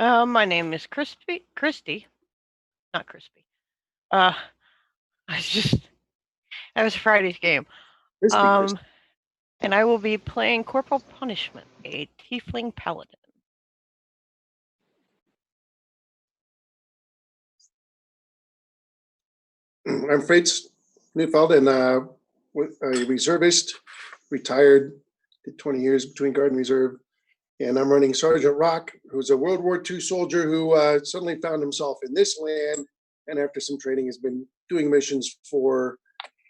My name is Christy, not Crispy. Uh, I was just that was Friday's game. Crispy. And I will be playing Corporal Punishment, a Tiefling Paladin. I'm Fritz Neufeld, and a reservist, retired, did 20 years between Guard and Reserve. And I'm running Sergeant Rock, who's a World War II soldier who suddenly found himself in this land, and after some training has been doing missions for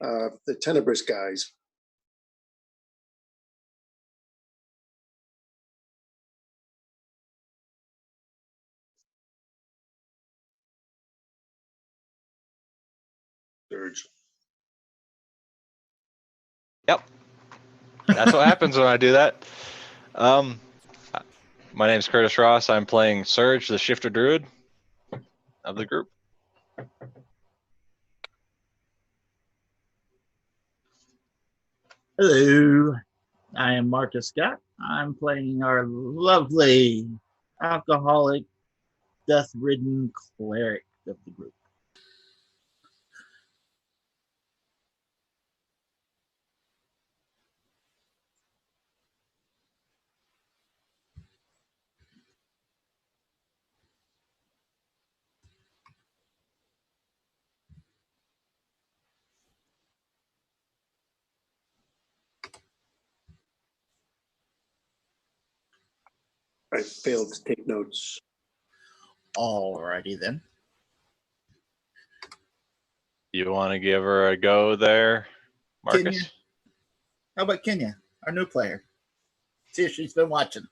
the Tenebris guys. Surge. Yep. That's what happens when I do that. My name's Curtis Ross. I'm playing Surge, the Shifter Druid of the group. Hello, I am Marcus Scott. I'm playing our lovely, alcoholic, death-ridden cleric of the group. I failed to take notes. Alrighty then. You want to give her a go there, Marcus? Kenya. How about Kenya, our new player? See if she's been watching.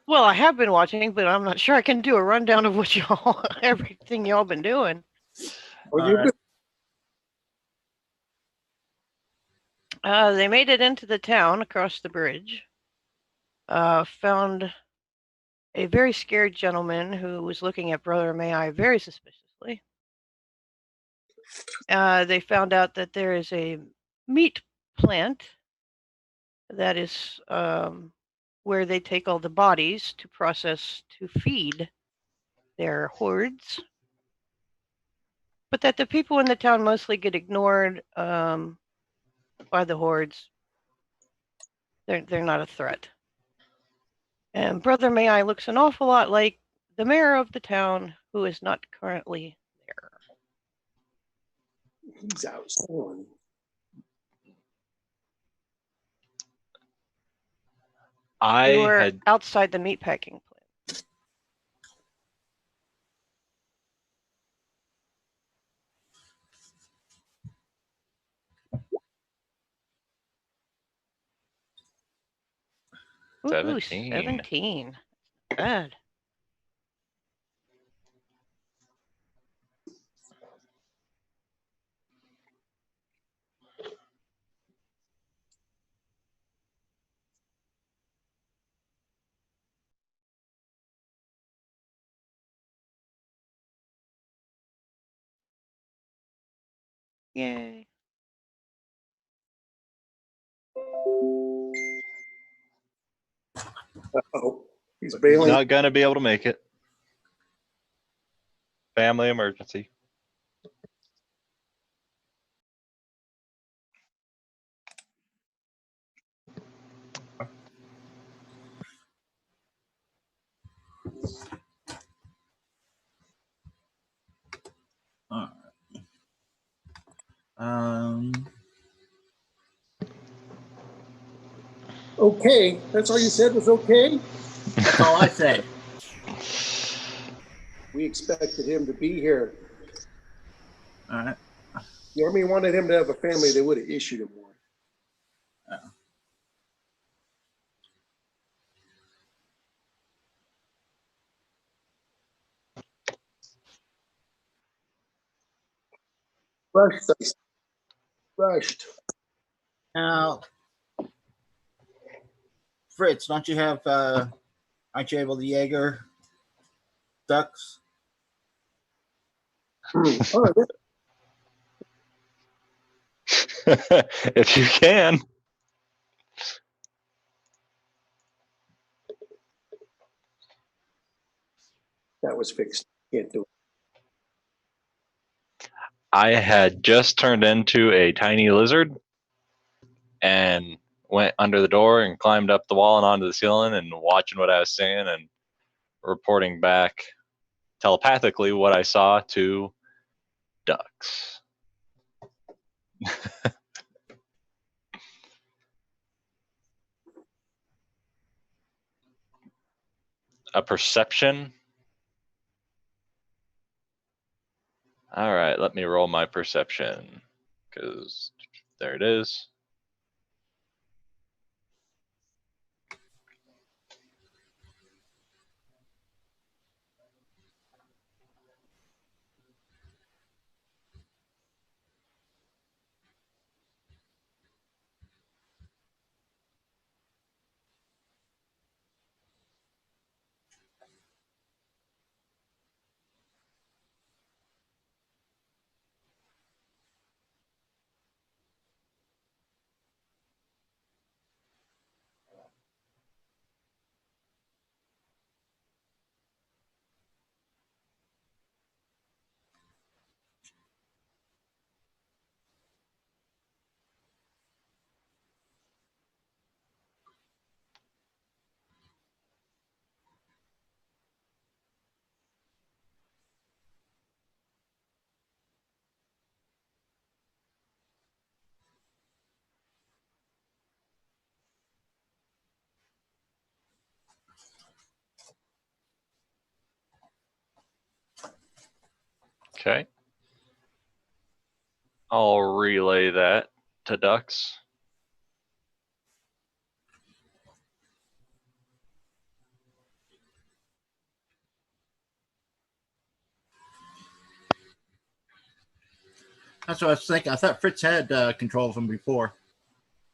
Well, I have been watching, but I'm not sure I can do a rundown of what everything y'all been doing. Well, They made it into the town across the bridge. Found a very scared gentleman who was looking at Brother Mayi very suspiciously. They found out that there is a meat plant that is where they take all the bodies to process to feed their hordes, but that the people in the town mostly get ignored by the hordes. They're not a threat. And Brother Mayi looks an awful lot like the mayor of the town, who is not currently there. He's outstanding. We were outside the meatpacking plant. Ooh, 17. Bad. Yay. Uh-oh. He's bailing. Not going to be able to make it. Family emergency. All right. Okay, that's all you said was okay? That's all I said. We expected him to be here. All right. The Army wanted him to have a family, they would have issued him one. Rushed. Now, Fritz, don't you have, aren't you able to Jaeger ducks? Oh, If you can. that was fixed. Can't do it. I had just turned into a tiny lizard and went under the door and climbed up the wall and onto the ceiling and watching what I was seeing and reporting back telepathically what I saw to ducks. A perception. All right, let me roll my perception because there it is. Okay. I'll relay that to ducks. That's what I was thinking. I thought Fritz had control of him before.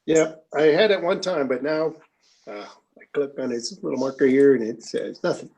Yeah, I had it one time, but now I click on his little marker here and it says nothing.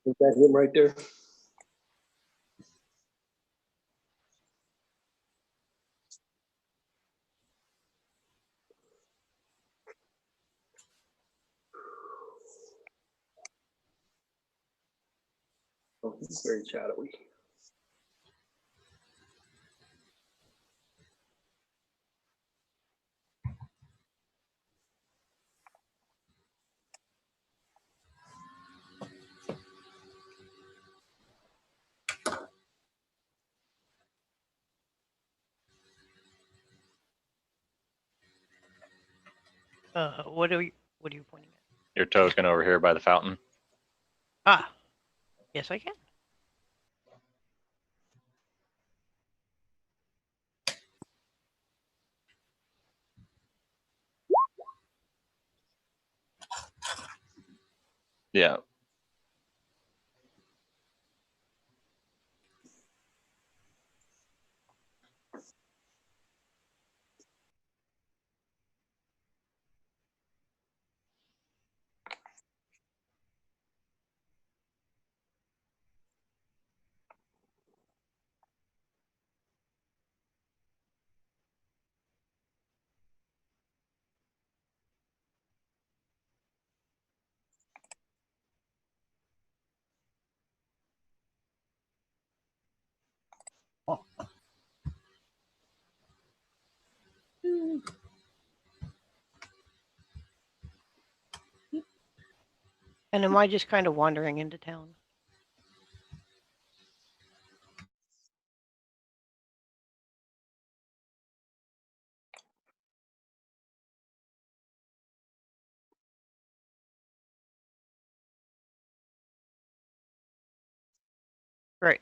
Is that him right there? Oh, he's very shadowy. What are you pointing at? Your token over here by the fountain. Ah, yes, I can. Yeah. Oh. And am I just kind of wandering into town? Right.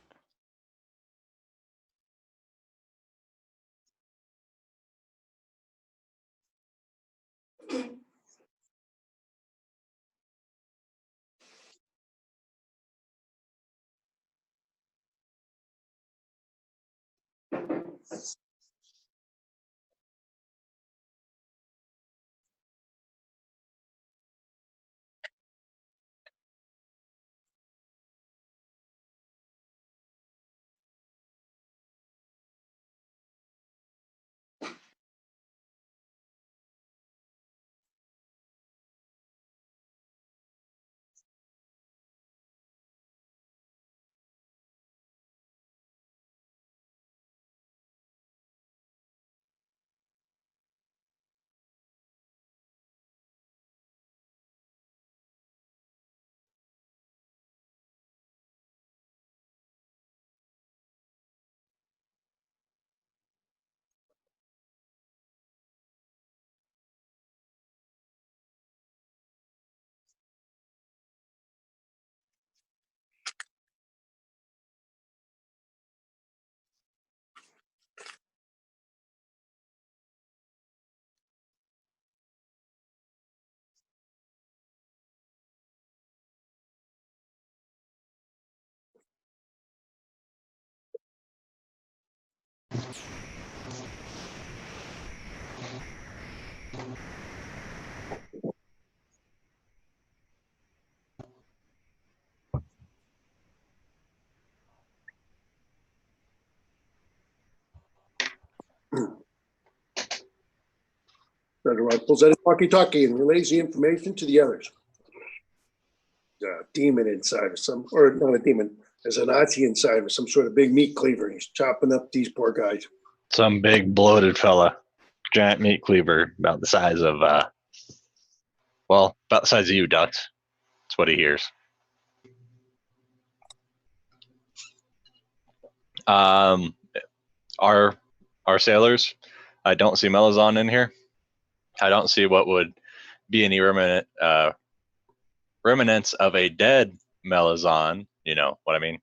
Dr. Rod pulls out his walkie-talkie and relays the information to the others. A demon inside of some, or not a demon, there's a Nazi inside of some sort of big meat cleaver. He's chopping up these poor guys. Some big bloated fella, giant meat cleaver, about the size of, about the size of you, Ducks. That's what he hears. Our sailors, I don't see Melazon in here. I don't see what would be any remnants of a dead Melazon. You know what I mean?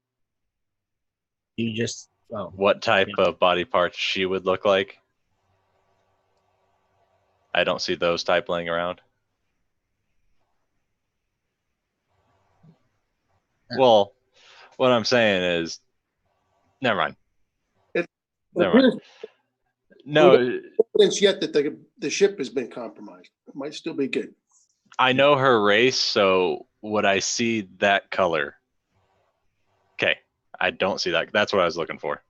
You just What type of body parts she would look like? I don't see those type laying around. Well, what I'm saying is, never mind. Never mind. No, Evidence yet that the ship has been compromised. It might still be good. I know her race, so would I see that color? Okay, I don't see that. That's what I was looking for.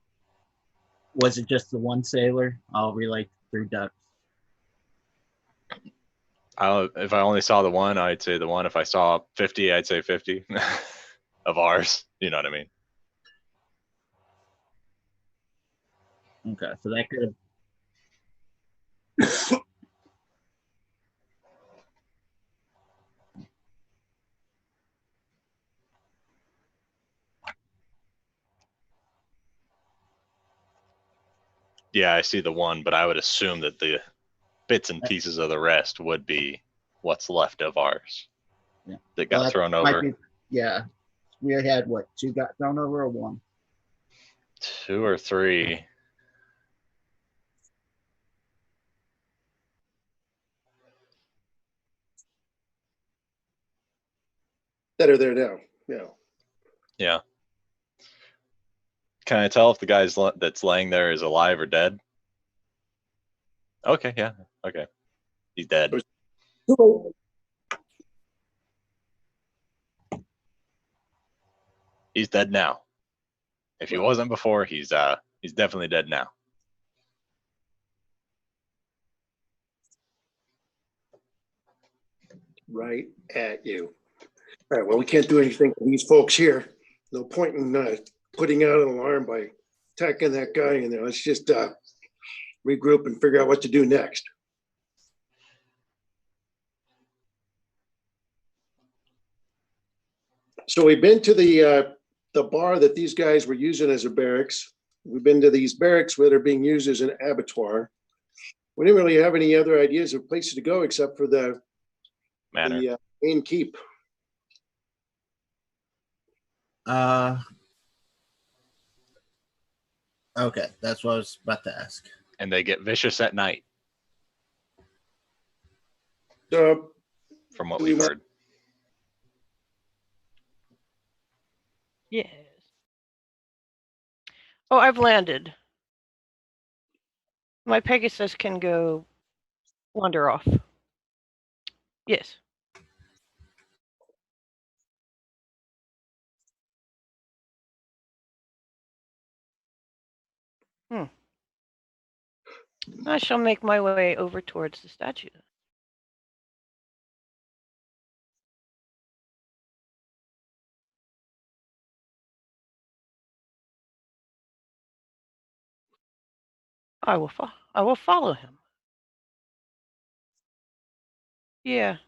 Was it just the one sailor? I'll relay through Ducks. If I only saw the one, I'd say the one. If I saw 50, I'd say 50 of ours. You know what I mean? Okay, so that could have. Yeah, I see the one, but I would assume that the bits and pieces of the rest would be what's left of ours that got thrown over. Yeah, we had what? 2 got thrown over or 1? 2 or 3. That are there now. Yeah. Yeah. Can I tell if the guy that's laying there is alive or dead? Okay, yeah. Okay. He's dead. He's dead now. If he wasn't before, he's definitely dead now. Right at you. All right, well, we can't do anything for these folks here. No point in putting out an alarm by attacking that guy in there. Let's just regroup and figure out what to do next. So we've been to the bar that these guys were using as a barracks. We've been to these barracks where they're being used as an abattoir. We didn't really have any other ideas of places to go except for the main keep. Okay, that's what I was about to ask. And they get vicious at night, from what we've heard. Yes. Oh, I've landed. My Pegasus can go wander off. Yes. I shall make my way over towards the statue. I will follow him. Yeah.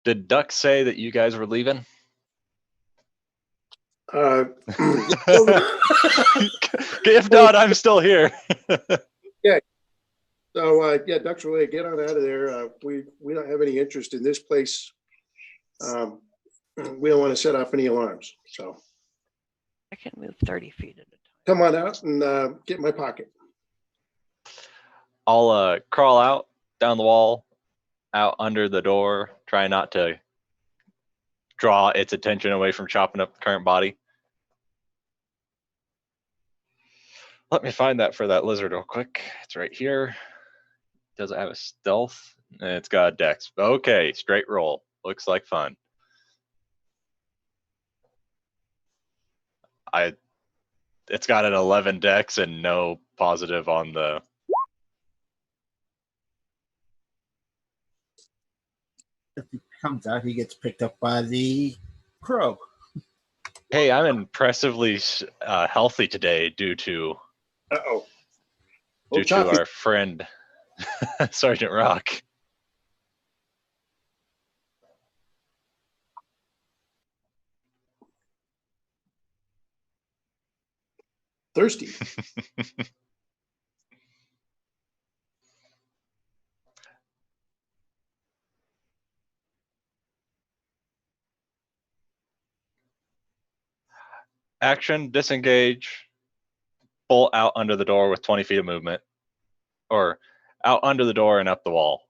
Did Duck say that you guys were leaving? If not, I'm still here. So yeah, Ducks Relay, get on out of there. We don't have any interest in this place. We don't want to set off any alarms. So I can move 30 feet at a time. come on out and get in my pocket. I'll crawl out down the wall, out under the door, try not to draw its attention away from chopping up the current body. Let me find that for that lizard real quick. It's right here. Does it have a stealth? It's got a dex. Okay, straight roll. Looks like fun. It's got an 11 dex and no positive on the. If he comes out, he gets picked up by the crow. Hey, I'm impressively healthy today due to our friend Sergeant Rock. Thirsty. Action, disengage, bolt out under the door with 20 feet of movement. Or out under the door and up the wall.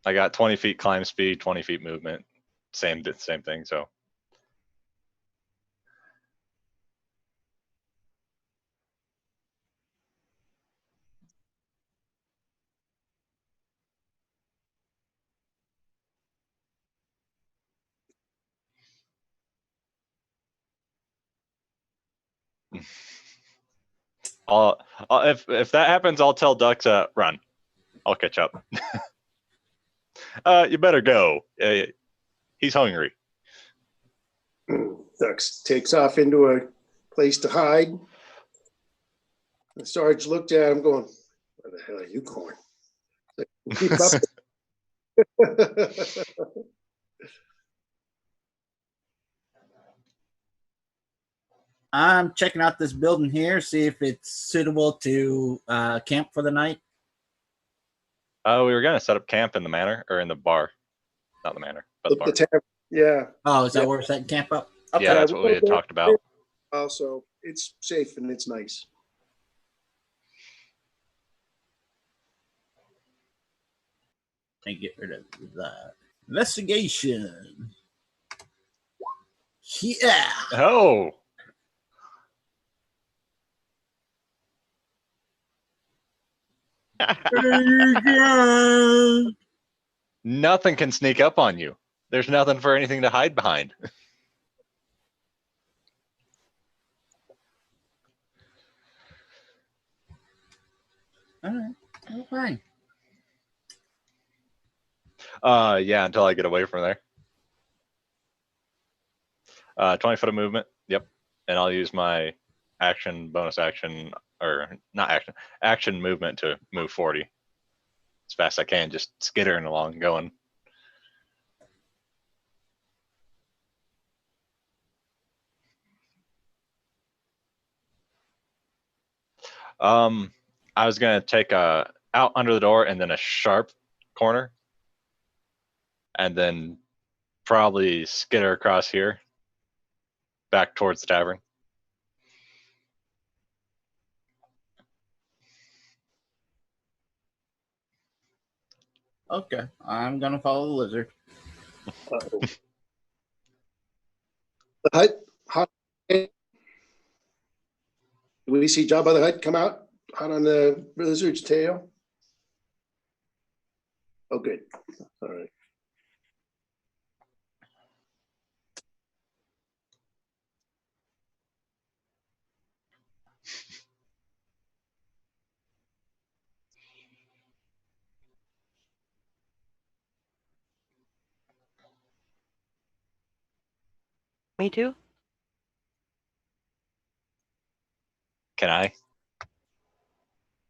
I got 20 feet climb speed, 20 feet movement. Same thing, so. If that happens, I'll tell Ducks run. I'll catch up. You better go. He's hungry. Ducks takes off into a place to hide. The Sarge looked at him going, where the hell are you going? Keep up. I'm checking out this building here, see if it's suitable to camp for the night. We were gonna set up camp in the manor or in the bar, not the manor, but the bar. Yeah. Oh, is that where we're setting camp up? Okay. Yeah, that's what we had talked about. Also, it's safe and it's nice. And get rid of that. Investigation. Yeah. Oh. Nothing can sneak up on you. There's nothing for anything to hide behind. All right. Okay. Yeah, until I get away from there. 20 foot of movement. Yep. And I'll use my bonus action, or not action movement to move 40 as fast as I can, just skittering along, going. I was gonna take a out under the door and then a sharp corner. And then probably skitter across here. Back towards the tavern. Okay, I'm gonna follow the lizard. Uh-oh. The hut, hot. Do we see Jabba the Hutt come out hot on the lizard's tail? Oh, good. All right. Me too. Can I?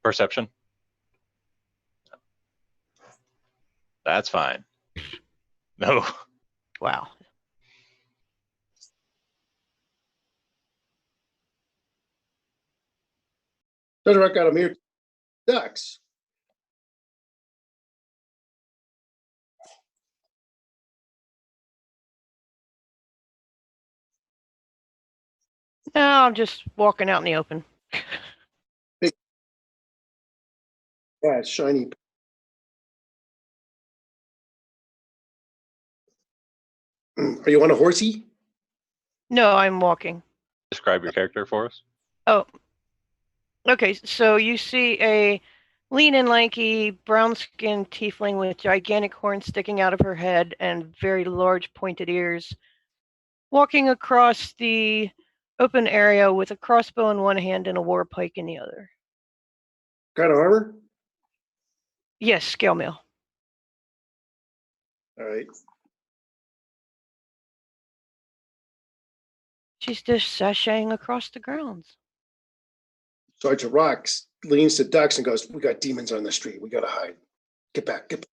Perception? That's fine. No. Wow. Doesn't rock out a mere ducks. No, I'm just walking out in the open. Yeah, it's shiny. Are you on a horsey? No, I'm walking. Describe your character for us. Oh, okay. So you see a lean and lanky, brown-skinned tiefling with gigantic horns sticking out of her head and very large pointed ears, walking across the open area with a crossbow in one hand and a war pike in the other. Kind of armor? Yes, scale mail. All right. She's just sashaying across the grounds. Sergeant Rocks leans to Ducks and goes, "We got demons on the street. We got to hide. Get back. Get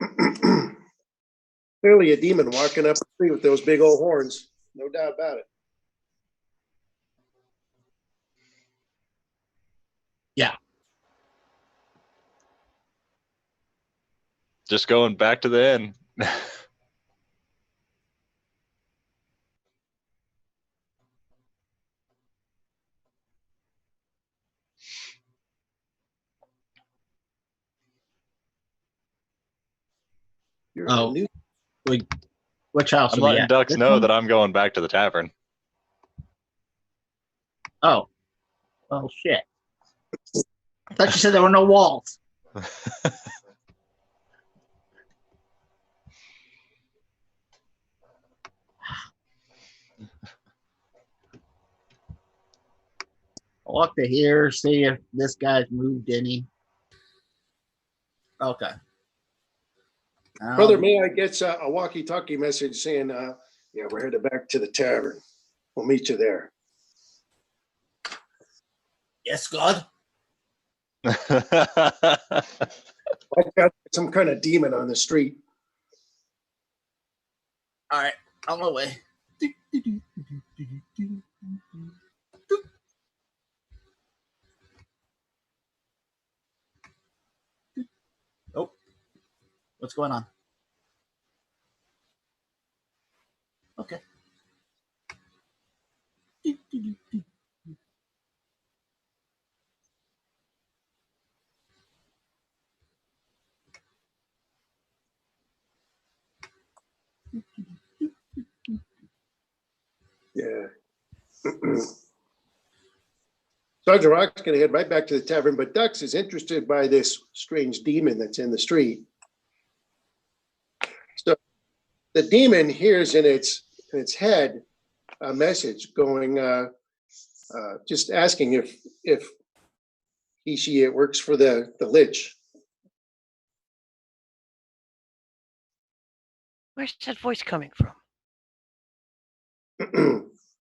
back." Clearly a demon walking up the street with those big old horns. No doubt about it. Yeah. Just going back to the inn. You're Oh. a new. Which house I'm are we letting at? Ducks This know one? that I'm going back to the tavern. Oh. Oh, shit. I thought you said there were no walls. I'll walk to here, see if this guy's moved any. Okay. Brother Mayi gets a walkie-talkie message saying, "Yeah, we're headed back to the tavern. We'll meet you there." Yes, God. I got some kind of demon on the street. All right, on my way. Oh, what's going on? Okay. Yeah. Sergeant Rock's going to head right back to the tavern, but Ducks is interested by this strange demon that's in the street. So the demon hears in its head a message going, just asking if it works for the Lich. Where's that voice coming from?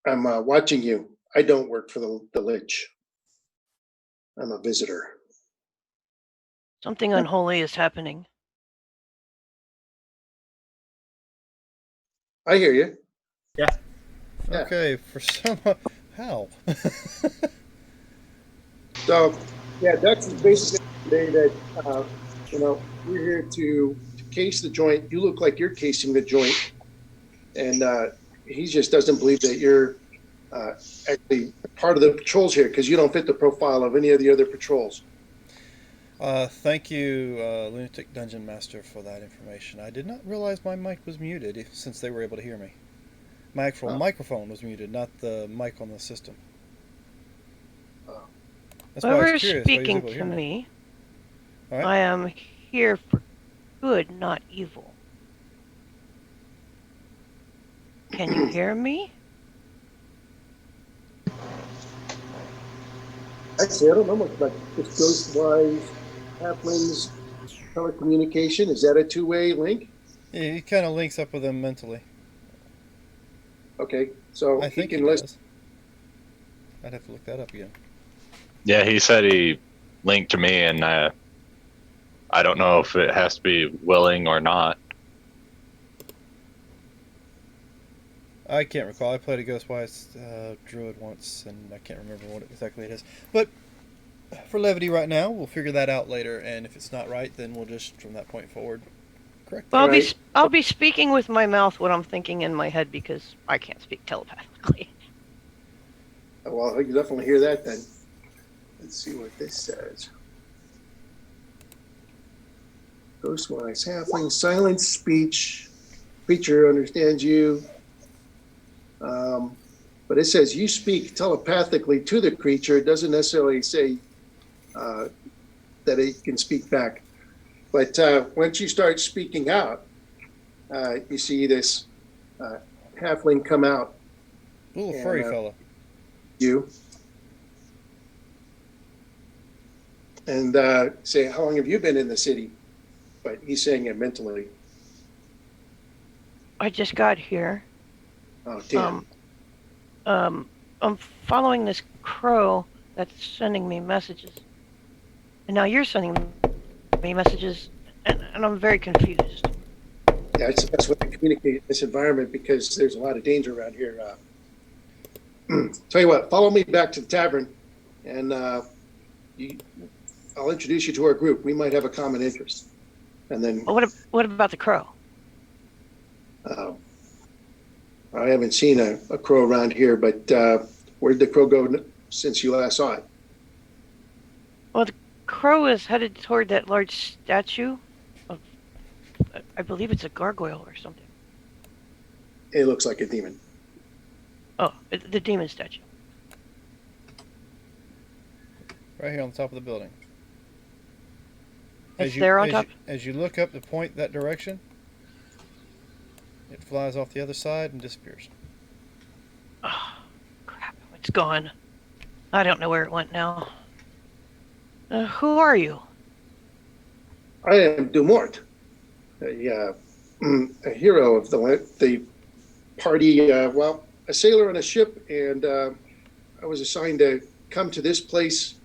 I'm watching you. I don't work for the Lich. I'm a visitor. Something unholy is happening. I hear you. Yeah. Yeah. Okay, for some how? So, yeah, Ducks is basically say that, we're here to case the joint. You look like you're casing the joint. And he just doesn't believe that you're actually part of the patrols here because you don't fit the profile of any of the other patrols. Thank you, Lunatic Dungeon Master, for that information. I did not realize my mic was muted since they were able to hear me. My actual microphone was muted, not the mic on the system. That's why I Whoever's was curious why he was speaking able to to hear me. me, All right. I am here for good, not evil. Can you hear me? Actually, I don't know much about this ghost-wise halflings telecommunication. Is that a two-way link? Yeah, he kind of links up with them mentally. Okay, so I he think he can listen. does. I'd have to look that up again. Yeah, he said he linked to me, and I don't know if it has to be willing or not. I can't recall. I played a Ghostwise druid once, and I can't remember what exactly it is. But for levity right now, we'll figure that out later, and if it's not right, then we'll just, from that point forward, correct Well, that. I'll be speaking with my mouth what I'm thinking in my head because I can't speak telepathically. Well, I can definitely hear that then. Let's see what this says. Ghostwise halfling silent speech. Creature understands you. But it says you speak telepathically to the creature. It doesn't necessarily say that it can speak back. But once you start speaking out, you see this halfling come out. Little furry fella. You. And say, how long have you been in the city? But he's saying it mentally. I just got here. Oh, damn. I'm following this crow that's sending me messages. And now you're sending me messages, and I'm very confused. Yeah, it's the best way to communicate in this environment because there's a lot of danger around here. Tell you what, follow me back to the tavern, and I'll introduce you to our group. We might have a common interest. And then, what about the crow? I haven't seen a crow around here, but where did the crow go since you last saw it? Well, the crow is headed toward that large statue of, I believe it's a gargoyle or something. It looks like a demon. Oh, the demon statue. Right here on the top of the building. It's there on top? As you look up to point that direction, it flies off the other side and disappears. Oh, crap. It's gone. I don't know where it went now. Who are you? I am Dumort, a hero of the party. A sailor on a ship, and I was assigned to come to this place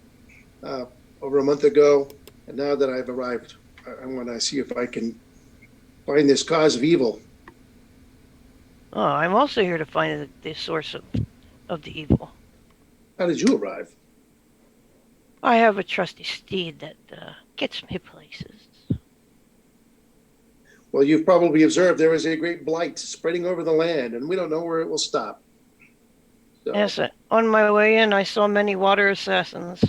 over a month ago. And now that I've arrived, I want to see if I can find this cause of evil. Oh, I'm also here to find the source of the evil. How did you arrive? I have a trusty steed that gets me places. Well, you've probably observed there is a great blight spreading over the land, and we don't know where it will stop. So, Yes, on my way in, I saw many water assassins.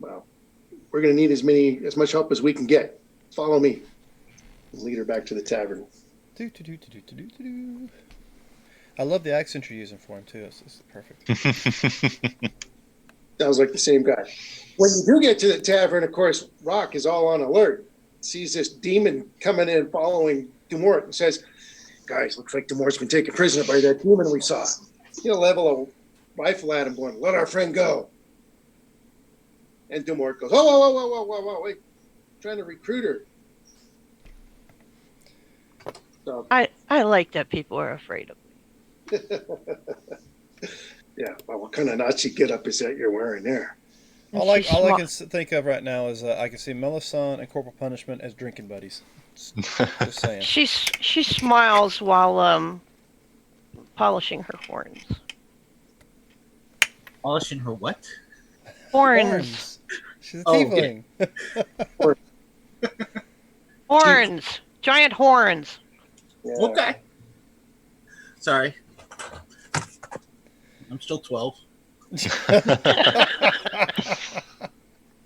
well, we're going to need as much help as we can get. Follow me. Lead her back to the tavern. I love the accent you're using for him too. It's perfect. Sounds like the same guy. When you do get to the tavern, of course, Rock is all on alert. Sees this demon coming in following Dumort and says, guys, looks like Dumort's been taken prisoner by that demon we saw. He'll level a rifle at him going, let our friend go. And Dumort goes, whoa, wait. I'm trying to recruit her. So, I like that people are afraid of me. yeah, well, what kind of Nazi getup is that you're wearing there? All I can think of right now is I can see Melisande and Corporal Punishment as drinking buddies. Just saying. She smiles while polishing her horns. Polishing her what? Horns. She's a Oh, okay. tiefling. Horns, giant horns. Yeah. Okay. Sorry. I'm still 12.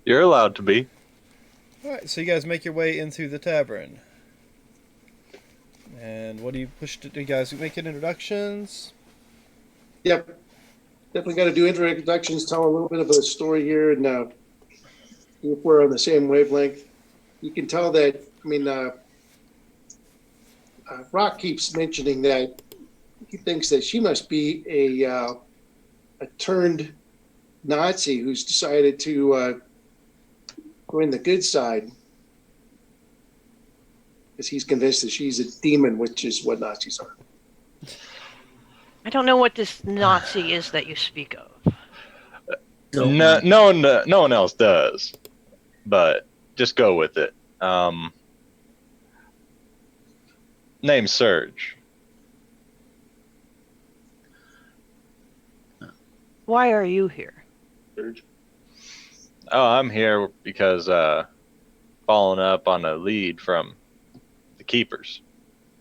You're allowed to be. Alright, so you guys make your way into the tavern. And what do you push to do? You guys making introductions? Yep. Definitely got to do introductions, tell a little bit of a story here, and if we're on the same wavelength. You can tell that, I mean, Rock keeps mentioning that he thinks that she must be a turned Nazi who's decided to go in the good side, because he's convinced that she's a demon, which is what Nazis are. I don't know what this Nazi is that you speak of. No one else does, but just go with it. Name's Serge. Why are you here? Oh, I'm here because following up on a lead from the Keepers.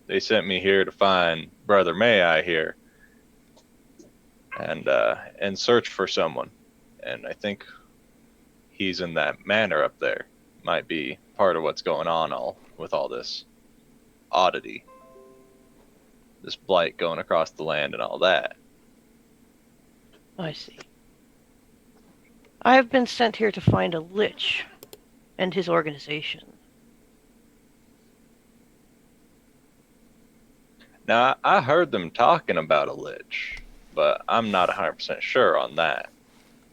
They sent me here to find Brother Mayi here and search for someone. And I think he's in that manor up there. Might be part of what's going on with all this oddity. This blight going across the land and all that. I see. I have been sent here to find a lich and his organization. Now, I heard them talking about a lich, but I'm not 100% sure on that.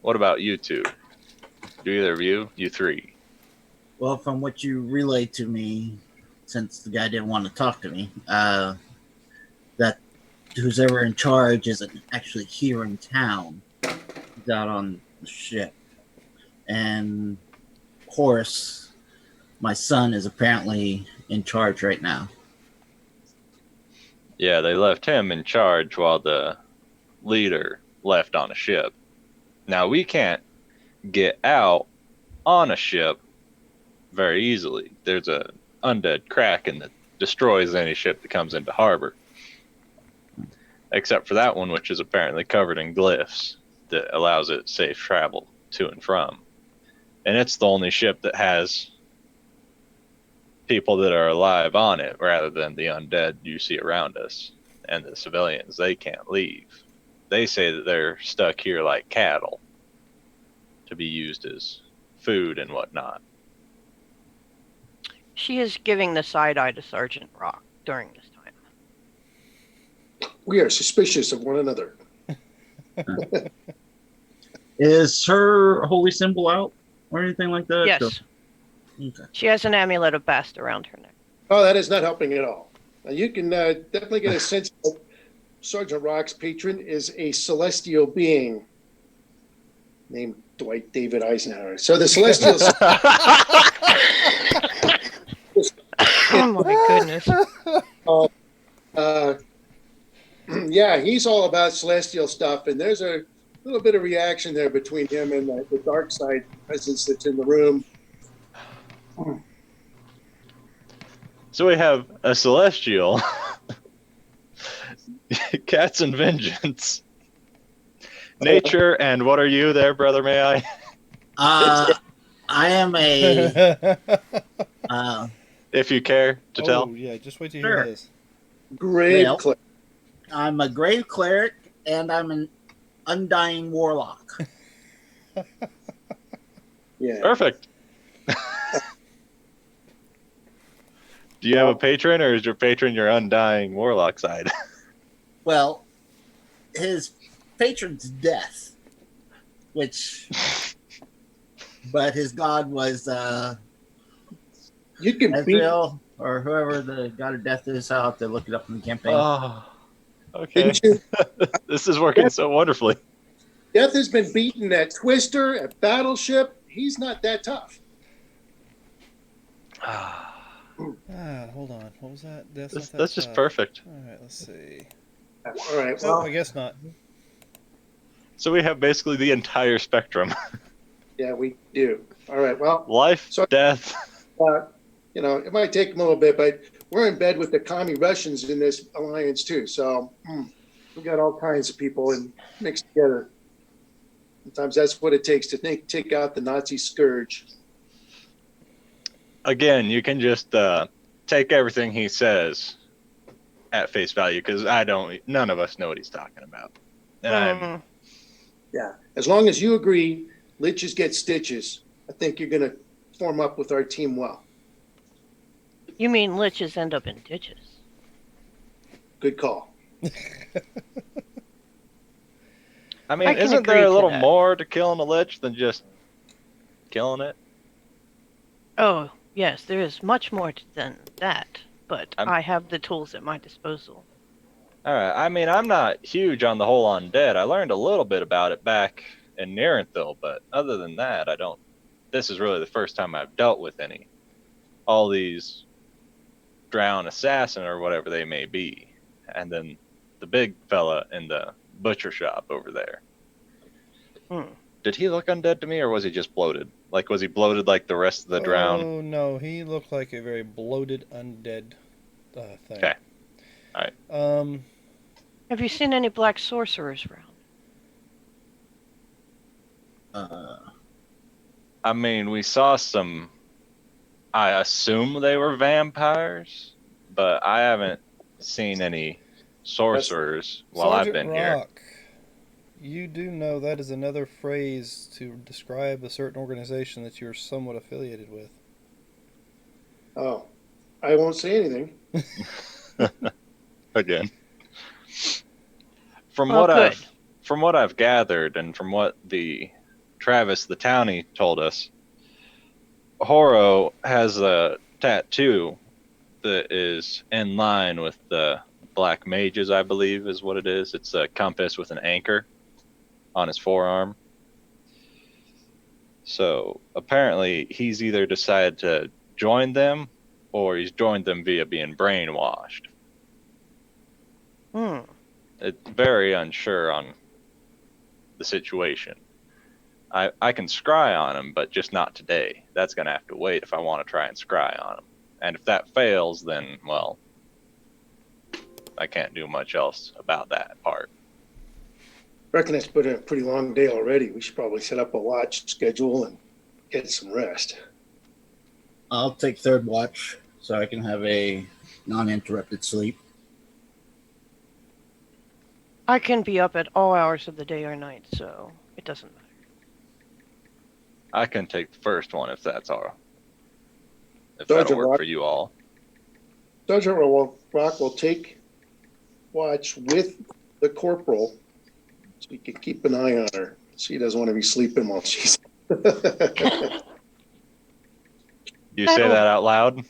What about you two? Do either of you three? Well, from what you relayed to me, since the guy didn't want to talk to me, that who's ever in charge isn't actually here in town. He's out on the ship. And Horace, my son, is apparently in charge right now. Yeah, they left him in charge while the leader left on a ship. Now, we can't get out on a ship very easily. There's a undead kraken that destroys any ship that comes into harbor. Except for that one, which is apparently covered in glyphs that allows it safe travel to and from. And it's the only ship that has people that are alive on it rather than the undead you see around us. And the civilians, they can't leave. They say that they're stuck here like cattle to be used as food and whatnot. She is giving the side eye to Sergeant Rock during this time. We are suspicious of one another. Is her holy symbol out or anything like that? Yes. Okay. She has an amulet of Bast around her neck. Oh, that is not helping at all. Now, you can definitely get a sense that Sergeant Rock's patron is a celestial being named Dwight David Eisenhower. So the celestials. Oh my goodness. Yeah, he's all about celestial stuff, and there's a little bit of reaction there between him and the dark side presence that's in the room. So we have a celestial, cats and vengeance, nature, and what are you there, Brother Mayi? I am a. If you care to tell. Oh, yeah, just wait to Sure. hear this. Great Well, clip. I'm a grave cleric, and I'm an undying warlock. Yeah. Perfect. Do you have a patron, or is your patron your undying warlock side? Well, his patron's death, but his god was You can beat. Ezreal, or whoever the god of death is. I'll have to look it up in the campaign. Oh, okay. Didn't you? This is working so wonderfully. Death has been beaten at Twister, at Battleship. He's not that tough. Hold on. What was that? That's just perfect. All right, let's see. All right. Oh, Well, I guess not. So we have basically the entire spectrum. yeah, we do. All right. Well, Life, So- death. it might take them a little bit, but we're in bed with the commie Russians in this alliance too. So we got all kinds of people and mixed together. Sometimes that's what it takes to take out the Nazi scourge. Again, you can just take everything he says at face value because none of us know what he's talking about. And Yeah. As long as you agree, liches get stitches, I think you're going to form up with our team well. You mean liches end up in ditches? Good call. I mean, I can isn't there agree a to little that. more to killing a lich than just killing it? Oh, yes, there is much more than that, but I'm- I have the tools at my disposal. All right. I mean, I'm not huge on the whole undead. I learned a little bit about it back in Nerenthil, but other than that, I don't. This is really the first time I've dealt with any. All these drowned assassin or whatever they may be, and then the big fella in the butcher shop over there. Did he look undead to me, or was he just bloated? Like, was he bloated like the rest of the drowned? Oh no, he looked like a very bloated undead thing. Okay. All right. Have you seen any black sorcerers around? I mean, we saw some. I assume they were vampires, but I haven't seen any sorcerers while I've Sergeant been here. Rock, you do know that is another phrase to describe a certain organization that you're somewhat affiliated with. Oh, I won't say anything. Again. From Well, what I've gathered and from what the Travis the townie told us, Horo has a tattoo that is in line with the Black Mages, I believe is what it is. It's a compass with an anchor on his forearm. So apparently he's either decided to join them or he's joined them via being brainwashed. It's very unsure on the situation. I can scry on him, but just not today. That's going to have to wait if I want to try and scry on him. And if that fails, then, well, I can't do much else about that part. Reckon it's been a pretty long day already. We should probably set up a watch schedule and get some rest. I'll take third watch so I can have a non-interrupted sleep. I can be up at all hours of the day or night, so it doesn't matter. I can take the first one if that's all. If Sergeant that'll work Rock. for you all. Sergeant Rock will take watch with the corporal so we can keep an eye on her. She doesn't want to be sleeping while she's. You say that out loud?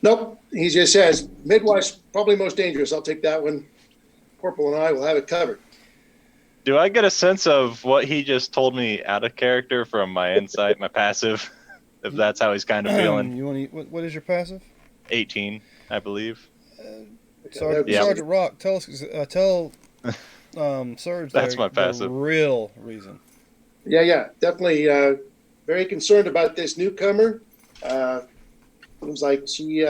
Nope. He just says midwife's probably most dangerous. I'll take that one. Corporal and I will have it covered. Do I get a sense of what he just told me out of character from my insight, my passive? If that's how he's kind of feeling. You want to? What is your passive? 18, I believe. Sergeant Rock, tell Serge That's my the passive. real reason. Yeah. Definitely very concerned about this newcomer. Seems like she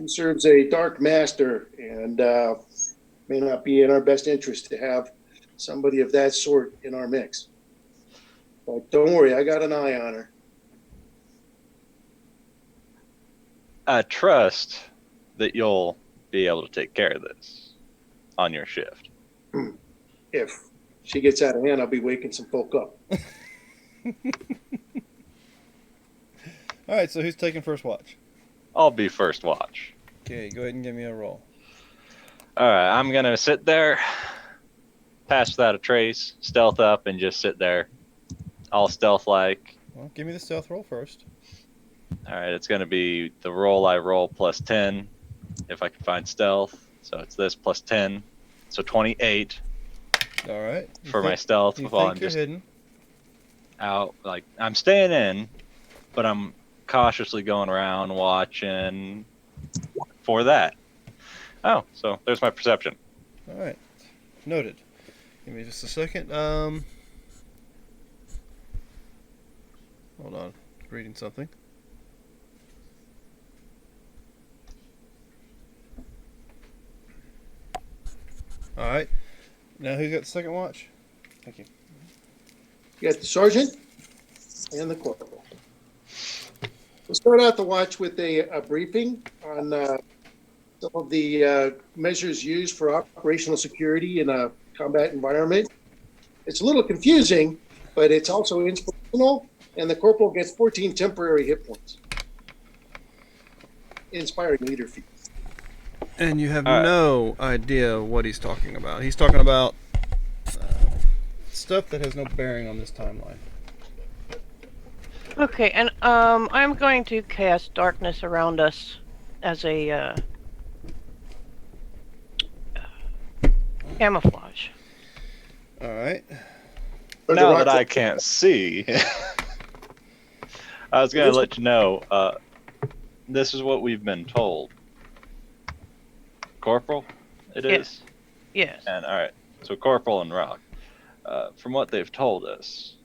serves a dark master and may not be in our best interest to have somebody of that sort in our mix. But don't worry, I got an eye on her. I trust that you'll be able to take care of this on your shift. If she gets out of hand, I'll be waking some folk up. All right, so who's taking first watch? I'll be first watch. Okay, go ahead and give me a roll. All right, I'm going to sit there, pass without a trace, stealth up, and just sit there, all stealth-like. Well, give me the stealth roll first. All right, it's going to be the roll I roll plus 10 if I can find stealth. So it's this plus 10, so 28 All right. for my stealth You while think I'm you're just hidden. out. Like, I'm staying in, but I'm cautiously going around watching for that. Oh, so there's my perception. All right, noted. Give me just a second. Hold on. Reading something. Alright. Now who's got the second watch? Thank you. You got the sergeant and the corporal. We'll start out the watch with a briefing on some of the measures used for operational security in a combat environment. It's a little confusing, but it's also inspirational, and the corporal gets 14 temporary hit points. Inspiring leader feat. And you have All right. no idea what he's talking about. He's talking about stuff that has no bearing on this timeline. Okay, and I'm going to cast darkness around us as a camouflage. Alright. Now that I can't see, I was going to let you know, this is what we've been told. Corporal, it is? Yes. And alright, so Corporal and Rock, from what they've told us,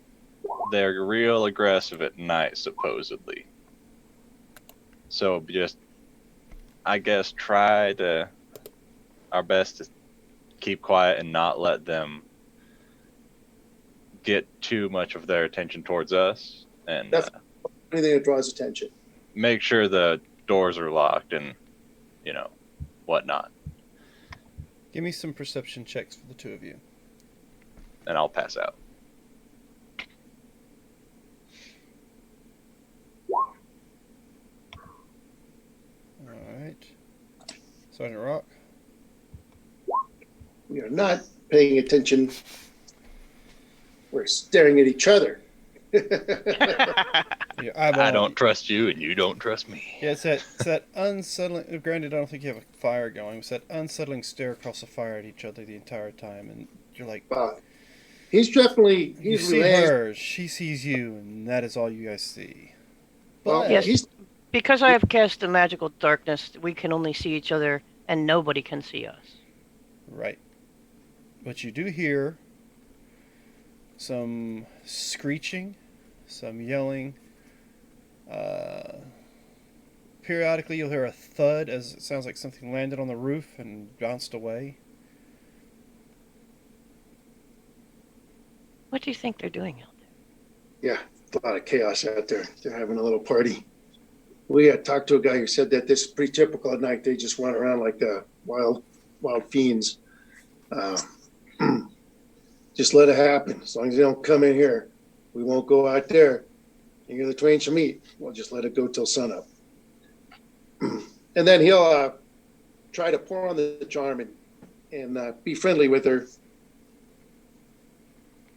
they're real aggressive at night, supposedly. So just, I guess, try to our best to keep quiet and not let them get too much of their attention towards us, and anything that draws attention. make sure the doors are locked and, you know, whatnot. Give me some perception checks for the two of you. And I'll pass out. Alright. Sergeant Rock? We are not paying attention. We're staring at each other. I don't trust you, and you don't trust me. Yeah, it's that unsettling. Granted, I don't think you have a fire going. It's that unsettling stare across the fire at each other the entire time, and you're like, He's definitely you see her, she sees you, and that is all you guys see. Well, yes, because I have cast the magical darkness, we can only see each other, and nobody can see us. Right. But you do hear some screeching, some yelling. Periodically, you'll hear a thud as it sounds like something landed on the roof and bounced away. What do you think they're doing out Yeah, a lot of chaos out there. They're having a little party. We talked to a guy who said that this is pretty typical at night. They just run around like wild fiends. Just let it happen. As long as they don't come in here, we won't go out there. Here the twain shall meet. We'll just let it go till sunup. And then he'll try to pour on the charm and be friendly with her.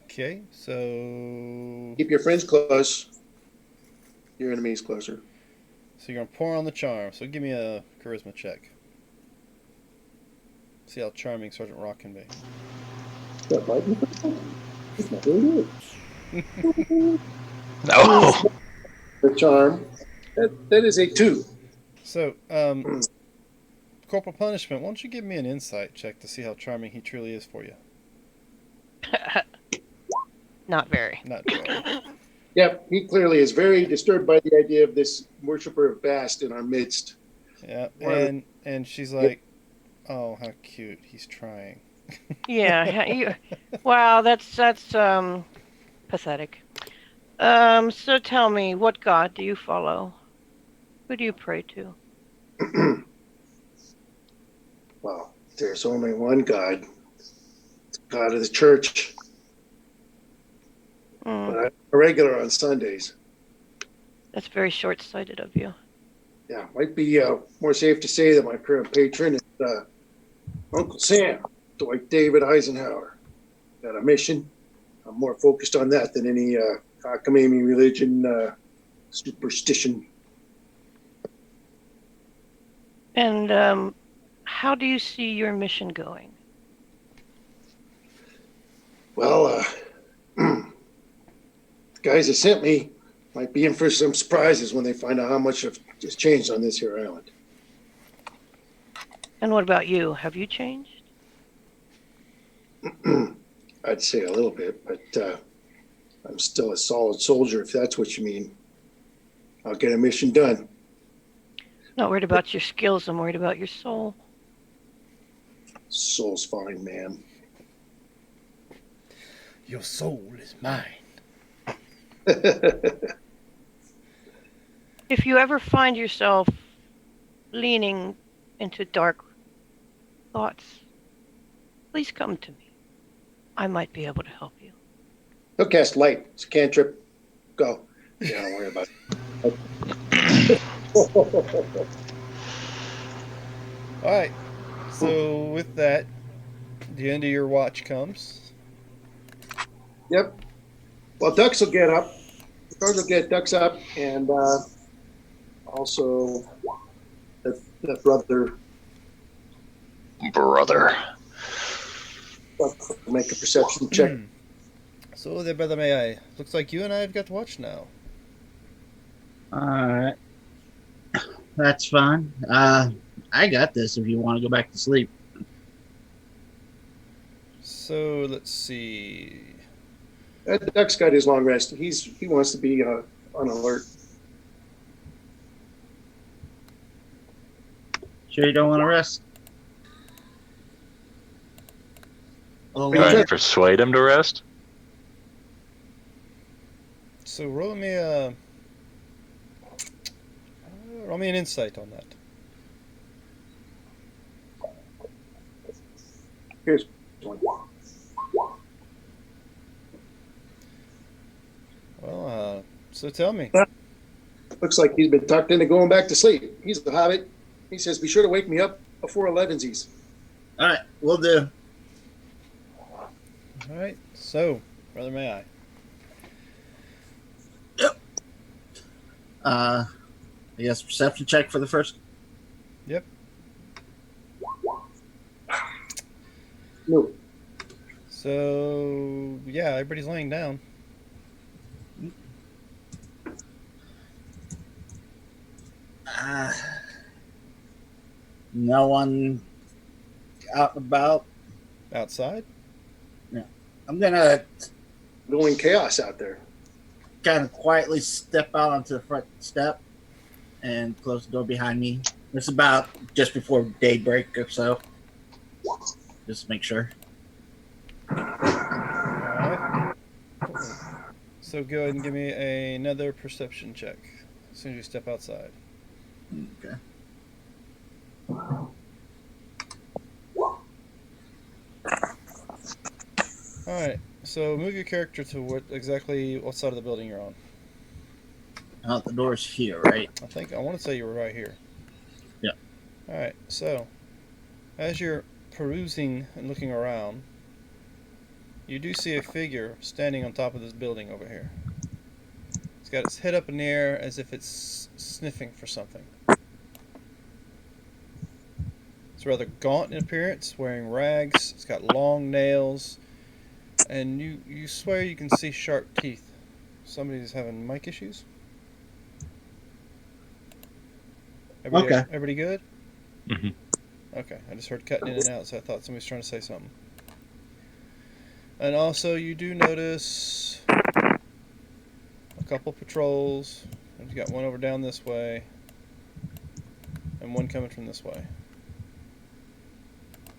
Okay, so Keep your friends close. Your enemies closer. So you're gonna pour on the charm. So give me a charisma check. See how charming Sergeant Rock can be. No. The charm. That is a 2. So, Corporal Punishment, why don't you give me an insight check to see how charming he truly is for you? Not very. Not very. Yep, he clearly is very disturbed by the idea of this worshiper of Bast in our midst. Yeah, and she's like, "Oh, how cute! He's trying." Yeah. Wow, that's pathetic. So tell me, what god do you follow? Who do you pray to? Well, there's only one God. It's the God of the church. But I'm a regular on Sundays. That's very short-sighted of you. Yeah, might be more safe to say that my current patron is Uncle Sam, Dwight David Eisenhower. Got a mission. I'm more focused on that than any cockamamie religion superstition. And how do you see your mission going? Well, the guys that sent me might be in for some surprises when they find out how much has changed on this here island. And what about you? Have you changed? I'd say a little bit, but I'm still a solid soldier, if that's what you mean. I'll get a mission done. Not worried about your skills. I'm worried about your soul. Soul's fine, man. Your soul is mine. If you ever find yourself leaning into dark thoughts, please come to me. I might be able to help you. He'll cast light. It's a cantrip. Go. Yeah, don't worry about it. All right. So with that, the end of your watch comes. Yep. Well, ducks will get up. Guards will get ducks up, and also the brother Brother. will make a perception check. So there, brother Mayi. Looks like you and I have got to watch now. Alright. That's fine. I got this if you want to go back to sleep. So let's see. That duck's got his long rest. He wants to be on alert. Sure you don't want to rest? Well, Are you Trying trying- to persuade him to rest? So roll me an insight on that. Here's one. Well, so tell me. Looks like he's been tucked into going back to sleep. He's a hobbit. He says, "Be sure to wake me up before 11sies." Alright, we'll do. All right. So, brother Mayi. I guess perception check for the first. Yep. No. So yeah, everybody's laying down. No one out and about. Outside. I'm gonna Going chaos out there. kind of quietly step out onto the front step and close the door behind me. It's about just before daybreak or so. Just to make sure. All right. So go ahead and give me another perception check as soon as you step outside. Okay. All right. So move your character to what side of the building you're on. The door's here, right? I want to say you were right here. Yeah. All right. So as you're perusing and looking around, you do see a figure standing on top of this building over here. It's got its head up in the air as if it's sniffing for something. It's rather gaunt in appearance, wearing rags. It's got long nails, and you swear you can see sharp teeth. Somebody's having mic issues. Everybody good? Mm-hmm. Okay, I just heard cutting in and out, so I thought somebody's trying to say something. And also, you do notice a couple patrols. You've got one over down this way, and one coming from this way.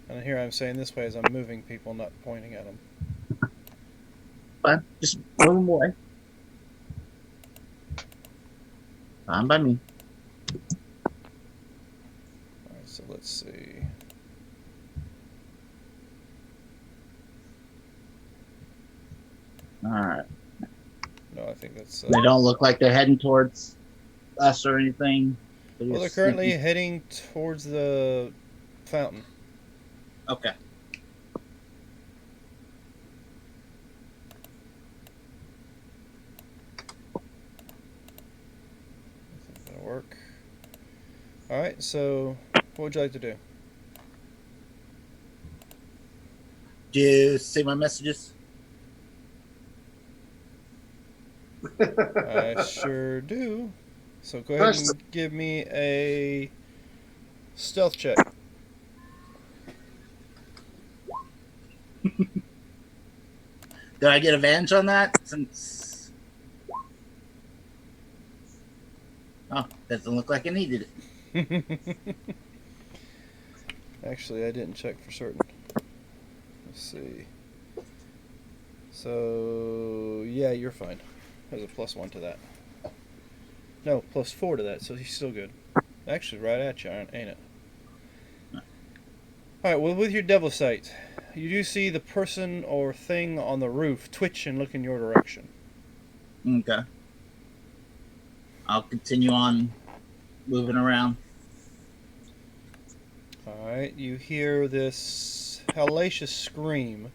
And here I'm saying this way as I'm moving people, not pointing at them. Fine. Just move them away. Fine by me. Alright, so let's see. Alright. No, I think that's... They don't look like they're heading towards us or anything. Well, they're currently heading towards the fountain. Okay. I think that'll work. Alright, so what would you like to do? Do you see my messages? I sure do. So go ahead and give me a stealth check. Do I get advantage on that? Since doesn't look like I needed it. Actually, I didn't check for certain. Let's see. So, yeah, you're fine. There's a +1 to that. No, +4 to that, so he's still good. Actually, right at you, ain't it? Alright, well, with your devil sight, you do see the person or thing on the roof twitch and look in your direction. Okay. I'll continue on moving around. Alright, you hear this hellacious scream.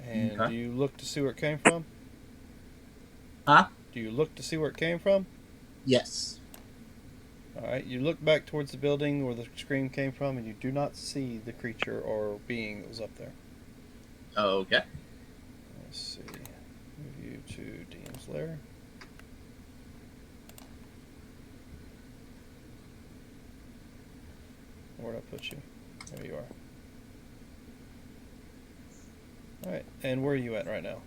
And Okay. do you look to see where it came from? Huh? Do you look to see where it came from? Yes. Alright, you look back towards the building where the scream came from, and you do not see the creature or being that was up there. Okay. Let's see. Move you to DM's lair. Where'd I put you? There you are. Alright, and where are you at right now?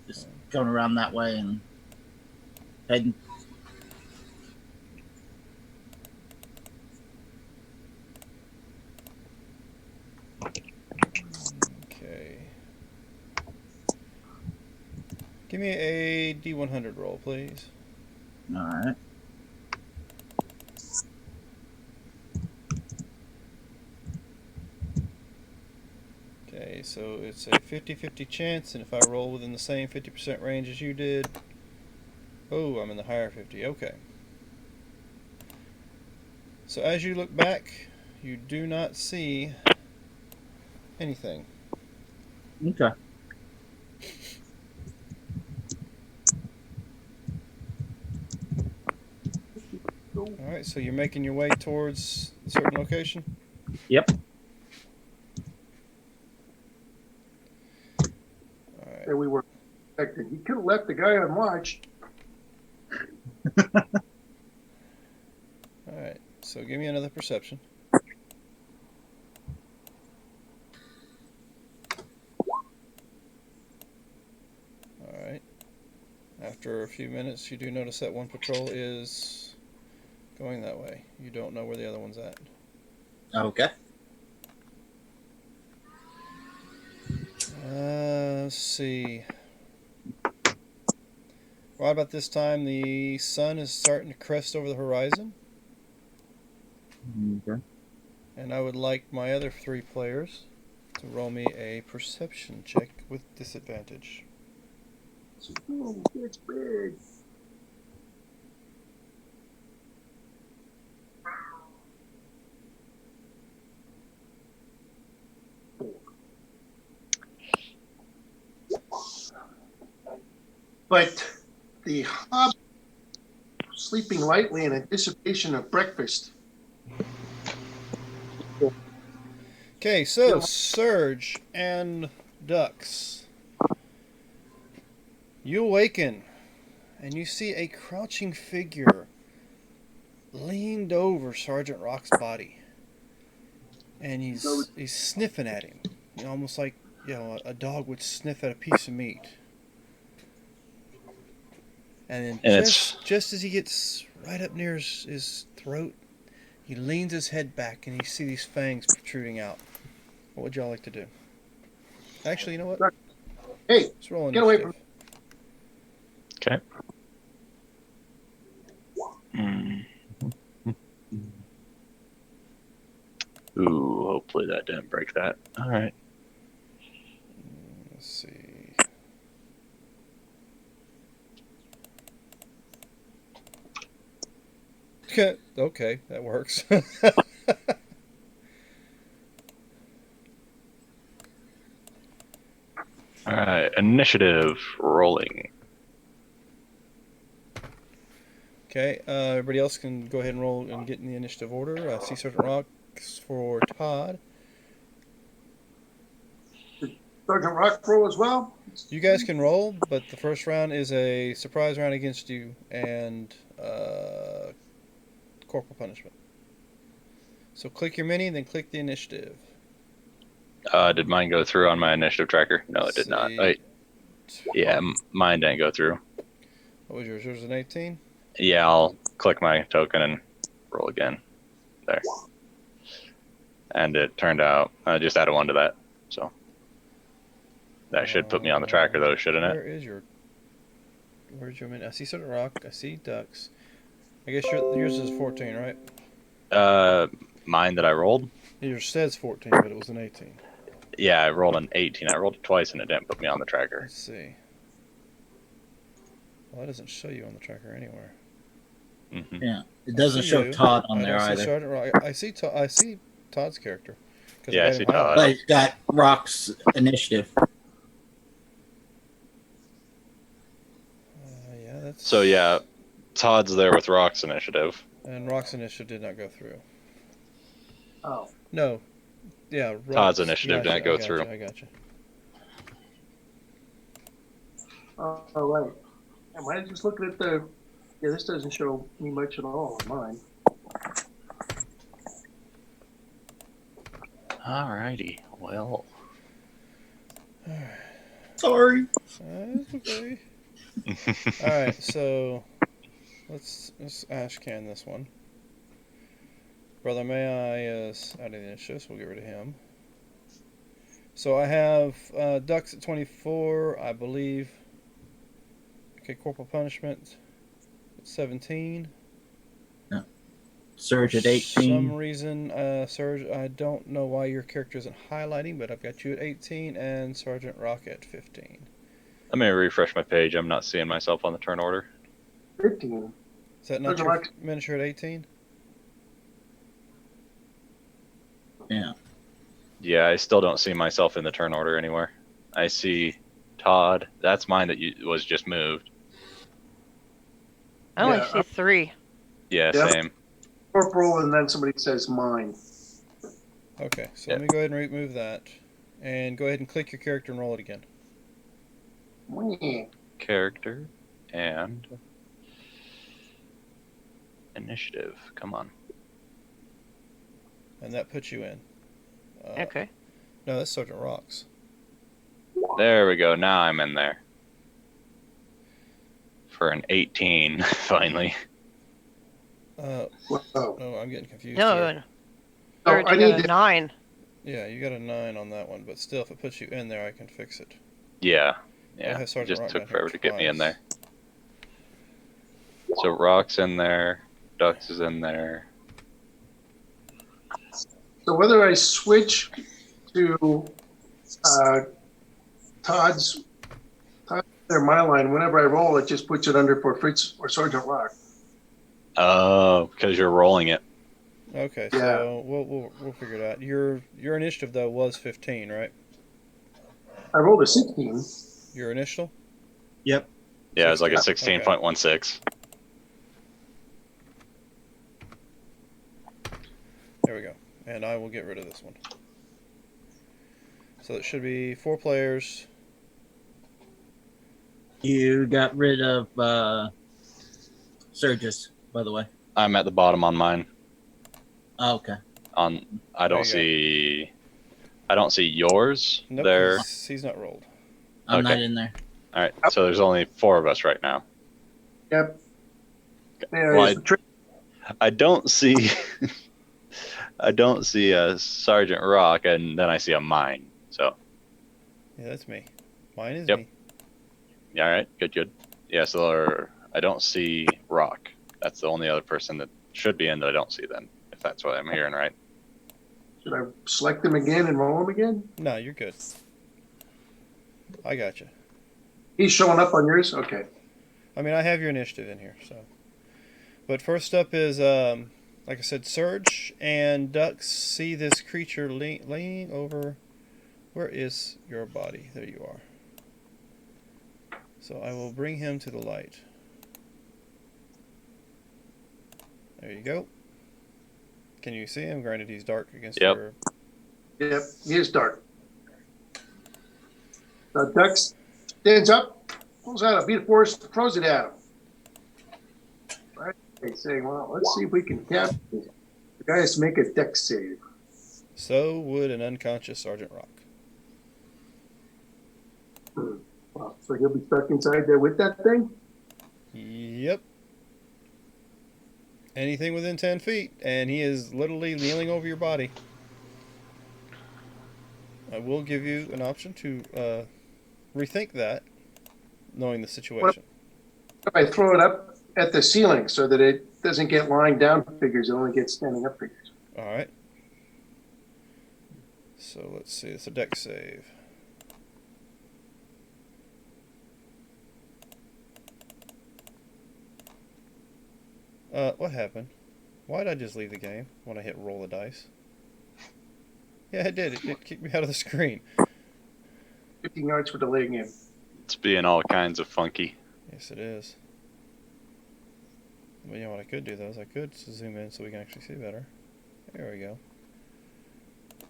Just going around that way and heading. Okay. Give me a D100 roll, please. All right. Okay, so it's a 50-50 chance, and if I roll within the same 50% range as you did... Oh, I'm in the higher 50. Okay. So as you look back, you do not see anything. Okay. Alright, so you're making your way towards a certain location? Yep. Alright. That we were expecting. He could have left the guy on watch. Alright, so give me another perception. Alright. After a few minutes, you do notice that one patrol is going that way. You don't know where the other one's at. Okay. Let's see. Right about this time, the sun is starting to crest over the horizon. Okay. And I would like my other 3 players to roll me a perception check with disadvantage. Oh, it's big. But the hob sleeping lightly in anticipation of breakfast. Okay, so Surge and Ducks. You awaken, and you see a crouching figure leaned over Sergeant Rock's body. And he's sniffing at him. You know, almost like, you know, a dog would sniff at a piece of meat. And then just as he gets right up near his throat, he leans his head back and you see these fangs protruding out. What would y'all like to do? Actually, you know what? Hey, Let's roll get away initiative. Okay. Ooh, hopefully that didn't break that. All right. Let's see. Okay, that works. All right. Initiative rolling. Okay, everybody else can go ahead and roll and get in the initiative order. Sea Sergeant Rocks for Todd. Sergeant Rock roll as well. You guys can roll, but the first round is a surprise round against you and corporal punishment. So click your mini, then click the initiative. Did mine go through on my initiative tracker? No, it did not. See. Wait. Yeah, mine didn't go through. What was yours? Yours was an 18? Yeah, I'll click my token and roll again. There. And it turned out I just added 1 to that. So that should put me on the tracker though, shouldn't it? Where's your mini? I see Sergeant Rock. I see ducks. I guess yours is 14, right? Mine that I rolled? Yours says 14, but it was an 18. Yeah, I rolled an 18. I rolled it twice and it didn't put me on the tracker. Let's see. Well, it doesn't show you on the tracker anywhere. Mm-hmm. Yeah, it doesn't see show you. Todd on I there don't see either. Sergeant Rock. I see Todd's character. 'Cause Yeah, I got see him highlighted. Todd. But it's got Rock's initiative. Yeah, that's. So yeah, Todd's there with Rock's initiative. And Rock's initiative did not go through. Oh, No. Yeah, Todd's initiative didn't go through. I got you. all right. Am I just looking at the? Yeah, this doesn't show me much at all on mine. Alrighty. Well. Sorry. That's okay. Alright, so let's ash can this one. Brother Mayi is out of the initiative, so we'll get rid of him. So I have ducks at 24, I believe. Okay, corporal punishment at 17. Surge at For some 18. reason, Surge, I don't know why your character isn't highlighting, but I've got you at 18 and Sergeant Rock at 15. Let me refresh my page. I'm not seeing myself on the turn order. 15. Is that not Sergeant your Rock. miniature at 18? Yeah. Yeah, I still don't see myself in the turn order anywhere. I see Todd. That's mine that was just moved. I only Yeah, see 3. Yeah, Yep. same. Corporal, and then somebody says mine. Okay, so Yeah. let me go ahead and remove that. And go ahead and click your character and roll it again. Meh. Character and initiative. Come on. And that puts you in. Okay. No, that's Sergeant Rock's. There we go. Now I'm in there. For an 18, finally. Whoa. Oh, I'm getting confused No, here. Oh, Surge I got need a to. 9. Yeah, you got a 9 on that one, but still, if it puts you in there, I can fix it. Yeah. I Yeah. have It Sergeant just Rock took down here forever to get me in twice. there. So Rock's in there. Ducks is in there. So whether I switch to Todd's or my line, whenever I roll, it just puts it under for Fritz or Sergeant Rock. Oh, because you're rolling it. Okay, Yeah. so we'll figure it out. Your initiative though was 15, right? I rolled a 16. Your initial? Yep. Yeah, it's like a 16, 16.16. There we go. And I will get rid of this one. So it should be 4 players. You got rid of Surges, by the way. I'm at the bottom on mine. Oh, okay. I There don't you go. see. I don't see yours Nope, there. he's not rolled. I'm not Okay. in there. All right, so there's only 4 of us right now. Yep. There Well, is the trick. I don't see. I don't see a Sergeant Rock, and then I see a mine. So Yeah, that's me. Mine is Yep. me. yeah, all right, good. Yeah, so I don't see Rock. That's the only other person that should be in that I don't see. Then, if that's what I'm hearing right. Should I select them again and roll them again? No, you're good. I got you. He's showing up on yours? Okay. I mean, I have your initiative in here, so. But first up is, like I said, Surge and Ducks see this creature laying over. Where is your body? There you are. So I will bring him to the light. There you go. Can you see him? Granted, he's dark against Yep. your... Yep. He is dark. Ducks stands up, pulls out a beat of force, throws it at him. Right? He's saying, well, let's see if we can capture this The guy has to make a dex save. So would an unconscious Sergeant Rock. Wow, so he'll be stuck inside there with that thing? Yep. Anything within 10 feet, and he is literally kneeling over your body. I will give you an option to rethink that, knowing the situation. If I throw it up at the ceiling so that it doesn't get lying down figures, it only gets standing up figures. All right. So let's see. It's a dex save. What happened? Why did I just leave the game when I hit roll the dice? Yeah, it did. It kicked me out of the screen. 15 yards for delaying him. It's being all kinds of funky. Yes, it is. But you know what I could do, though, is I could zoom in so we can actually see better. There we go.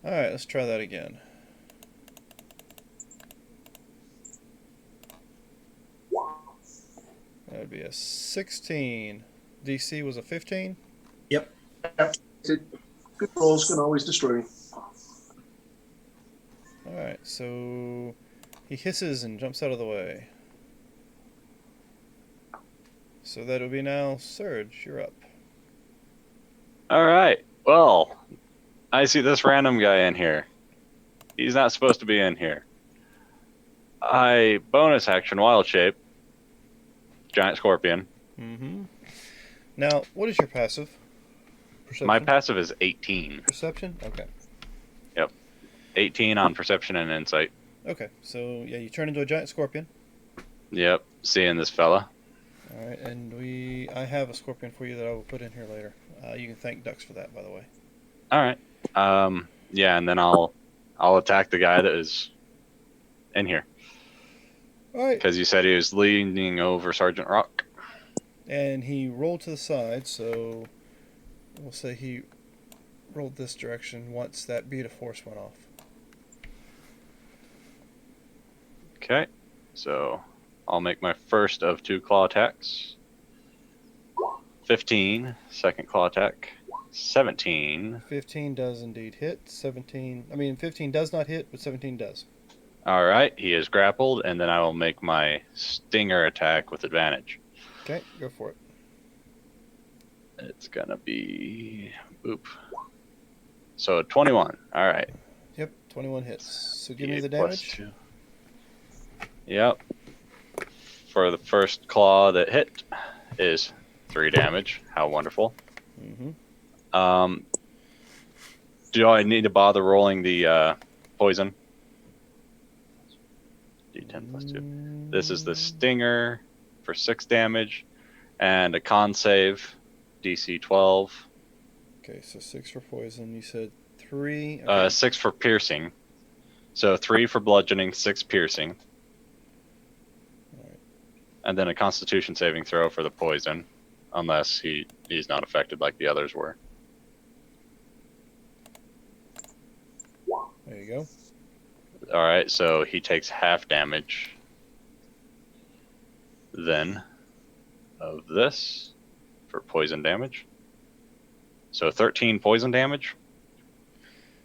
Alright, let's try that again. That would be a 16. DC was a 15. Yep. Good rolls can always destroy me. Alright, so he hisses and jumps out of the way. So that would be now Surge, you're up. All right. Well, I see this random guy in here. He's not supposed to be in here. I bonus action wild shape. Giant scorpion. Mm-hmm. Now, what is your passive? Perception? My passive is 18. Perception? Okay. 18 on perception and insight. Okay, so yeah, you turn into a giant scorpion. Yep. Seeing this fella. Alright, and I have a scorpion for you that I will put in here later. You can thank Dux for that, by the way. All right. Yeah, and then I'll attack the guy that is in here Alright. because you said he was leaning over Sergeant Rock. And he rolled to the side, so we'll say he rolled this direction once that bead of force went off. Okay. So I'll make my first of 2 claw attacks. 15, second claw attack. 17. 15 does indeed hit. 15 does not hit, but 17 does. All right, he is grappled, and then I will make my stinger attack with advantage. Okay, go for it. It's gonna be boop. So 21. All right. Yep, 21 hits. So give me the Plus damage. 2. Yep. For the first claw that hit is 3 damage. How wonderful. Mm-hmm. Do I need to bother rolling the poison? D10 plus 2. This is the stinger for 6 damage, and a con save, DC 12. Okay, so 6 for poison. You said 3. Okay. 6 for piercing. So 3 for bludgeoning, 6 piercing. Alright. And then a constitution saving throw for the poison, unless he's not affected like the others were. There you go. Alright, so he takes half damage then of this for poison damage. So 13 poison damage.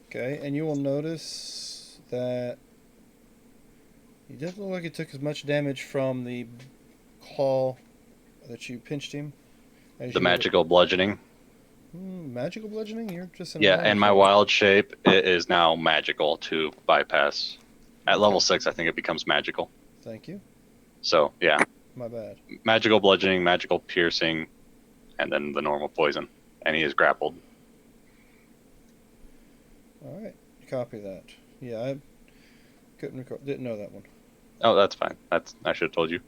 Okay, and you will notice that he doesn't look like he took as much damage from the claw that you pinched him. As The you magical bludgeoning. magical bludgeoning? You're just in Yeah, normal and my shape. wild shape is now magical to bypass. At level 6, I think it becomes magical. Thank you. So, yeah. My bad. Magical bludgeoning, magical piercing, and then the normal poison. And he is grappled. Alright, copy that. Yeah, I didn't know that one. Oh, that's fine. I should have told you.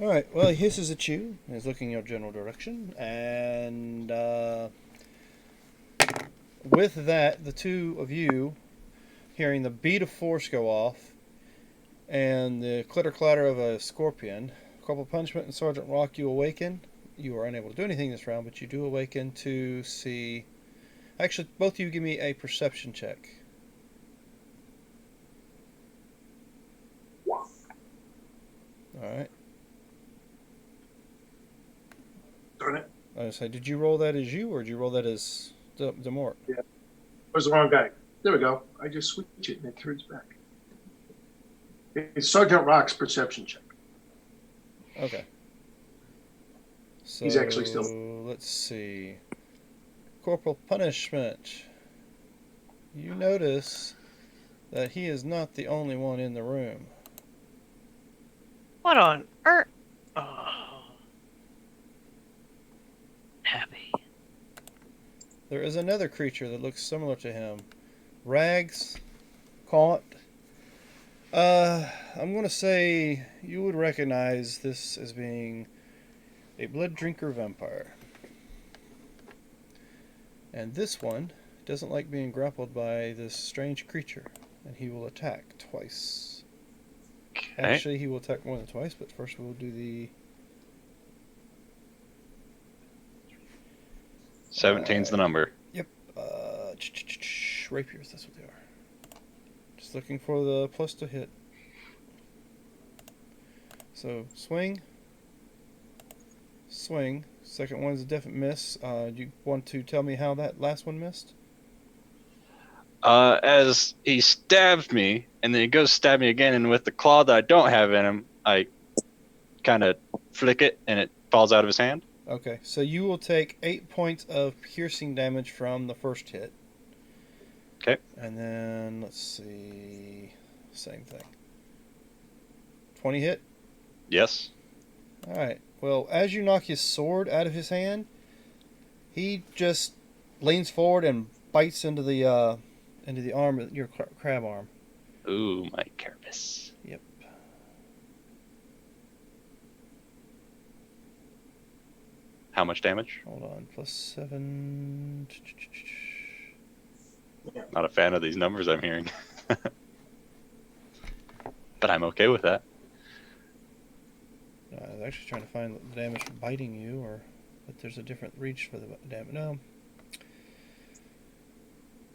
Alright, well, he hisses at you and is looking in your general direction. And with that, the two of you, hearing the beat of force go off and the clitter-clatter of a scorpion, Corporal Punishment and Sergeant Rock, you awaken. You are unable to do anything this round, but you do awaken to see... Actually, both of you give me a perception check. Alright. Darn it. I was like, did you roll that as you, or did you roll that as Demort? Was the wrong guy. There we go. I just switch it and it turns back. It's Sergeant Rock's perception check. Okay. So, He's actually still. let's see. Corporal punishment. You notice that he is not the only one in the room. What on earth? Oh. Happy. There is another creature that looks similar to him. Rags, caught. I'm going to say you would recognize this as being a blood drinker vampire. And this one doesn't like being grappled by this strange creature, and he will attack twice. Okay. Actually, he will attack more than twice, but first we'll do the... 17's the number. Rapiers, that's what they are. Just looking for the plus to hit. So, swing. Swing. Second one's a definite miss. You want to tell me how that last one missed? As he stabs me, and then he goes to stab me again, and with the claw that I don't have in him, I kind of flick it, and it falls out of his hand. Okay, so you will take 8 points of piercing damage from the first hit. Okay. And then, let's see, same thing. 20 hit? Yes. Alright, well, as you knock his sword out of his hand, he just leans forward and bites into the arm, your crab arm. Ooh, my carapace. Yep. How much damage? Hold on, +7. Not a fan of these numbers I'm hearing. But I'm okay with that. I was actually trying to find the damage for biting you, but there's a different reach for the damage. No.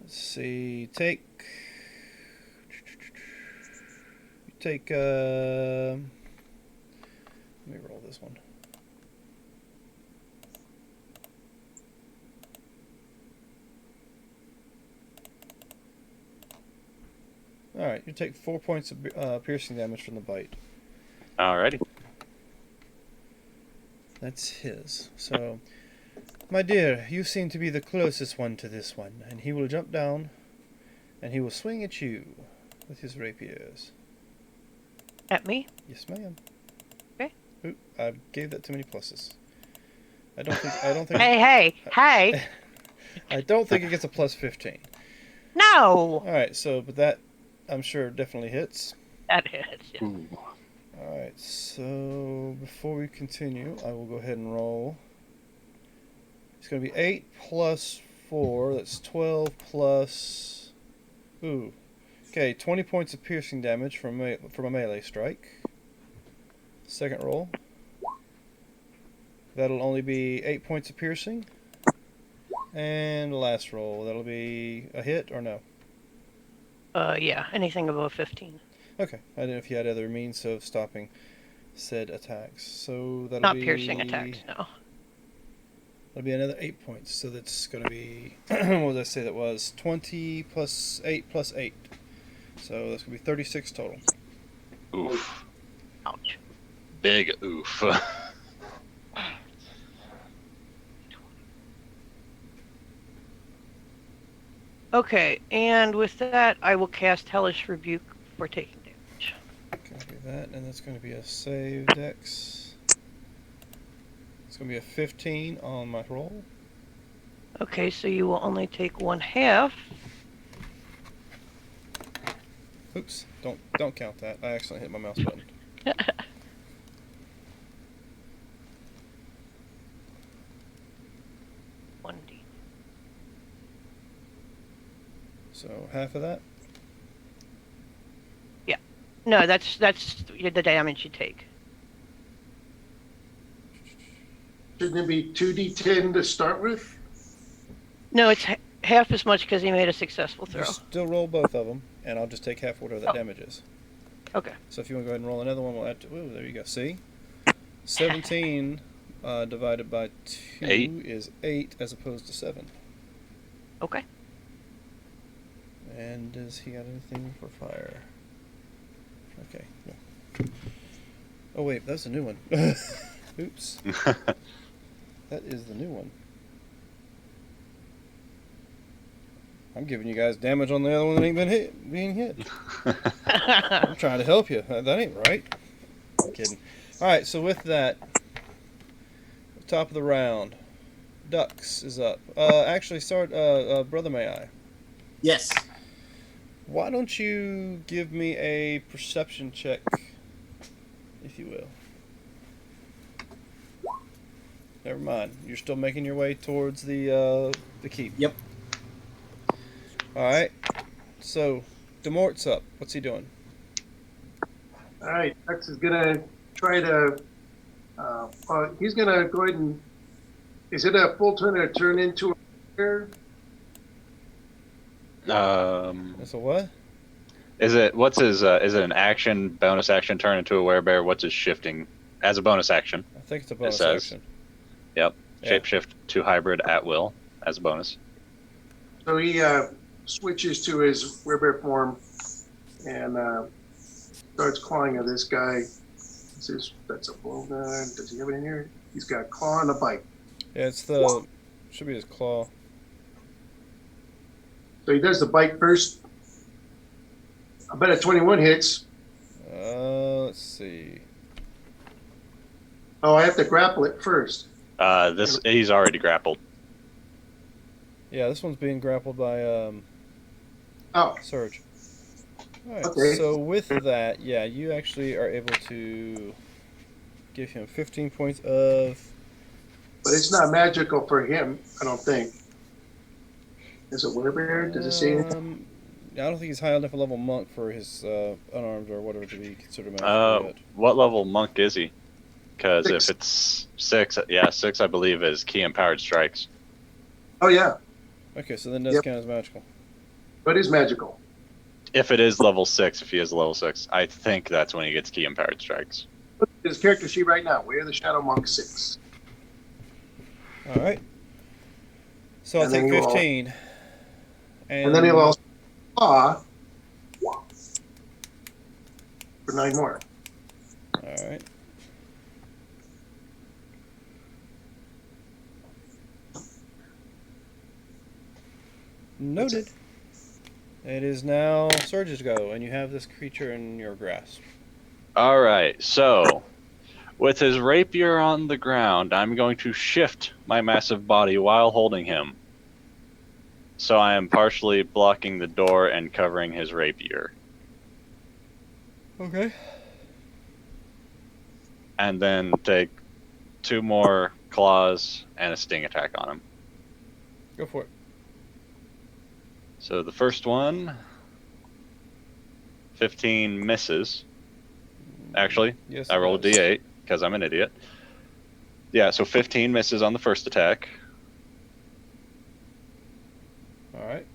Let's see. Take. Let me roll this one. Alright, you take 4 points of piercing damage from the bite. Alrighty. That's his. So, my dear, you seem to be the closest one to this one. And he will jump down, and he will swing at you with his rapiers. At me? Yes, ma'am. Okay. Oop, I gave that too many pluses. I don't think. Hey! I don't think it gets a +15. No! Alright, so, but that, I'm sure, definitely hits. That is. Yeah. Ooh. Alright, so before we continue, I will go ahead and roll. It's going to be 8 plus 4, that's 12 plus... Ooh. Okay, 20 points of piercing damage from a melee strike. Second roll. That'll only be 8 points of piercing. And the last roll, that'll be a hit or no? Yeah, anything above 15. Okay, I didn't know if you had other means of stopping said attacks. So that'll Not be... piercing attacks, no. That'll be another 8 points. So that's going to be... what did I say that was? 20 plus 8 plus 8. So that's going to be 36 total. Oof. Ouch. Big oof. Okay, and with that, I will cast Hellish Rebuke for taking damage. Copy that, and that's going to be a save dex. It's going to be a 15 on my roll. Okay, so you will only take 1/2. Oops, don't count that. I accidentally hit my mouse button. One D. So half of that? No, that's the damage you take. Shouldn't it be 2d10 to start with? No, it's half as much because he made a successful throw. Just still roll both of them, and I'll just take half whatever that Oh. damage is. Okay. So if you want to go ahead and roll another one, we'll add to... Ooh, there you go. See? 17 divided by 2 8. is 8 as opposed to 7. Okay. And does he got anything for fire? Okay. No. Oh wait, that's a new one. Oops. That is the new one. I'm giving you guys damage on the other one that ain't being hit. I'm trying to help you. That ain't right. I'm kidding. Alright, so with that, top of the round, Ducks is up. Actually, start, Brother Mayi. Yes. Why don't you give me a perception check, if you will? Never mind. You're still making your way towards the keep. Yep. Alright. So, Demort's up. What's he doing? All right, Rex is gonna try to. He's gonna go ahead and. Is it a full turn or turn into a bear? So what? Is it an action, bonus action turn into a werebear? What's his shifting as a bonus action? I think it's a bonus says. action. Yep. Yeah. Shapeshift to hybrid at will as a bonus. So he switches to his werebear form and starts clawing at this guy. That's a blowgun. Does he have it in here? He's got a claw and a bite. Yeah, should be his claw. So he does the bite first. I bet a 21 hits. Let's see. Oh, I have to grapple it first. He's already grappled. Yeah, this one's being grappled by Oh, Surge. Alright, Okay. so with that, yeah, you actually are able to give him 15 points of... but it's not magical for him, I don't think. Is it werebear? Does it say anything? I don't think he's high enough a level monk for his unarmed or whatever to be considered magical yet. What level monk is he? Because if 6. it's 6, 6 I believe is key empowered strikes. Oh yeah, Okay, so then it does Yep. count as magical. but it's magical. If it is level 6, if he is level 6, I think that's when he gets key empowered strikes. Look at his character sheet right now. We're the Shadow Monk 6. Alright. So I'll And then take he will- 15. And then he'll also claw for 9 more. Alright. Noted. It is now Surge's go, and you have this creature in your grasp. Alright, so with his rapier on the ground, I'm going to shift my massive body while holding him. So I am partially blocking the door and covering his rapier. Okay. And then take 2 more claws and a sting attack on him. Go for it. So the first one, 15 misses. Actually, Yes. I it rolled a does. d8 because I'm an idiot. Yeah, so 15 misses on the first attack. Alright.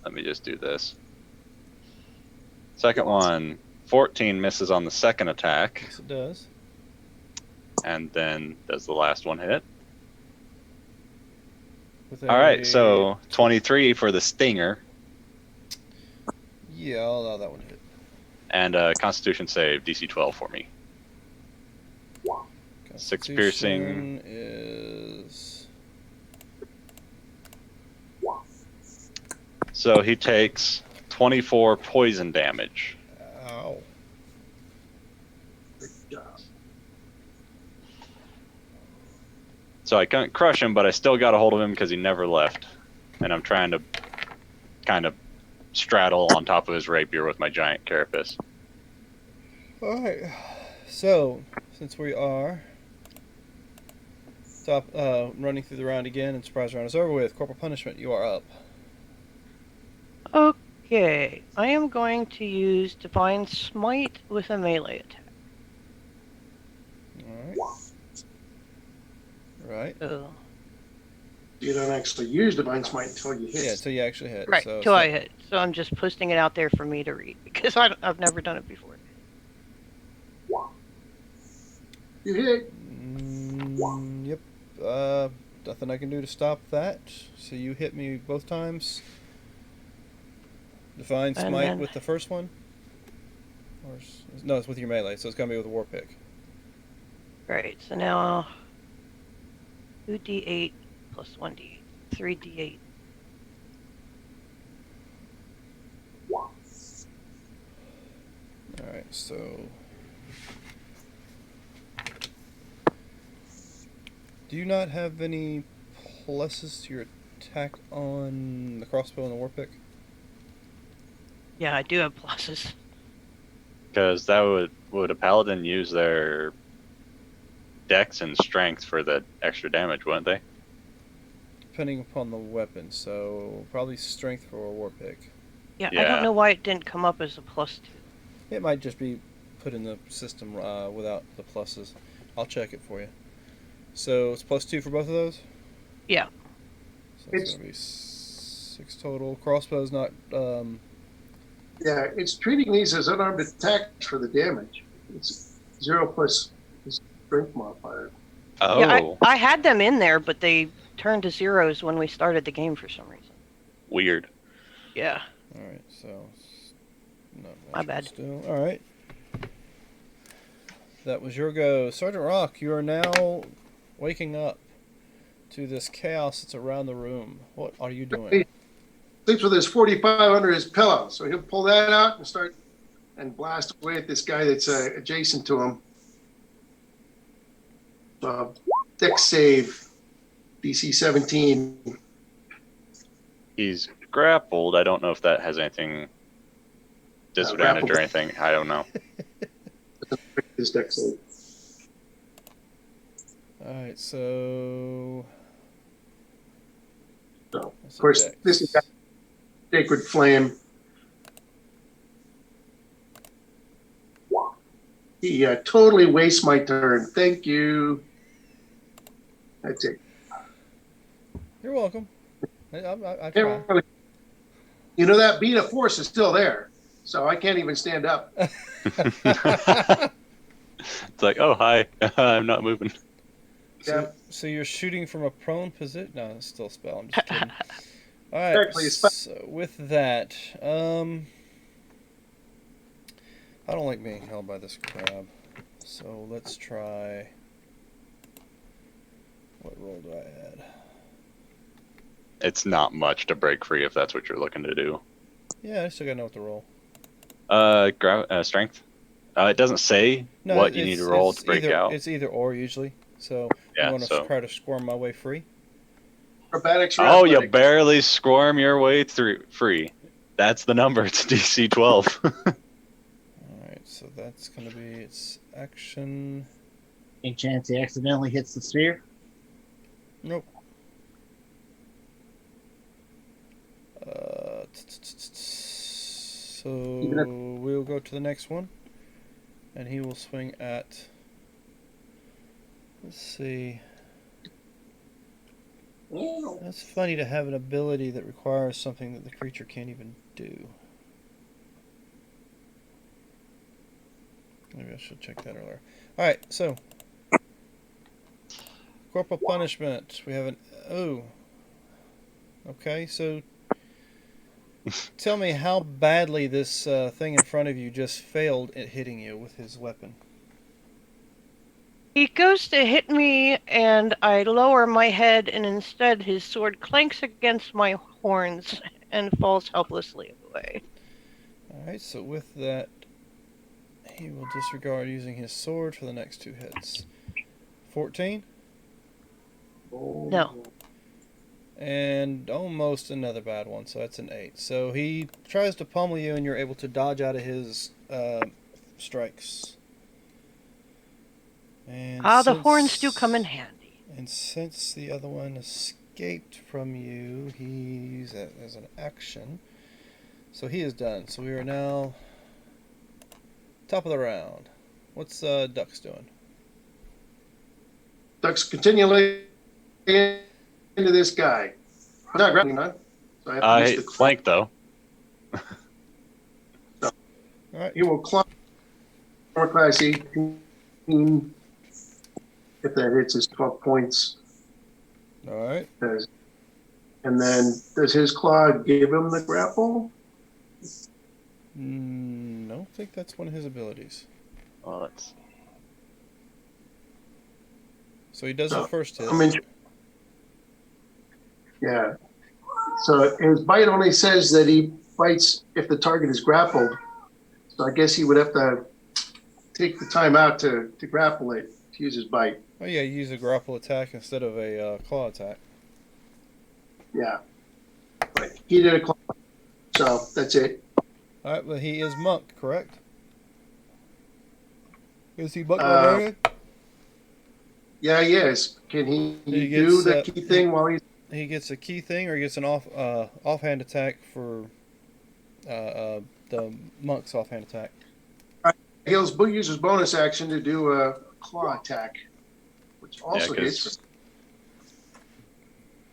Let me just do this. Second one, 14 misses on the second attack. Yes, it does. And then does the last one hit? With All right, so 23 for the stinger Yeah, I'll allow that one to hit. and Constitution save DC 12 for me. 6 piercing. Constitution is... So he takes 24 poison damage. Ow. Good job. So I couldn't crush him, but I still got a hold of him because he never left. And I'm trying to kind of straddle on top of his rapier with my giant carapace. Alright. So, since we are running through the round again and surprise round is over with, Corporal Punishment, you are up. Okay, I am going to use Divine Smite with a melee attack. Alright. Right. So, You don't actually use Divine Smite until you hit. Yeah, until you actually hit. right, so, till I hit. So I'm just posting it out there for me to read because I've never done it before. You hit. Yep. Nothing I can do to stop that. So you hit me both times. Divine And Smite then- with the first one? Or no, it's with your melee, so it's gonna be with a war pick. Right, so now 2d8 plus 1d8. 3d8. Alright, so. Do you not have any pluses to your attack on the crossbow and the war pick? Yeah, I do have pluses. Because that would a paladin use their dex and strength for the extra damage, wouldn't they? Depending upon the weapon, so probably strength for a war pick. Yeah, I Yeah. don't know why it didn't come up as a +2. It might just be put in the system without the pluses. I'll check it for you. So it's +2 for both of those? Yeah. So it's going to be 6 total. Crossbow's not. Yeah, it's treating these as unarmed attacks for the damage. It's 0 plus the strength modifier. Oh, Yeah, I had them in there, but they turned to zeros when we started the game for some reason. weird. Yeah. Alright, so. Not My much bad. Still. Alright. That was your go. Sergeant Rock, you are now waking up to this chaos that's around the room. What are you doing? Sleeps with his 45 under his pillow, so he'll pull that out and start and blast away at this guy that's adjacent to him. Dex save, DC 17. He's grappled. I don't know if that has anything disadvantage or grappled. anything. I don't know. His dex save. Alright, so. So, of that's a course, dex. this is Sacred Flame. He totally wastes my turn. Thank you. That's it. You're welcome. I Can't try. really- You know, that beat of force is still there, so I can't even stand up. It's like, oh, hi. I'm not moving. So you're shooting from a prone position? No, it's still a spell. I'm just kidding. All right. Exactly, a spell. So with that, I don't like being held by this crab. So let's try. What roll do I add? It's not much to break free if that's what you're looking to do. Yeah, I still gotta know what to roll. Strength. It doesn't say what you need to roll to break either, out. It's either or usually. So Yeah, I want to so- try to squirm my way free. Acrobatics. or Oh, you athletics? barely squirm your way through free. That's the number. It's DC 12. All right, so that's gonna be its action. Any chance he accidentally hits the sphere? Nope. So we'll go to the next one, and he will swing at. Let's see. Oh, That's funny to have an ability that requires something that the creature can't even do. Maybe I should check that earlier. All right, so corporal punishment. We have an Okay, so tell me how badly this thing in front of you just failed at hitting you with his weapon. He goes to hit me, and I lower my head, and instead his sword clanks against my horns and falls helplessly away. Alright, so with that, he will disregard using his sword for the next 2 hits. 14, No. and almost another bad one, so that's an 8. So he tries to pummel you, and you're able to dodge out of his strikes. And The horns do come in handy. And since the other one escaped from you, he's as an action. So he is done. So we are now top of the round. What's Ducks doing? Ducks continually into this guy. I'm not grabbing none. So I have to I use the flank though. All right. He will climb. Class 18. If that hits, is 12 points. All right. And then does his claw give him the grapple? I don't think that's one of his abilities. Well, let's. So he does the first hit. Yeah. So his bite only says that he bites if the target is grappled. So I guess he would have to take the time out to grapple it, to use his bite. Oh yeah, you use a grapple attack instead of a claw attack. Yeah. But he did a claw. So that's it. All right, but he is monk, correct? Is he monk barbarian? Yeah, he is. Can he He do gets, the key thing while he's... He gets a key thing, or he gets an offhand attack for the monk's offhand attack. He'll use his bonus action to do a claw attack, which also hits.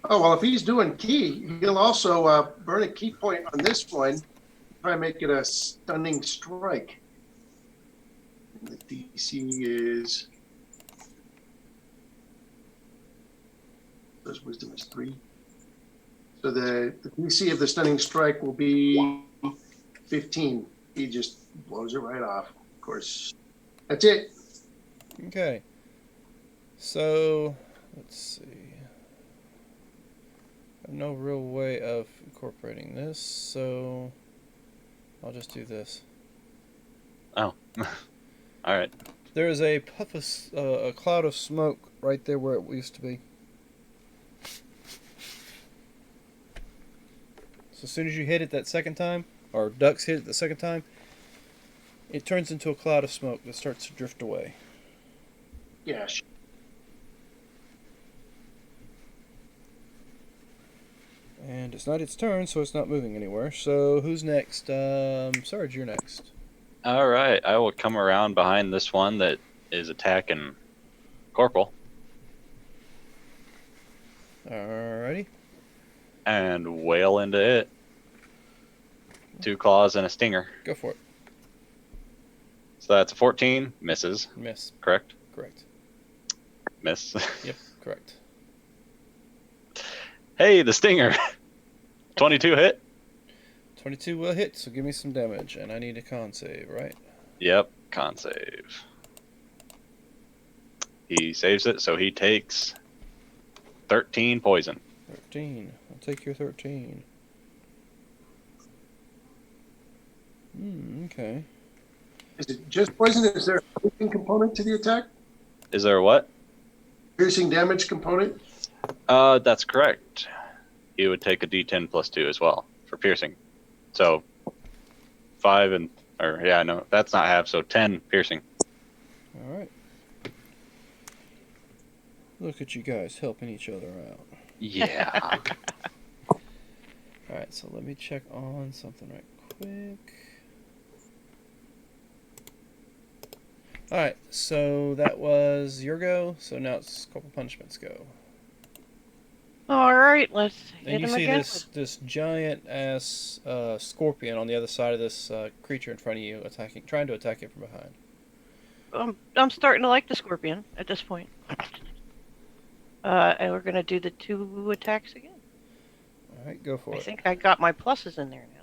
Oh, well, if he's doing key, he'll also burn a key point on this one, try and make it a stunning strike. And the DC is... His wisdom is 3. So the DC of the stunning strike will be 15. He just blows it right off. Of course. That's it. Okay. So, let's see. I have no real way of incorporating this, so I'll just do this. Oh. All right. There is a puff of a cloud of smoke right there where it used to be. So as soon as you hit it that second time, or ducks hit it the second time, it turns into a cloud of smoke that starts to drift away. Yeah. And it's not its turn, so it's not moving anywhere. So who's next? Sarge, you're next. All right. I will come around behind this one that is attacking Corporal. Alrighty. And wail into it. 2 claws and a stinger. Go for it. So that's a 14. Misses. Miss. Correct? Correct. Miss. Yep, correct. Hey, the stinger. 22 hit? 22 will hit, so give me some damage. And I need a con save, right? Yep, con save. He saves it, so he takes 13 poison. 13. I'll take your 13. Okay. Is it just poison? Is there a piercing component to the attack? Is there what? Piercing damage component? That's correct. He would take a D10 plus 2 as well for piercing. So 5 and, or yeah, no, that's not half, so 10 piercing. Alright. Look at you guys helping each other out. Yeah. Alright, so let me check on something right quick. Alright, so that was your go, so now it's Corporal Punishment's go. All right, let's hit And you him see again. this giant ass scorpion on the other side of this creature in front of you, trying to attack it from behind. I'm starting to like the scorpion at this point. And we're gonna do the 2 attacks again. All right, go for I it. think I got my pluses in there now.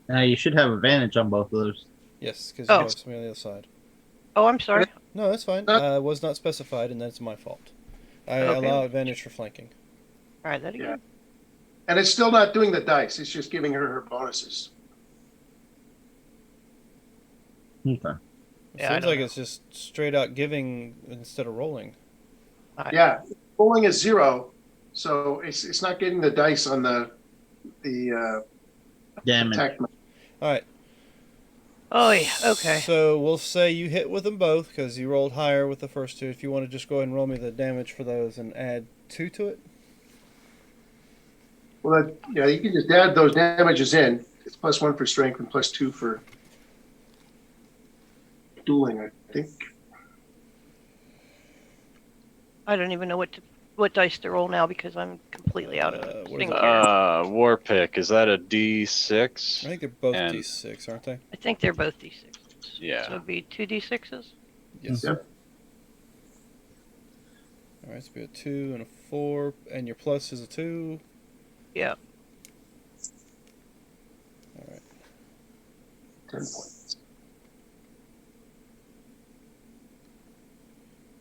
Now you should have advantage on both of those. Yes, because Oh. you have somebody on the other side. Oh, I'm sorry. No, that's fine. Was not specified, and that's my fault. I Okay. allow advantage for flanking. Try that again. And it's still not doing the dice. It's just giving her bonuses. Okay. It Yeah, I seems don't like know. it's just straight out giving instead of rolling. Yeah. Rolling is 0. So it's not getting the dice on the Damage. attack. All right. Oh yeah. Okay. So we'll say you hit with them both because you rolled higher with the first 2. If you want to just go ahead and roll me the damage for those and add 2 to it. Well, yeah, you can just add those damages in. It's +1 for strength and +2 for dueling, I think. I don't even know what to what dice to roll now because I'm completely out of What is sync it? here. War pick, is that a I D6? think they're both And- D6, aren't they? I think they're both D6s. Yeah. So it'd be 2D6s? Yes. Yep. All right, so it'll be a 2 and a 4, and your plus is a 2. Yeah. All right. 10 points.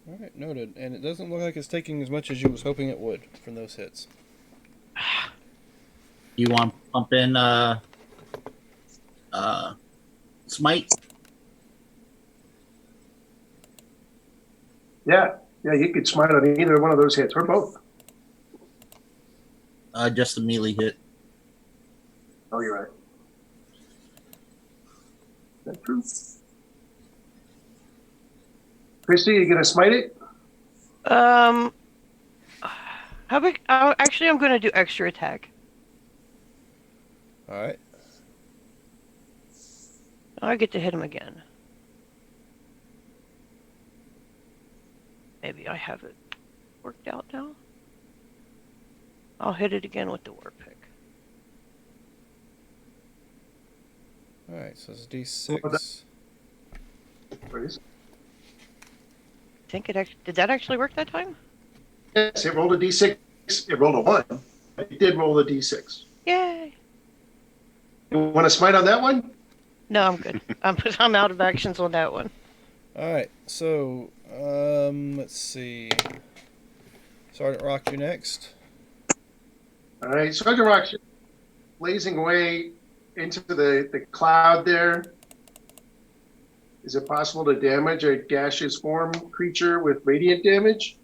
All right, noted. And it doesn't look like it's taking as much as you was hoping it would from those hits. You want to pump in smite? Yeah, you could smite on either one of those hits, or both. Just a melee hit. Oh, you're right. Is that true? Christy, you gonna smite it? How big? Actually, I'm going to do extra attack. All right. I get to hit him again. Maybe I have it worked out now. I'll hit it again with the war pick. All right, so it's D6. Where is it? I think it actually did. That actually work that time? Yes, it rolled a d6. It rolled a 1. But it did roll a d6. Yay! You want to smite on that one? No, I'm good. I'm out of actions on that one. All right, so let's see. Sergeant Rock, you next. All right, Sergeant Rock's blazing away into the cloud there. Is it possible to damage a gaseous form creature with radiant damage?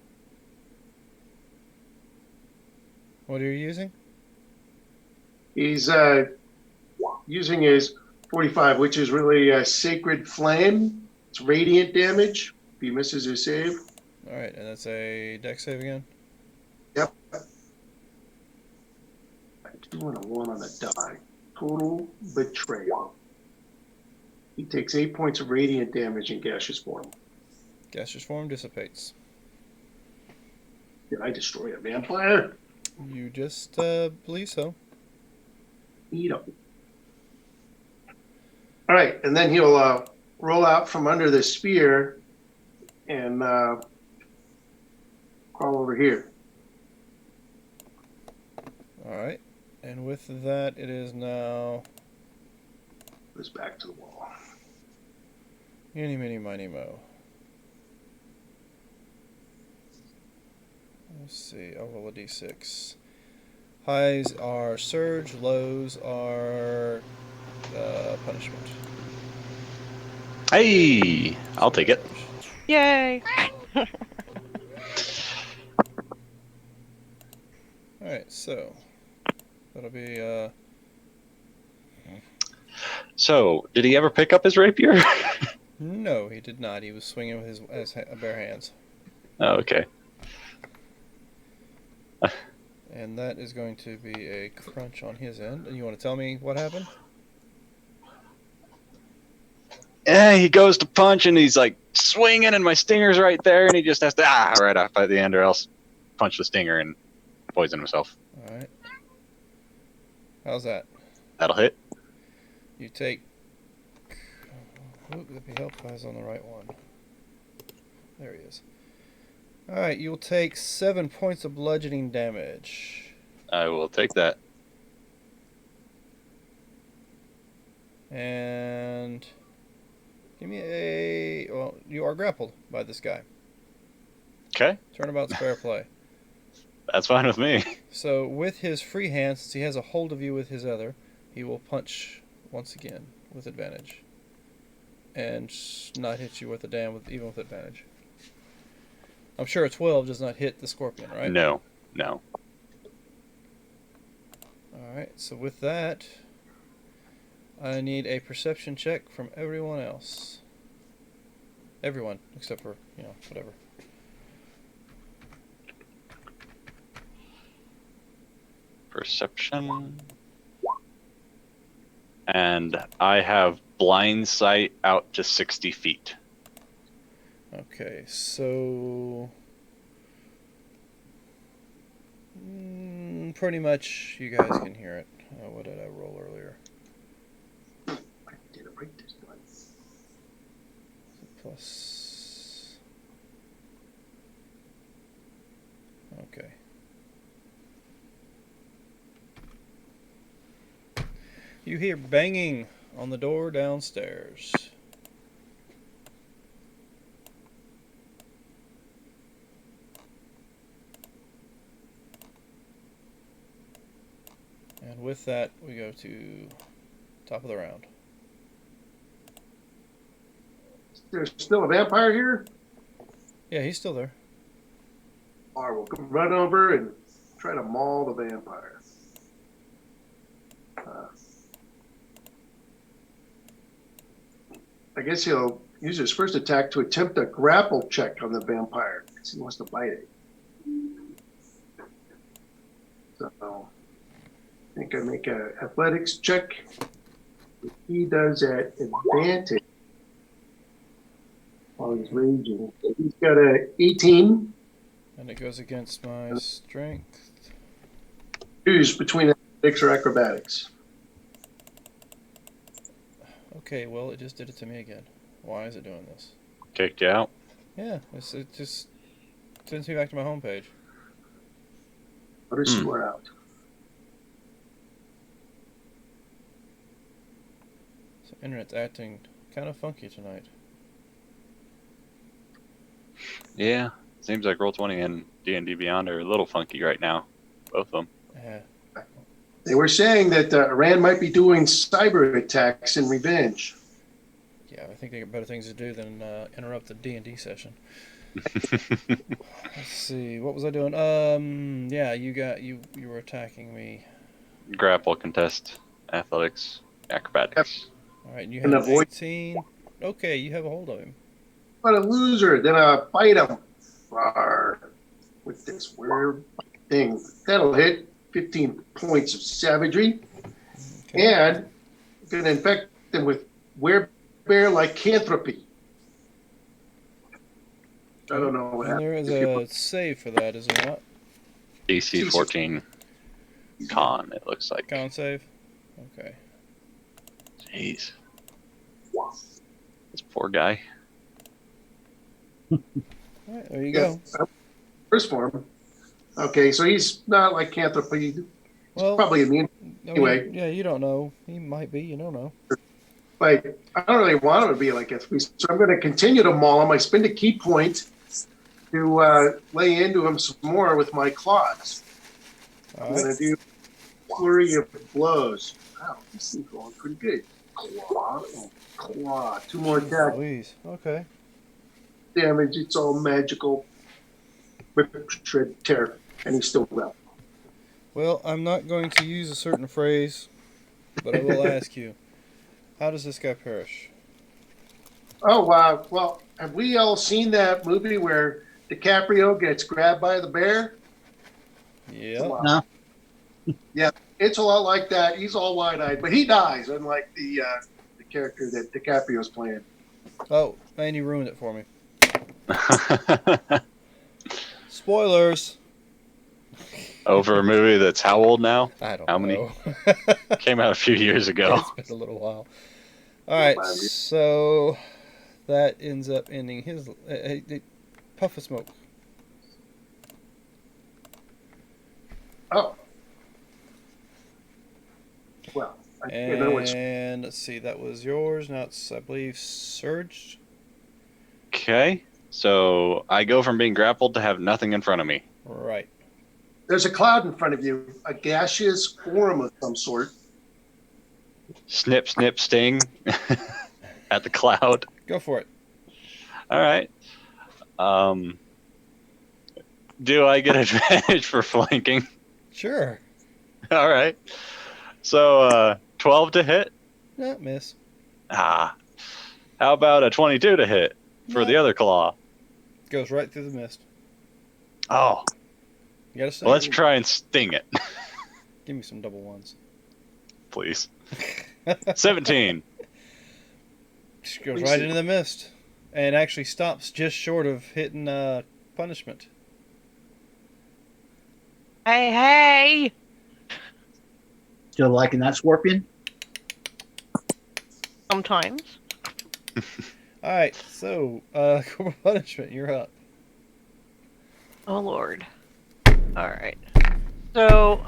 What are you using? He's using his 45, which is really a sacred flame. It's radiant damage. If he misses his save. All right, and that's a dex save again. Yep. 2 and a 1 on the die. Total betrayal. He takes 8 points of radiant damage in gaseous form. Gaseous form dissipates. Did I destroy a vampire? You just believe so. Eat 'em. All right, and then he'll roll out from under the spear and crawl over here. All right, and with that, it is now Goes back to the wall. Eeny, meeny, miny, mo. Let's see. I'll roll a d6. Highs are surge. Lows are punishment. Hey, I'll take it. Yay! All right, so that'll be. So, did he ever pick up his rapier? No, he did not. He was swinging with his bare hands. Oh, okay. And that is going to be a crunch on his end. And you want to tell me what happened? Yeah, he goes to punch and he's like swinging, and my stinger's right there, and he just has to right off by the end, or else punch the stinger and poison himself. All right. How's that? That'll hit. You take. Ooh, that'd be helpful if I was on the right one. There he is. All right, you'll take 7 points of bludgeoning damage. I will take that. And give me a. Well, you are grappled by this guy. Okay, Turnabout's fair play. that's fine with me. So with his free hand, since he has a hold of you with his other, he will punch once again with advantage, and not hit you with a dam even with advantage. I'm sure a 12 does not hit the scorpion, right? No. All right. So with that, I need a perception check from everyone else. Everyone except for whatever. Perception. And I have blind sight out to 60 feet. Okay, so Pretty much, you guys can hear it. What did I roll earlier? I did it right this time. Plus. Okay. You hear banging on the door downstairs. And with that, we go to top of the round. There's still a vampire here? Yeah, he's still there. All right, we'll come right over and try to maul the vampire. I guess he'll use his first attack to attempt a grapple check on the vampire because he wants to bite it. So I think I make an athletics check. He does at advantage while he's raging. He's got a 18. And it goes against my strength. Choose between athletics or acrobatics. Okay, well, it just did it to me again. Why is it doing this? Kicked you out. Yeah, it just sends me back to my homepage. Notice you are out. So internet's acting kind of funky tonight. Yeah, seems like Roll20 and D&D Beyond are a little funky right now. Both of them. Yeah. They were saying that Iran might be doing cyber attacks in revenge. Yeah, I think they got better things to do than interrupt the D&D session. Let's see, what was I doing? Yeah, you were attacking me. Grapple, contest, athletics, acrobatics. All right, you And have avoid- 18. Okay, you have a hold of him. What a loser. Then I bite him. Rawr. With this weird thing. That'll hit 15 points of savagery. Okay. And I'm going to infect them with werebear lycanthropy. I don't know what And there happens. is a save for that, is there not? DC 14 con, it looks like. Con save? Okay. Jeez. This poor guy. All right, there you go. First form. Okay, so he's not lycanthropy. He's Well, probably immune. I mean, anyway. yeah, you don't know. He might be, you don't know. But I don't really want him to be lycanthropy. So I'm going to continue to maul him. I spend a key point to lay into him some more with my claws. All I'm right. going to do flurry of blows. Wow, this is going pretty good. Claw, claw. 2 more attacks. Louise. Okay. Damage. It's all magical. Rip, shred, tear. And he's still well. Well, I'm not going to use a certain phrase, but I will ask you, how does this guy perish? Oh, wow. Well, have we all seen that movie where DiCaprio gets grabbed by the bear? Yeah. No. Yeah, it's a lot like that. He's all wide-eyed, but he dies, unlike the character that DiCaprio's playing. Oh, and you ruined it for me. Spoilers. Over a movie that's how old now? I don't How know. many? Came out a few years ago. It's been a little while. All right, so that ends up ending his puff of smoke. Oh. Well, I know it's And let's see, that was yours. Now it's, I believe, surged. Okay, so I go from being grappled to have nothing in front of me. Right. there's a cloud in front of you, a gaseous form of some sort. Snip, snip, sting at the cloud. Go for it. All right. Do I get advantage for flanking? Sure. All right. So 12 to hit. No, miss. Ah. How about a 22 to hit for the other claw? Goes right through the mist. Oh. You gotta say. Well, let's try and sting it, Give me some double ones. please. 17. Just goes right into the mist. And actually stops just short of hitting punishment. Hey, hey! Still liking that scorpion? Sometimes. All right, so corporal punishment, you're up. Oh Lord. All right. So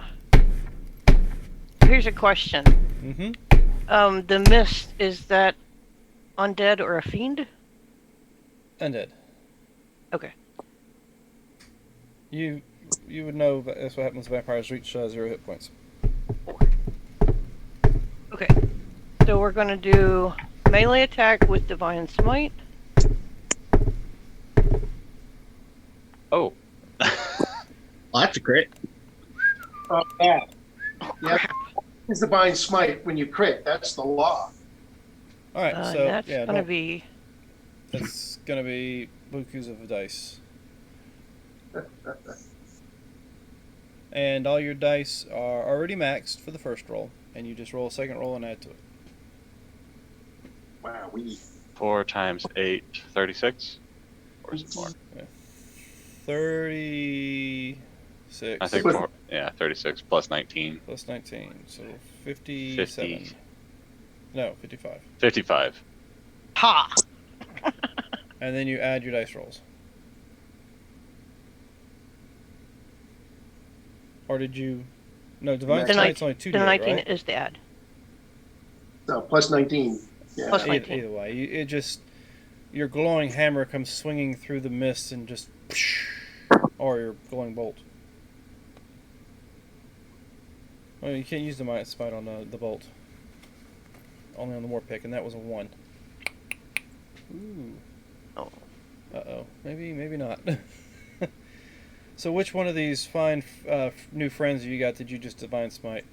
here's a question. Mm-hmm. The mist, is that undead or a fiend? Undead. Okay. You would know that that's what happens when vampires reach 0 hit points. Okay. So we're gonna do melee attack with divine smite. Oh. Well, that's a crit. Oh, yeah. Oh, Yeah. crap. It's divine smite when you crit. That's the law. All right, so That's yeah, gonna no, be that's gonna be bukus of dice, and all your dice are already maxed for the first roll, and you just roll a second roll and add to it. Wow, we 4 times 8, 36? Or is it more? 36. I think 4. Yeah, 36 plus 19. Plus 19, so 57. 50. No, 55. 55. ha. And then you add your dice rolls. Or did you? No, divine The smite's only 2d8, The 19 right? is the add. no, plus 19. Yeah. Plus Either, 19. either way, it just your glowing hammer comes swinging through the mist and just, or your glowing bolt. Well, you can't use the might smite on the bolt. Only on the war pick, and that was a 1. Ooh. Oh. Uh-oh. Maybe not. So which one of these fine new friends you got did you just divine smite?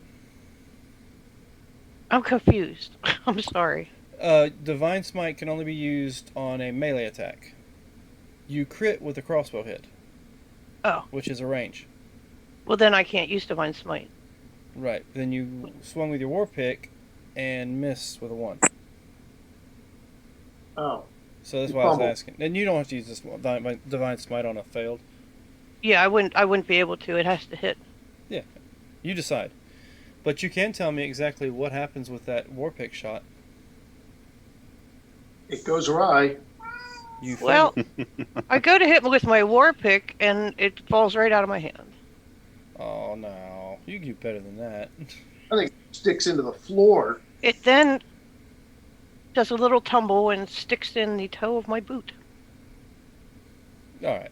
I'm confused. I'm sorry. Divine smite can only be used on a melee attack. You crit with a crossbow hit, Oh. which is a range. Well, then I can't use divine smite. Right. Then you swung with your war pick and missed with a 1. Oh, So that's You why I was fumbled. asking. And you don't have to use this divine smite on a failed. Yeah, I wouldn't be able to. It has to hit. You decide. But you can tell me exactly what happens with that war pick shot. it goes awry. You Well, fumble. I go to hit with my war pick and it falls right out of my hand. Oh no, you can do better than that. I think it sticks into the floor. It then does a little tumble and sticks in the toe of my boot. All right.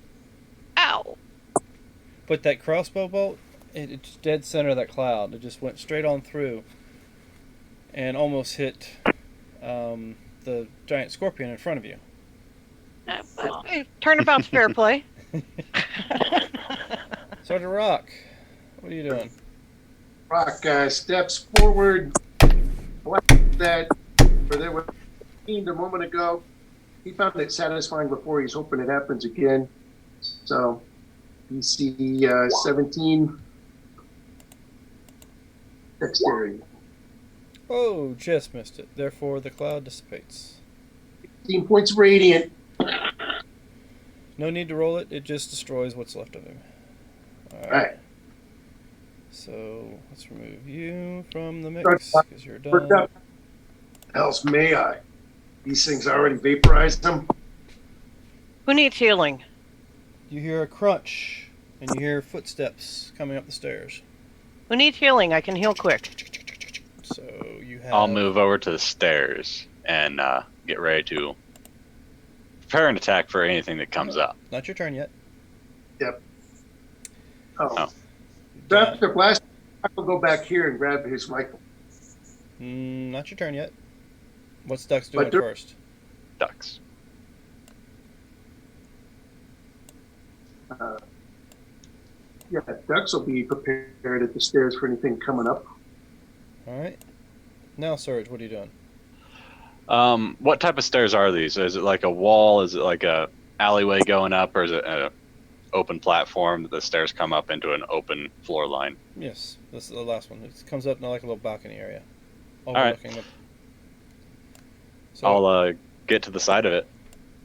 Ow! But that crossbow bolt, it's dead center of that cloud. It just went straight on through, and almost hit the giant scorpion in front of you. Turnabout's fair play. Sergeant Rock, what are you doing? Rock steps forward. That where they were a moment ago. He found it satisfying before. He's hoping it happens again. So, DC 17. Dexterity. Oh, just missed it. Therefore, the cloud dissipates. 15 points of radiant. No need to roll it. It just destroys what's left of him. All Right. So let's remove you from the Start mix up. because you're Worked done. up. Else may I? These things already vaporized them. Who needs healing? You hear a crunch, and you hear footsteps coming up the stairs. Who needs healing? I can heal quick. So you have. I'll move over to the stairs and get ready to prepare an attack for anything that comes up. Not your turn yet. Oh. Grab the blast. I will go back here and grab his rifle. Not your turn yet. What's Ducks doing But there- first? Ducks. Yeah, ducks will be prepared at the stairs for anything coming up. All right. Now, Surge, what are you doing? What type of stairs are these? Is it like a wall? Is it like a alleyway going up, or is it an open platform that the stairs come up into an open floor line? Yes, this is the last one. It comes up now like a little balcony area. right. Overlooking the. So, I'll get to the side of it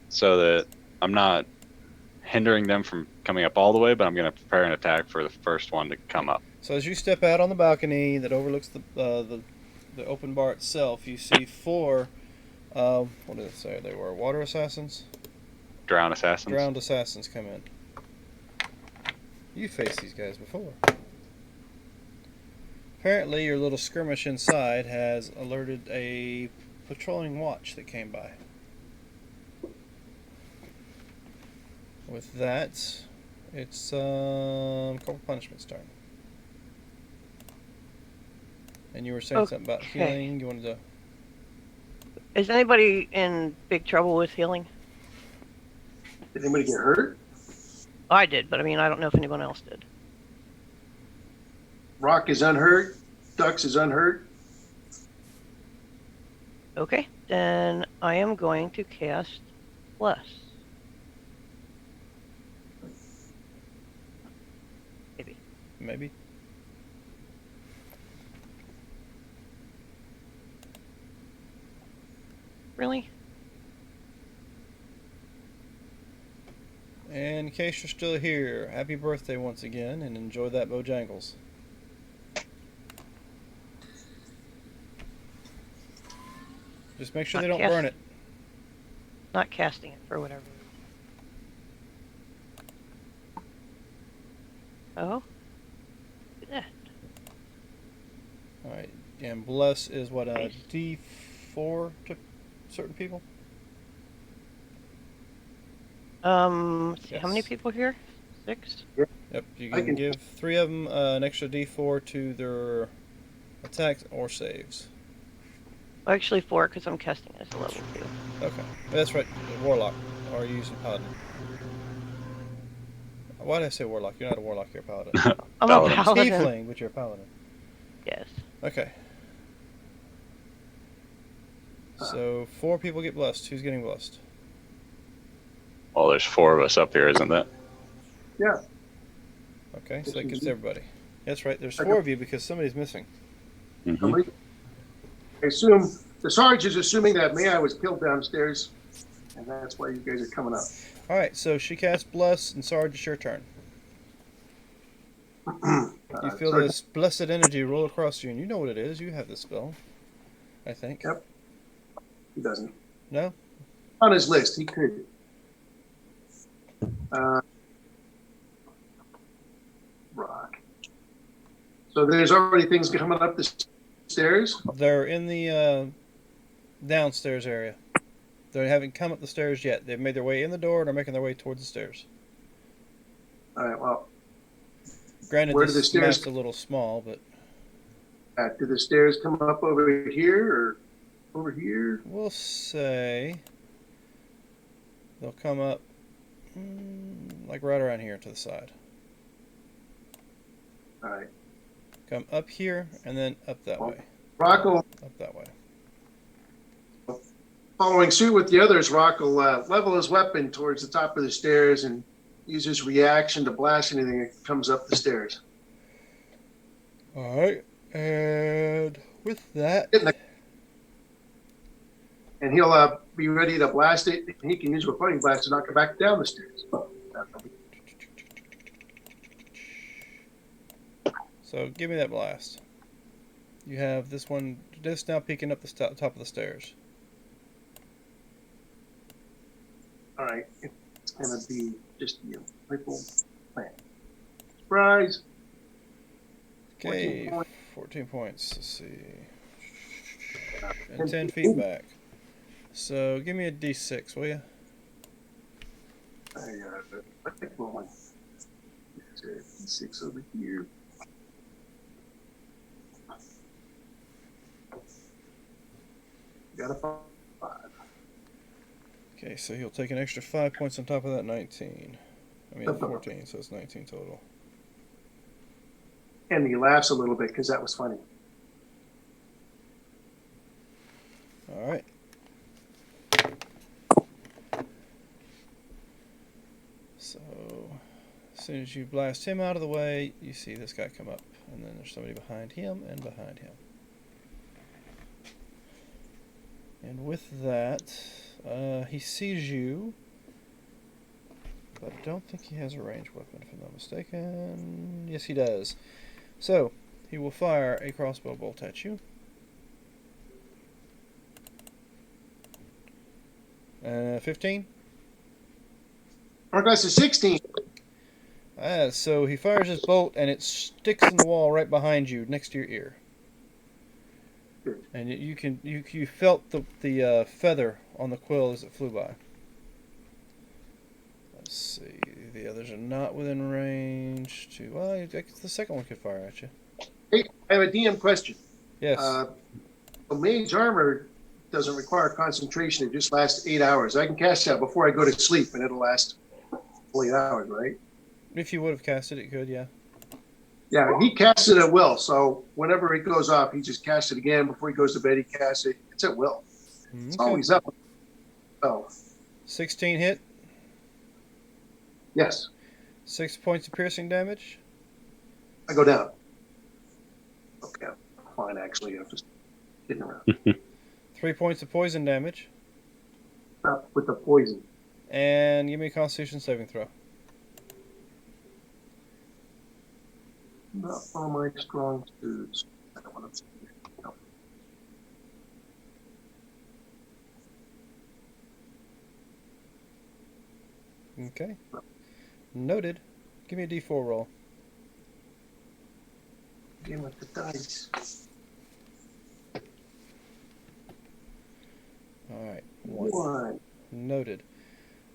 so that I'm not hindering them from coming up all the way, but I'm going to prepare an attack for the first one to come up. So as you step out on the balcony that overlooks the open bar itself, you see 4. What did it say? They were water assassins. Drown assassins. Drowned assassins come in. You faced these guys before. Apparently, your little skirmish inside has alerted a patrolling watch that came by. With that, it's Corporal Punishment's turn. And you were saying something about Okay. healing. You wanted to. Is anybody in big trouble with healing? Did anybody get hurt? I did, but I mean, I don't know if anyone else did. Rock is unhurt. Dux is unhurt. Okay, then I am going to cast Bless. Maybe. Really? And in case you're still here, happy birthday once again, and enjoy that Bojangles. Just make sure they don't burn it. Not casting it for whatever reason. Oh? Yeah. Alright, and Bless is what, Nice. D4 to certain people? Let's see, how many Yes. people here? 6? Yep, you I can can- give 3 of them an extra D4 to their attacks or saves. Actually 4, because I'm casting as a level 2. Okay, that's right, Warlock. Or are you using Paladin? Why did I say Warlock? You're not a Warlock, you're a Paladin. I'm Paladin. a paladin. Tiefling, but you're a Paladin. Yes. Okay. So 4 people get blessed. Who's getting blessed? Well, there's 4 of us up here, isn't there? Yeah. Okay, so This that is gets you. everybody. That's right, there's Okay. 4 of you because somebody's missing. Mhm. Somebody- I assume the Sarge is assuming that Mayi was killed downstairs, and that's why you guys are coming up. Alright, so she casts Bless, and Sarge, it's your turn. You feel Sarge- this blessed energy roll across you, and you know what it is. You have the spell, I think. Yep. He doesn't. No? On his list, he could. Rock. So there's already things coming up the stairs. They're in the downstairs area. They haven't come up the stairs yet. They've made their way in the door and are making their way towards the stairs. All right. Well, Granted, Where do the this stairs- map's a little small, but do the stairs come up over here or over here? we'll say they'll come up like right around here to the side. All right. Come up here and then up that way. Rock will, Up that way. following suit with the others, Rock will level his weapon towards the top of the stairs and use his reaction to blast anything that comes up the stairs. Alright, and with that, And he'll be ready to blast it. And he can use a floating blast to knock it back down the stairs. so give me that blast. You have this one just now peeking up the top of the stairs. All right. It's going to be just rifle plan. Surprise. Okay, 14 points. 14 points. Let's see. And 10 feet back. So give me a d6, will you? Rifle one. 6 over here. Got a 5. Okay, so he'll take an extra 5 points on top of that 19. I mean 14, so it's 19 total. And he laughs a little bit because that was funny. Alright. So, as soon as you blast him out of the way, you see this guy come up. And then there's somebody behind him and behind him. And with that, he sees you. But I don't think he has a ranged weapon, if I'm not mistaken. Yes, he does. So, he will fire a crossbow bolt at you. 15? Armor class is 16. So he fires his bolt and it sticks in the wall right behind you, next to your ear. Good. And you felt the feather on the quill as it flew by. Let's see. The others are not within range. Well, the second one could fire at you. Hey, I have a DM question. Yes. A mage armor doesn't require concentration. It just lasts 8 hours. I can cast that before I go to sleep, and it'll last 8 hours, right? If you would have casted it, could, yeah. Yeah, he casts it at will. So whenever it goes off, he just casts it again. Before he goes to bed, he casts it. It's at will. It's always up. Oh, 16 hit, yes. 6 points of piercing damage. I go down. Okay, fine. Actually, I'm just kidding around. 3 points of poison damage. Stop with the poison. And give me a Constitution saving throw. Not all my strong suits. I don't want to. No. Okay. Noted. Give me a D4 roll. Game with the dice. Alright. One. Noted.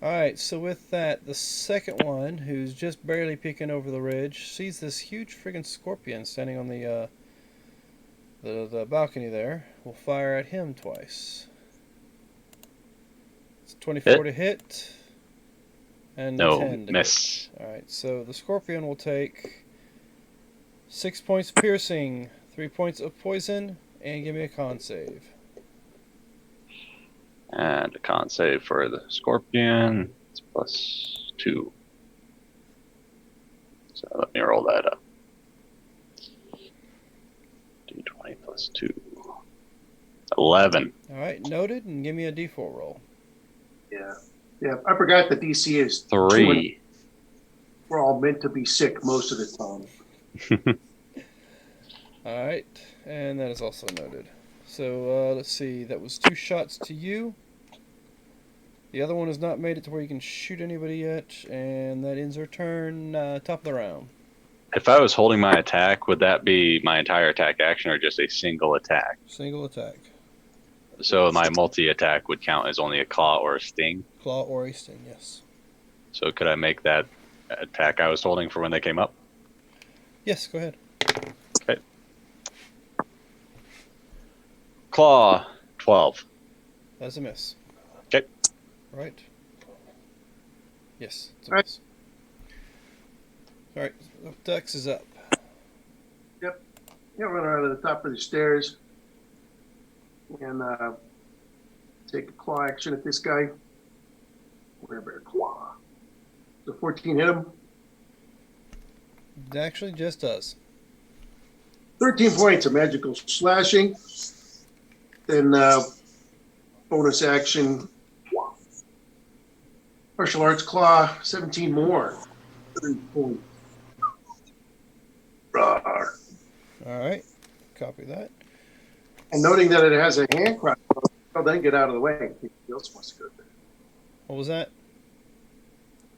Alright, so with that, the second one, who's just barely peeking over the ridge, sees this huge friggin' scorpion standing on the balcony there. Will fire at him twice. It's 24 to hit. And No, 10 to miss. hit. Alright, so the scorpion will take 6 points of piercing, 3 points of poison, and give me a con save. And a con save for the scorpion. It's +2. So let me roll that up. D20 +2. 11. Alright, noted, and give me a d4 roll. Yeah. Yeah, I forgot the DC is 3. We're all meant to be sick most of the time. Alright, and that is also noted. So, let's see, that was 2 shots to you. The other one has not made it to where you can shoot anybody yet, and that ends our turn, top of the round. If I was holding my attack, would that be my entire attack action or just a single attack? Single attack. So my multi-attack would count as only a claw or a sting. Claw or a sting, yes. So could I make that attack I was holding for when they came up? Yes, go ahead. Okay. Claw, 12. That's a miss. Okay. Right. Yes, it's a Alright. miss. Alright, Dex is up. Yeah, run around to the top of the stairs and take a claw action at this guy. Wherever claw. So 14 hit him. It actually just does. 13 points of magical slashing. Then bonus action. Martial arts claw, 17 more. 30 points. Rawr. Alright, copy that. And noting that it has a hand crossbow, well, then get out of the way. Anybody else wants to go there. What was that?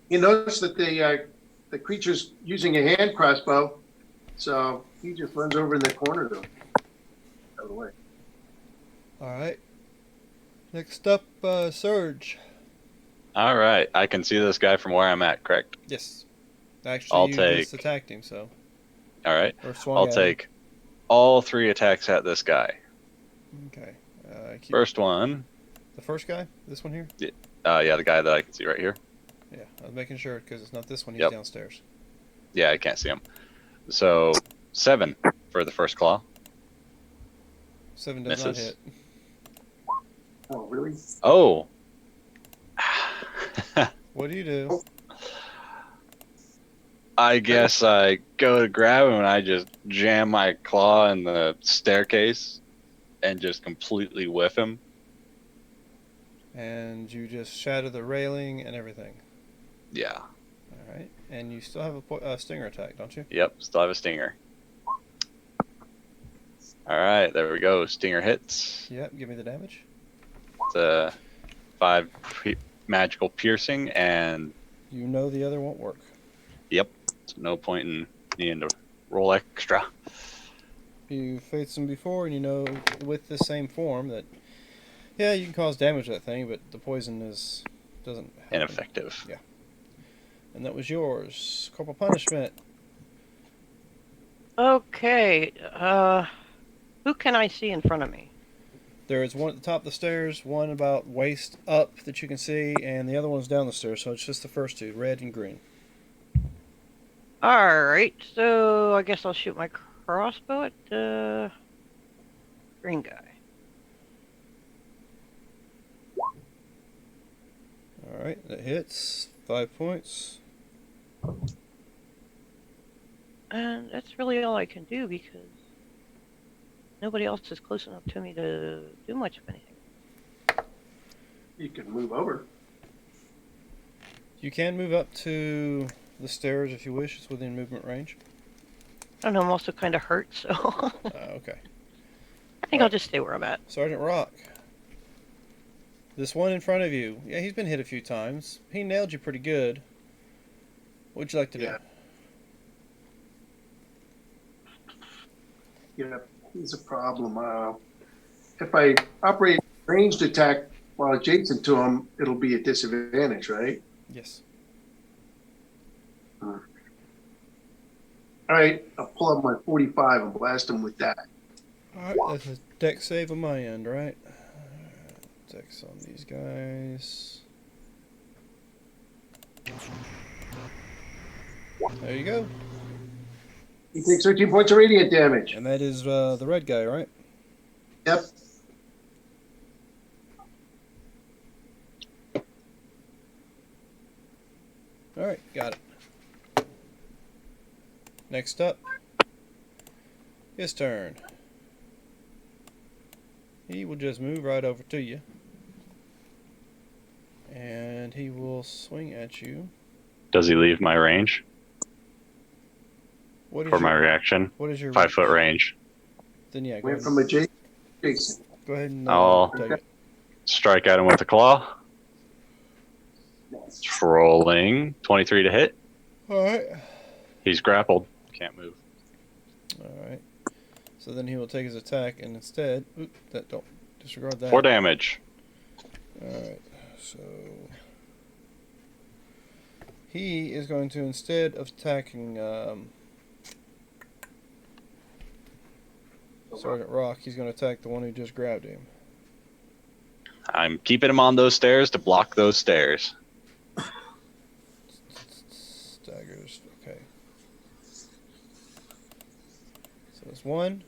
You notice that the creature's using a hand crossbow, so he just runs over in the corner though. Out of the way. Alright. Next up, Surge. All right. I can see this guy from where I'm at, correct? Yes. Actually, I'll you just take- attacked him, so. All right. Or swung I'll at him. take all 3 attacks at this guy. Okay. First one. The first guy? This one here? Yeah, the guy that I can see right here. Yeah, I was making sure because it's not this one. He's Yep. downstairs. Yeah, I can't see him. So 7 for the first claw. 7 does not Misses. hit. Oh, really? Oh. What do you do? I guess I go to grab him and I just jam my claw in the staircase and just completely whiff him. And you just shatter the railing and everything. Yeah. All right. And you still have a stinger attack, don't you? Yep. Still have a stinger. All right, there we go. Stinger hits. Yep, give me the damage. It's a 5 magical piercing, and You know the other won't work. yep, so no point in needing to roll extra. You faced them before, and you know with the same form that, yeah, you can cause damage to that thing, but the poison doesn't help. Ineffective. Yeah. And that was yours. Corporal punishment. Okay. Who can I see in front of me? There is one at the top of the stairs, one about waist up that you can see, and the other one's down the stairs. So it's just the first two, red and green. All right. So I guess I'll shoot my crossbow at the green guy. All right, that hits. 5 points. And that's really all I can do because nobody else is close enough to me to do much of anything. You can move over. You can move up to the stairs if you wish. It's within movement range. I don't know, I'm also kind of hurt, so Okay. I think I'll just stay where I'm at. Sergeant Rock. This one in front of you. Yeah, he's been hit a few times. He nailed you pretty good. What'd you like to do? Yeah. Yeah, here's a problem. If I operate ranged attack while adjacent to him, it'll be a disadvantage, right? Yes. All right, I'll pull up my 45 and blast him with that. Alright, that's a dex save on my end, right? Dex on these guys. There you go. He takes 13 points of radiant damage. And that is the red guy, right? Yep. Alright, got it. Next up, his turn. He will just move right over to you. And he will swing at you. Does he leave my range What is for my your, reaction? what is your 5 foot range. Then yeah, go Went ahead, from adjacent. go ahead and I'll- take it. Strike at him with the claw. Trolling. 23 to hit. Alright. He's grappled. Can't move. Alright. So then he will take his attack and instead don't disregard that. 4 damage. Alright, so he is going to, instead of attacking Sergeant Rock, he's going to attack the one who just grabbed him. I'm keeping him on those stairs to block those stairs. Staggers, okay. So there's one,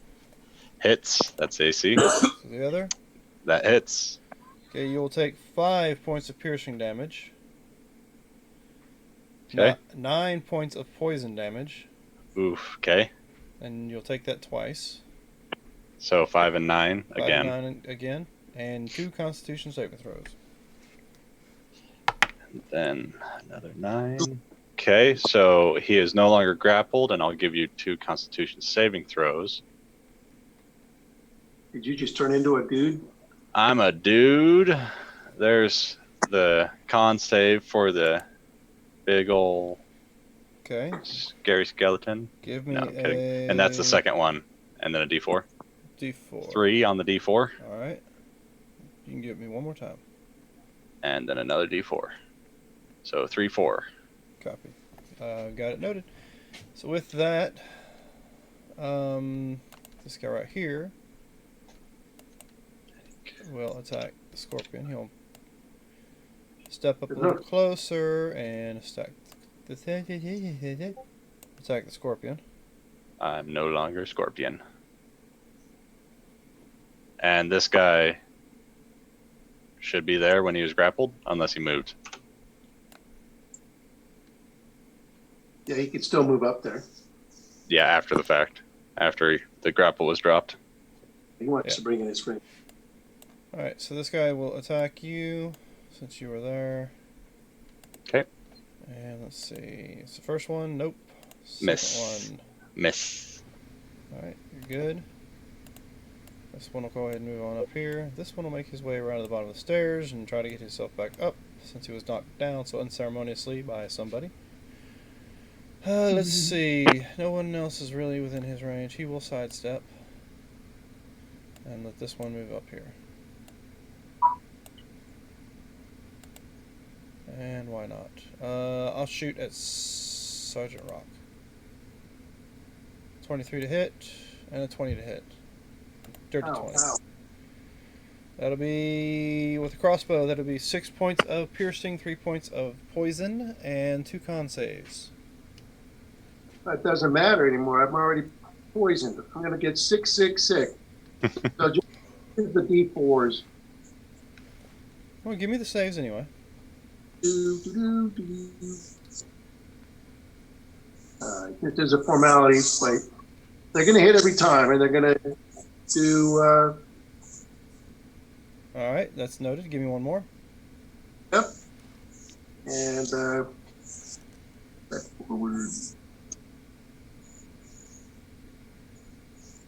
Hits. That's AC. so the other. That hits. Okay, you will take 5 points of piercing damage. Okay. 9 points of poison damage, Oof. Okay. and you'll take that twice. So 5 and 9 5 again. and 9 again, and 2 Constitution saving throws. Then another 9. Okay, so he is no longer grappled, and I'll give you 2 Constitution saving throws. Did you just turn into a dude? I'm a dude. There's the con save for the big ol' Okay, scary skeleton. give me No, I'm kidding. a And that's the second one. And then a D4. D4. 3 on the D4. All right, you can give it me one more time. And then another D4. So 3, 4. Copy. Got it noted. So with that, this guy right here will attack the scorpion. He'll step up a little closer and attack the scorpion. I'm no longer Scorpion. And this guy should be there when he was grappled, unless he moved. Yeah, he could still move up there. Yeah, after the fact. After the grapple was dropped. He wants Yeah. to bring in his friend. All right, so this guy will attack you since you were there. Okay. And let's see. It's the first one. Nope. Second Miss. one. Miss. All right, you're good. This one will go ahead and move on up here. This one will make his way around to the bottom of the stairs and try to get himself back up since he was knocked down so unceremoniously by somebody. Let's see. No one else is really within his range. He will sidestep. And let this one move up here. And why not? I'll shoot at Sergeant Rock. 23 to hit, and a 20 to hit. Dirty 20. Ow. That'll be, with a crossbow, that'll be 6 points of piercing, 3 points of poison, and 2 con saves. That doesn't matter anymore. I'm already poisoned. I'm going to get 666. So just use the D4s. Well, give me the saves anyway. Just as a formality, like they're going to hit every time, and they're going to do. Alright, that's noted. Give me one more. Yep. And forward.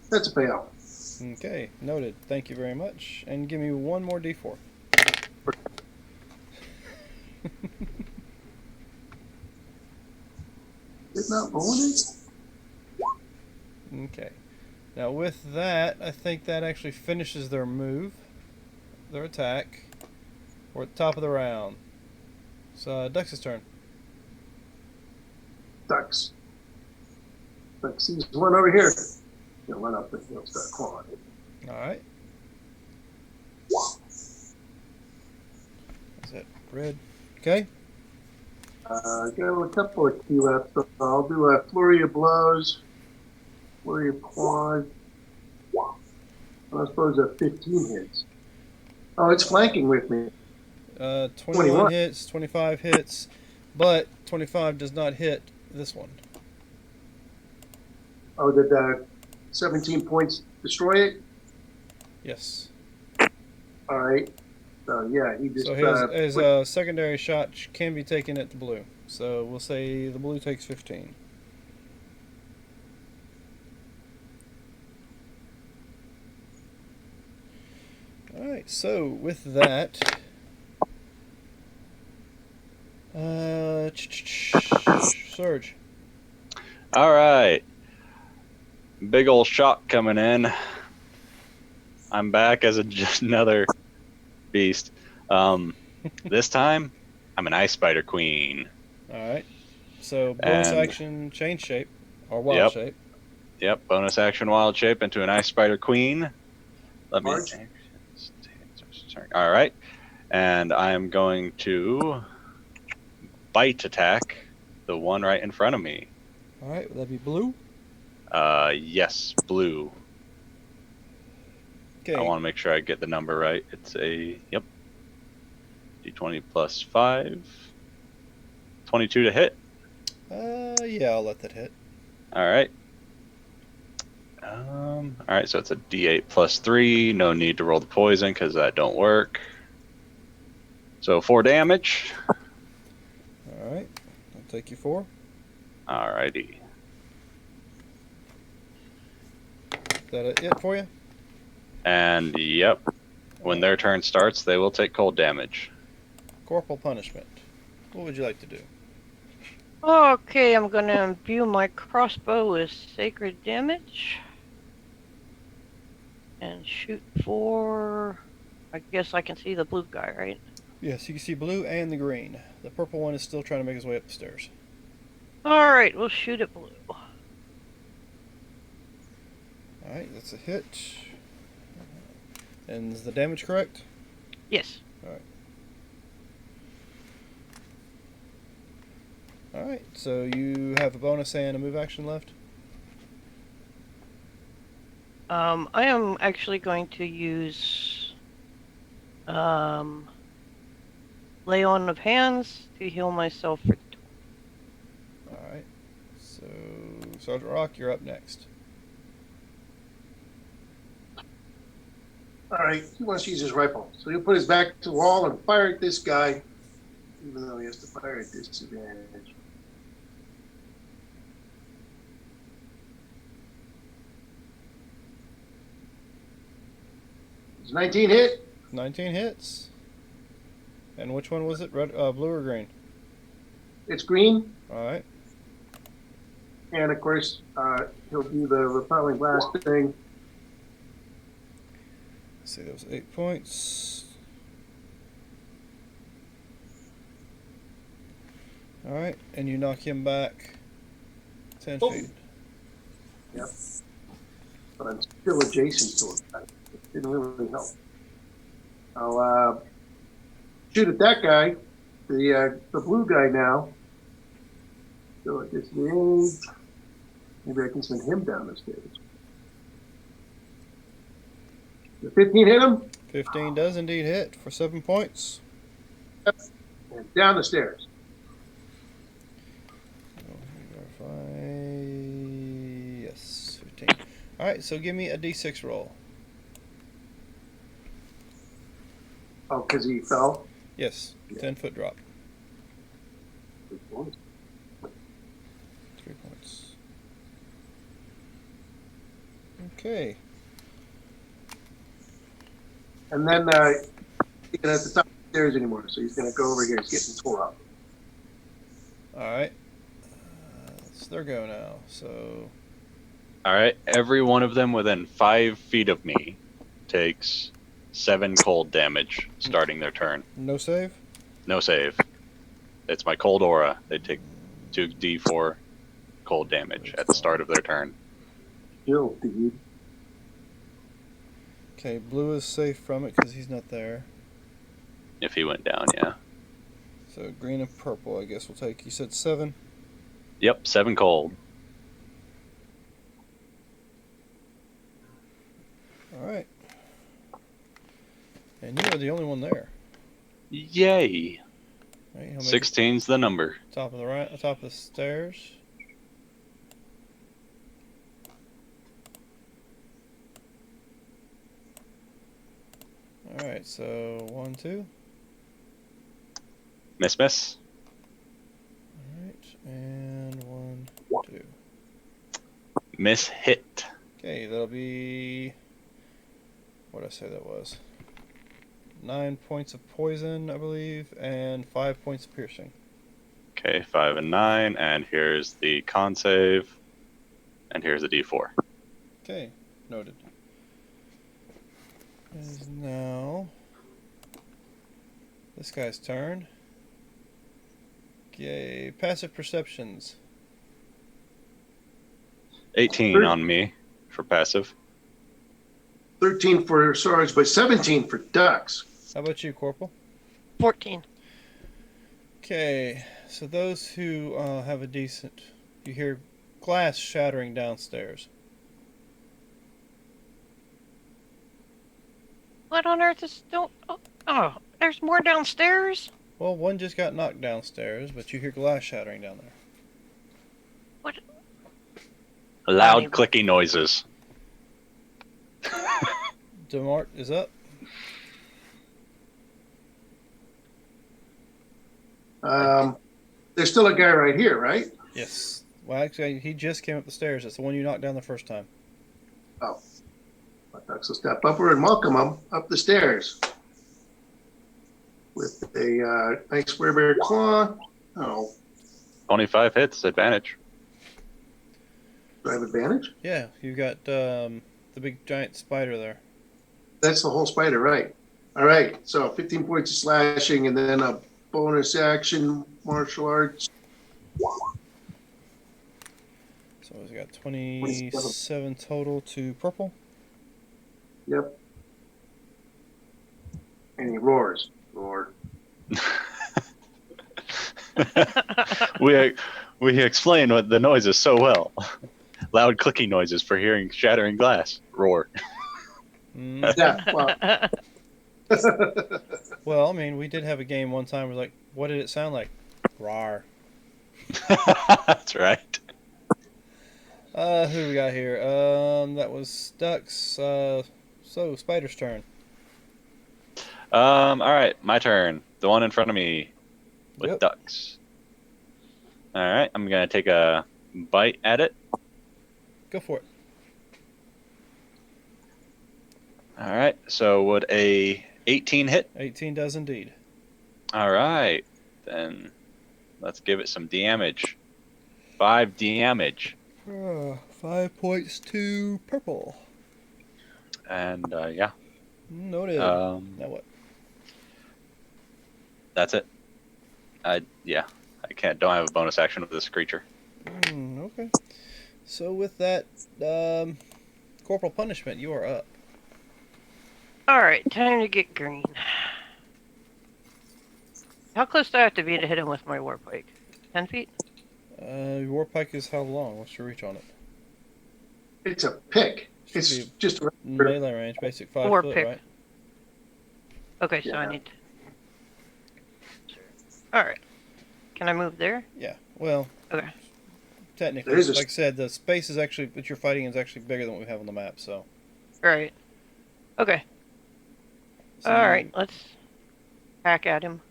That's a fail. Okay, noted. Thank you very much. And give me one more D4. It's not bonus. Okay. Now with that, I think that actually finishes their move. Their attack. We're at the top of the round. So, Dux's turn. Ducks. But sees one over here. He'll run up and he'll start clawing it. Alright. Is that red? Okay. Got a couple of key left, so I'll do a flurry of blows, flurry of claws. I suppose a 15 hits. Oh, it's flanking with me. 21 hits, 25 hits, but 25 does not hit this one. Oh, did 17 points destroy it? Yes. All right. So yeah, he just. So his secondary shot can be taken at the blue. So we'll say the blue takes 15. Alright, so with that, Surge. All right. Big old shock coming in. I'm back as just another beast. This time, I'm an ice spider queen. Alright, so bonus And- action, change shape, or wild Yep. shape. Yep, bonus action wild shape into an ice spider queen. Let me. March. All right, and I'm going to bite attack the one right in front of me. Alright, would that be blue? Yes, blue. Okay. I want to make sure I get the number right. It's a yep. D20 plus 5. 22 to hit. Yeah, I'll let that hit. All right. All right, so it's a D8 plus 3. No need to roll the poison because that don't work. So 4 damage. Alright, I'll take you 4. Alrighty. Is that it for you? And yep, when their turn starts, they will take cold damage. Corporal punishment. What would you like to do? Okay, I'm going to imbue my crossbow with sacred damage. And shoot for... I guess I can see the blue guy, right? Yes, you can see blue and the green. The purple one is still trying to make his way up the stairs. Alright, we'll shoot at blue. Alright, that's a hit. And is the damage correct? Yes. Alright, so you have a bonus and a move action left? I am actually going to use lay on of hands to heal myself for Alright, so Sergeant Rock, you're up next. All right, he wants to use his rifle, so he'll put his back to the wall and fire at this guy, even though he has to fire at disadvantage. Does 19 hit? 19 hits. And which one was it? Red, blue or green? It's green. All right. And of course, he'll do the repelling blast thing. Let's see, that was 8 points. All right, and you knock him back 10 Oh. feet. Yep. But I'm still adjacent to him. It didn't really help. I'll shoot at that guy, the blue guy now. So at this range, maybe I can send him down the stairs. The 15 hit him, 15 does indeed hit for 7 points. and down the stairs. Yes, 15. All right, so give me a d6 roll. Oh, because he fell. Yes, 10-foot drop. 3 points. Okay. And then he's at the top of the stairs anymore, so he's going to go over here. He's getting tore up. All right. It's their go now. So All right. Every one of them within 5 feet of me takes 7 cold damage starting their turn. no save. No save. It's my cold aura. They take 2d4 cold damage at the start of their turn. Still, dude. Okay, blue is safe from it because he's not there. If he went down, yeah. So green and purple, I guess we'll take. You said 7. Yep, 7 cold. All right. And you are the only one there. Yay. Right, he'll make 16's the number. it top of the right, top of the stairs. All right, so 1, 2. Miss, miss. All right, and 1, 2. Miss hit. Okay, that'll be. What did I say that was? 9 points of poison, I believe, and 5 points of piercing. Okay, 5 and 9, and here's the con save, and here's the d4. Okay, noted. It is now this guy's turn. Okay, passive perceptions. 18 on me for passive. 13 for Sarge, but 17 for Ducks. How about you, Corporal? 14. Okay, so those who have a decent, you hear glass shattering downstairs. What on earth is don't? Oh, there's more downstairs. Well, one just got knocked downstairs, but you hear glass shattering down there. What? Loud Funny. clicky noises. Demart is up. There's still a guy right here, right? Yes. Well, actually, he just came up the stairs. That's the one you knocked down the first time. Oh. Ducks will step upward and welcome him up the stairs. With a nice square bear claw. Oh, 25 hits, advantage. do I have advantage? Yeah, you got the big giant spider there. That's the whole spider, right? All right, so 15 points of slashing and then a bonus action martial arts. So he's got 27 total to purple. Yep. And he roars. Roar. we explain what the noises so well. Loud clicking noises for hearing shattering glass. Roar. Yeah, well. Well, I mean, we did have a game one time where, like, what did it sound like? Rawr. That's right. Who we got here? That was Ducks. So, Spider's turn. All right, my turn. The one in front of me with Yep. ducks. All right, I'm gonna take a bite at it. Go for it. All right. So would a 18 hit? 18 does indeed. All right. Then let's give it some damage. 5 damage. 5 points to purple. And yeah. Noted. Now what? That's it. I don't have a bonus action with this creature. Okay. So with that, corporal punishment, you are up. All right, time to get green. How close do I have to be to hit him with my war pike? 10 feet? Your war pike is how long? What's your reach on it? It's a pick. Should It's be just a melee range, basic 5 War foot, pick. right? Okay, so I Yeah. need. All right. Can I move there? Yeah. Well, Okay. technically, There is a- like I said, the space is actually that you're fighting is actually bigger than what we have on the map. So. Right. Okay. So All you- right. Let's hack at him.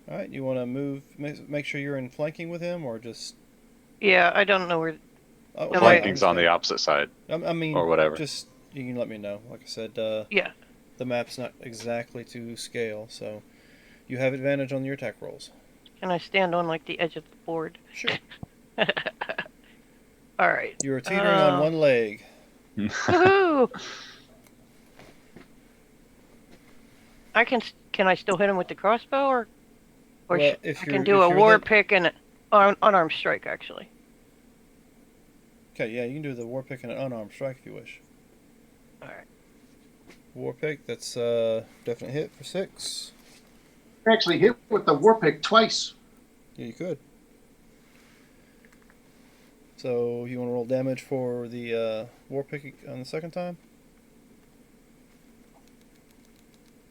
All right. You want to move? Make sure you're in flanking with him, or just. Yeah, I don't know where. Oh, Am I- Flanking's on the opposite side, I mean, or whatever. Just you can let me know. Like I said, Yeah. the map's not exactly to scale, so you have advantage on your attack rolls. Can I stand on like the edge of the board? Sure. All right. You are teetering on one leg. Woohoo! Can I still hit him with the crossbow or Well, I can do a war pick and unarmed strike actually. Okay, yeah, you can do the war pick and an unarmed strike if you wish. All right. War pick, that's definite hit for 6. actually hit with the war pick twice. Yeah, you could. So you want to roll damage for the war pick on the second time?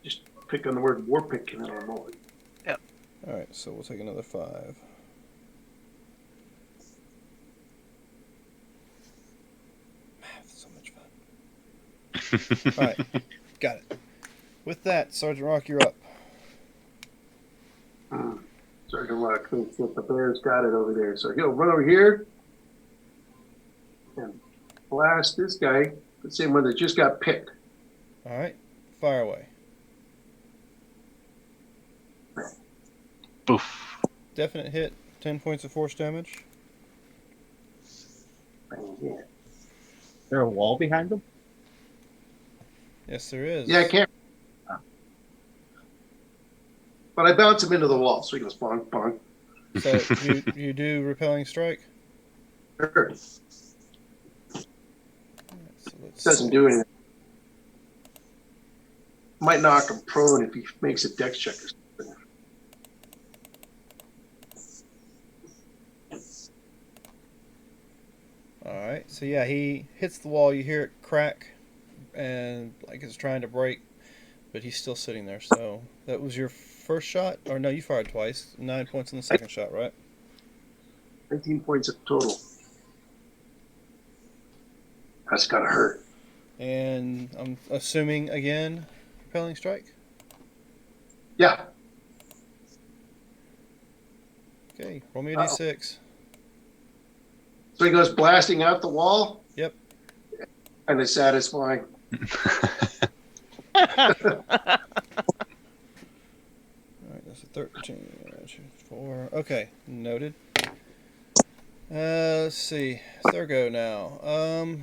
Just pick on the word war pick and I'll roll it. All right, so we'll take another 5. Math, so much fun. All right, got it. With that, Sergeant Rock, you're up. Sergeant Rock thinks that the bear's got it over there. So he'll run over here and blast this guy, the same one that just got picked. All right, fire away. Boof. Definite hit, 10 points of force damage. Yeah, Is there a wall behind them? Yes, there is. I can't. But I bounce him into the wall, so he goes bonk, bonk. So you do repelling strike? Sure. So let's Doesn't do anything. Might knock him prone if he makes a dex check or something. Alright, so yeah, he hits the wall, you hear it crack, and like it's trying to break, but he's still sitting there. So that was your first shot? Or no, you fired twice. 9 points on the second shot, right? 19 points total. That's gotta hurt. And I'm assuming, again, repelling strike? Yeah. Okay, roll me a d6. So he goes blasting out the wall. Yep. And it's satisfying. Alright, that's a 13. 4. Okay, noted. Let's see. Third go now.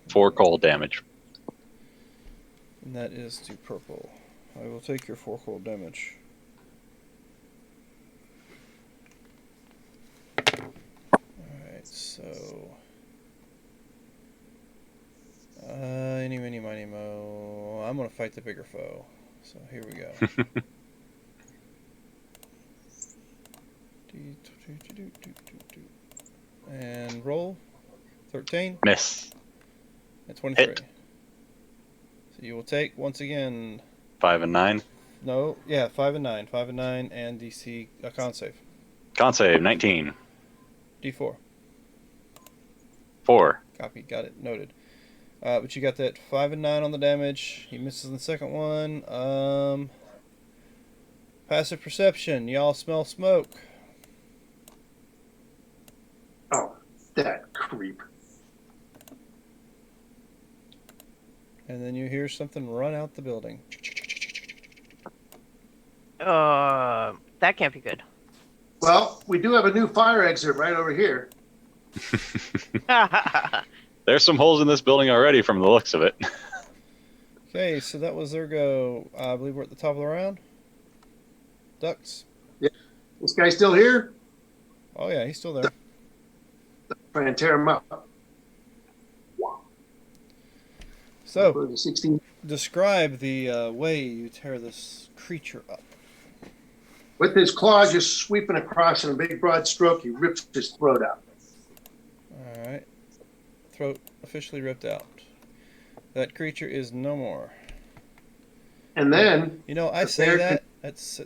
4 cold damage. And that is to purple. I will take your 4 cold damage. Alright, so. Eeny, meeny, miny, mo. I'm gonna fight the bigger foe. So here we go. And roll. 13. Miss. And 23. Hit. So you will take, once again, 5 and 9. no, yeah, 5 and 9. 5 and 9 and DC, con save. Con save 19. D4. 4. Copy, got it, noted. But you got that 5 and 9 on the damage. He misses on the second one. Passive perception. Y'all smell smoke. Oh, that creep. And then you hear something run out the building. That can't be good. Well, we do have a new fire exit right over here. There's some holes in this building already from the looks of it. Okay, so that was their go. I believe we're at the top of the round. Ducks. This guy's still here? Oh yeah, he's still there. Try and tear him up. So, 16. describe the way you tear this creature up. With his claw just sweeping across in a big broad stroke, he rips his throat out. All right. Throat officially ripped out. That creature is no more. And then, You know, I The say bear that. That's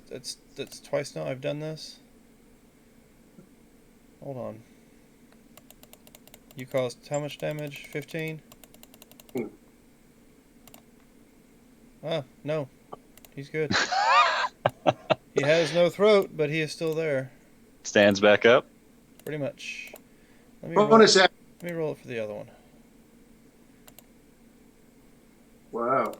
twice now I've done this. Hold on. You caused how much damage? 15? Ah, no. He's good. He has no throat, but he is still there. Stands back up. Pretty much. Let me bonus action. let me roll it for the other one. Wow.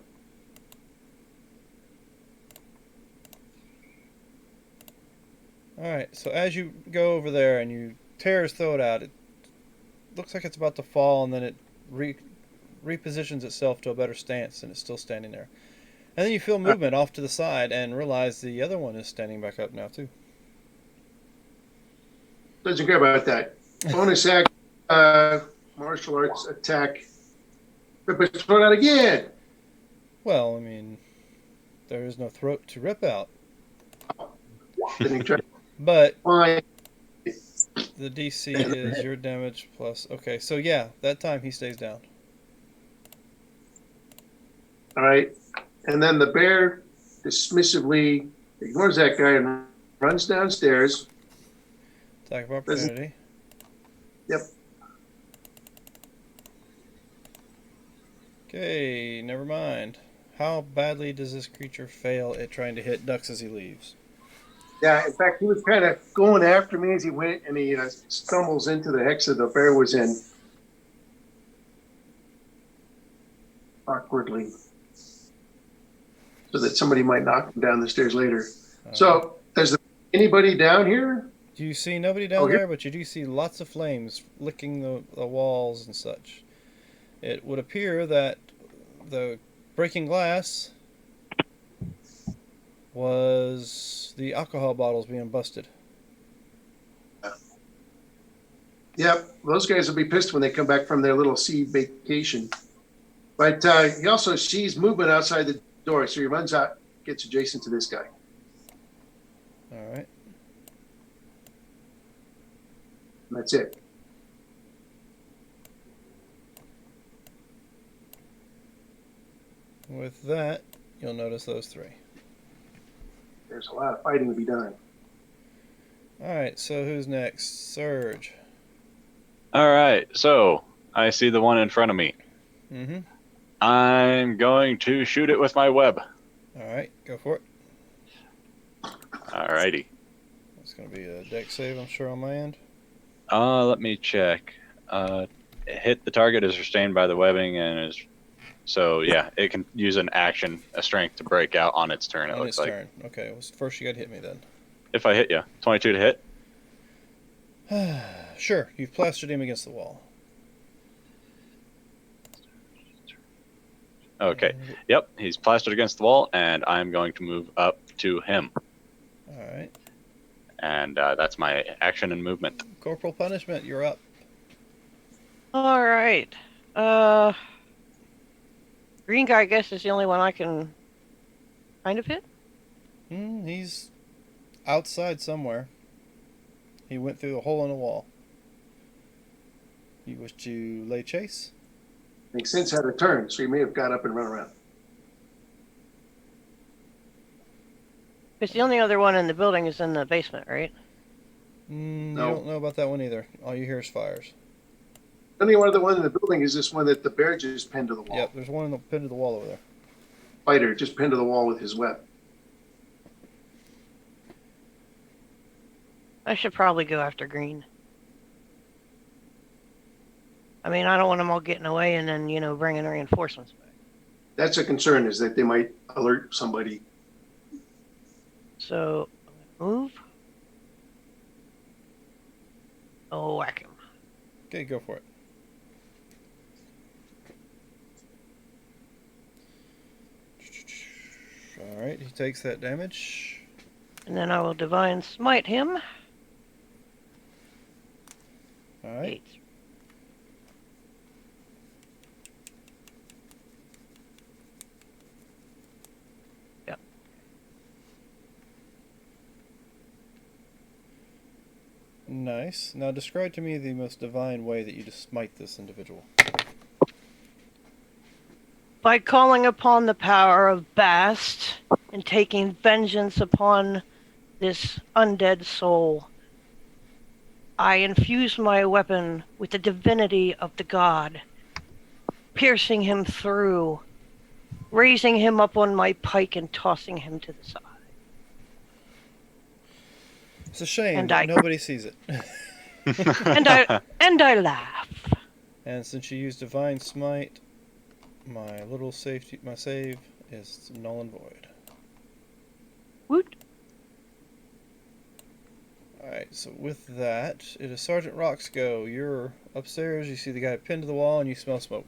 Alright, so as you go over there and you tear his throat out, it looks like it's about to fall, and then it repositions itself to a better stance, and it's still standing there. And then you feel movement off to the side and realize the other one is standing back up now, too. Doesn't care about that. Bonus action, martial arts attack. Rip his throat out again. Well, I mean, there is no throat to rip out. Then he tries to But find. the DC is your damage plus... Okay, so yeah, that time he stays down. All right. And then the bear dismissively ignores that guy and runs downstairs. Attack of opportunity. Yep. Okay, never mind. How badly does this creature fail at trying to hit Ducks as he leaves? Yeah, in fact, he was kind of going after me as he went, and he stumbles into the hex that the bear was in. Awkwardly. So that somebody might knock him down the stairs later. So, there's anybody down here? Do you see nobody down Oh, here- there, but you do see lots of flames licking the walls and such. It would appear that the breaking glass was the alcohol bottles being busted. Yep, those guys will be pissed when they come back from their little sea vacation. But he also sees movement outside the door, so he runs out, gets adjacent to this guy. All right. And that's it. With that, you'll notice those three. There's a lot of fighting to be done. All right, so who's next? Surge. All right, so I see the one in front of me. Mm-hmm. I'm going to shoot it with my web. All right, go for it. Alrighty. It's going to be a dex save, I'm sure, on my end. Let me check. Hit the target is restrained by the webbing and is so yeah, it can use an action, a strength to break out on its turn. It On looks its like. turn. Okay, well, first you got to hit me then. If I hit you, 22 to hit. Sure, you've plastered him against the wall. Okay. Yep, he's plastered against the wall, and I'm going to move up to him. All right. And that's my action and movement. Corporal punishment, you're up. All right. Green guy, I guess, is the only one I can kind of hit. He's outside somewhere. He went through a hole in a wall. You wish to lay chase? Makes sense how to turn, so he may have got up and run around. Because the only other one in the building is in the basement, right? You No. don't know about that one either. All you hear is fires. The only other one in the building is this one that the bear just pinned to the wall. Yep, there's one in the pinned to the wall over there. Fighter just pinned to the wall with his web. I should probably go after Green. I mean, I don't want them all getting away and then, bringing reinforcements back. That's a concern, is that they might alert somebody. So move. Oh, whack him. Okay, go for it. All right, he takes that damage. And then I will divine smite him. All right. 8. Yep. Nice. Now describe to me the most divine way that you just smite this individual. By calling upon the power of Bast and taking vengeance upon this undead soul, I infuse my weapon with the divinity of the god, piercing him through, raising him up on my pike and tossing him to the side. It's a shame And that I- nobody sees it. And I laugh. And since you used divine smite, my save is null and void. Woot. Alright, so with that, it is Sergeant Rock's go. You're upstairs, you see the guy pinned to the wall, and you smell smoke.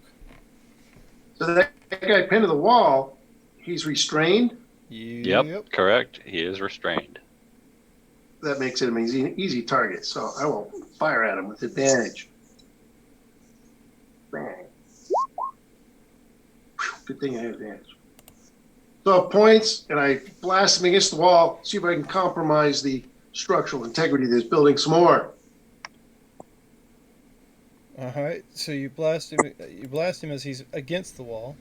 So that guy pinned to the wall, he's restrained. Yep, correct. He is restrained. That makes it an easy target. So I will fire at him with advantage. Bang. Whew, good thing I have advantage. So points, and I blast him against the wall, see if I can compromise the structural integrity of this building some more. Alright, so you blast him as he's against the wall.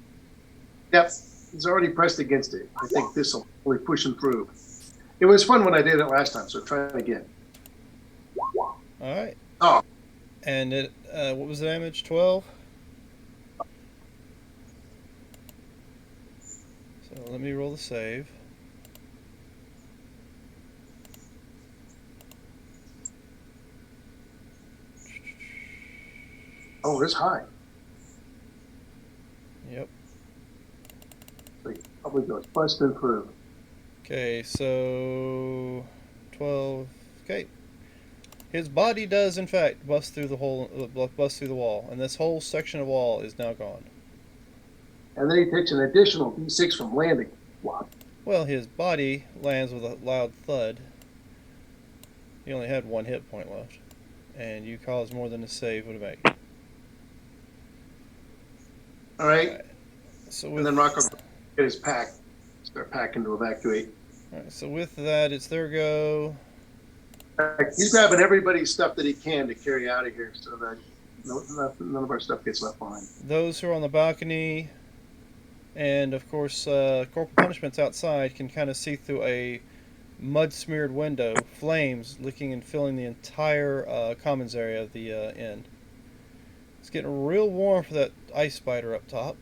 Yep, he's already pressed against it. I think this will really push him through. It was fun when I did it last time, so try it again. Alright. Oh. And it what was the damage? 12? So let me roll the save. Oh, it's high. Yep. So he probably goes busting through. Okay, so 12. Okay, his body does in fact bust through the wall, and this whole section of wall is now gone. And then he takes an additional D6 from landing. Wow. Well, his body lands with a loud thud. He only had 1 hit point left, and you caused more than a save would make. All right. So And with then Rocco get his pack, start packing to evacuate. alright, so with that, it's their go. He's grabbing everybody's stuff that he can to carry out of here so that none of our stuff gets left behind. Those who are on the balcony, and of course, Corporal Punishment's outside, can kind of see through a mud-smeared window, flames licking and filling the entire commons area of the inn. It's getting real warm for that ice spider up top.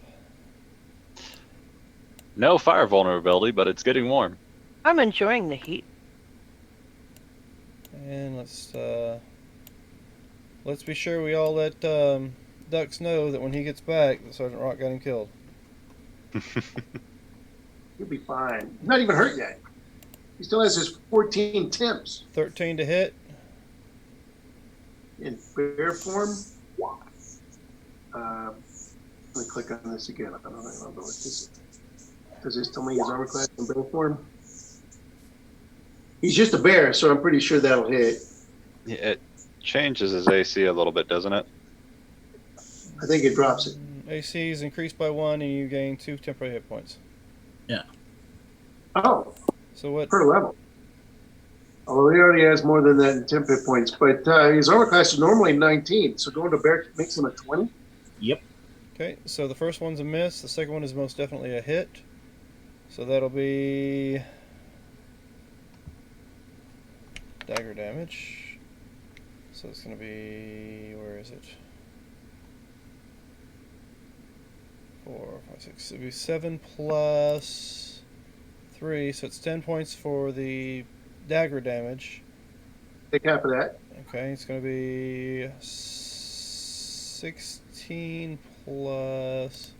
No fire vulnerability, but it's getting warm. I'm enjoying the heat. And let's be sure we all let Dux know that when he gets back, that Sergeant Rock got him killed. He'll be fine. He's not even hurt yet. He still has his 14 temps 13 to hit. in bear form. Let me click on this again. I don't remember what this is. Does this tell me his armor class in bear form? He's just a bear, so I'm pretty sure that'll hit. Yeah, it changes his AC a little bit, doesn't it? I think it drops it. AC is increased by 1, and you gain 2 temporary hit points. Oh, So what? per level. Although he already has more than that in temp hit points, but his armor class is normally 19, so going to bear makes him a 20. Okay, so the first one's a miss. The second one is most definitely a hit. So that'll be dagger damage. So it's going to be, where is it? 4, 5, 6. It'll be 7 plus 3, so it's 10 points for the dagger damage. Take half of that. Okay, it's going to be 16 plus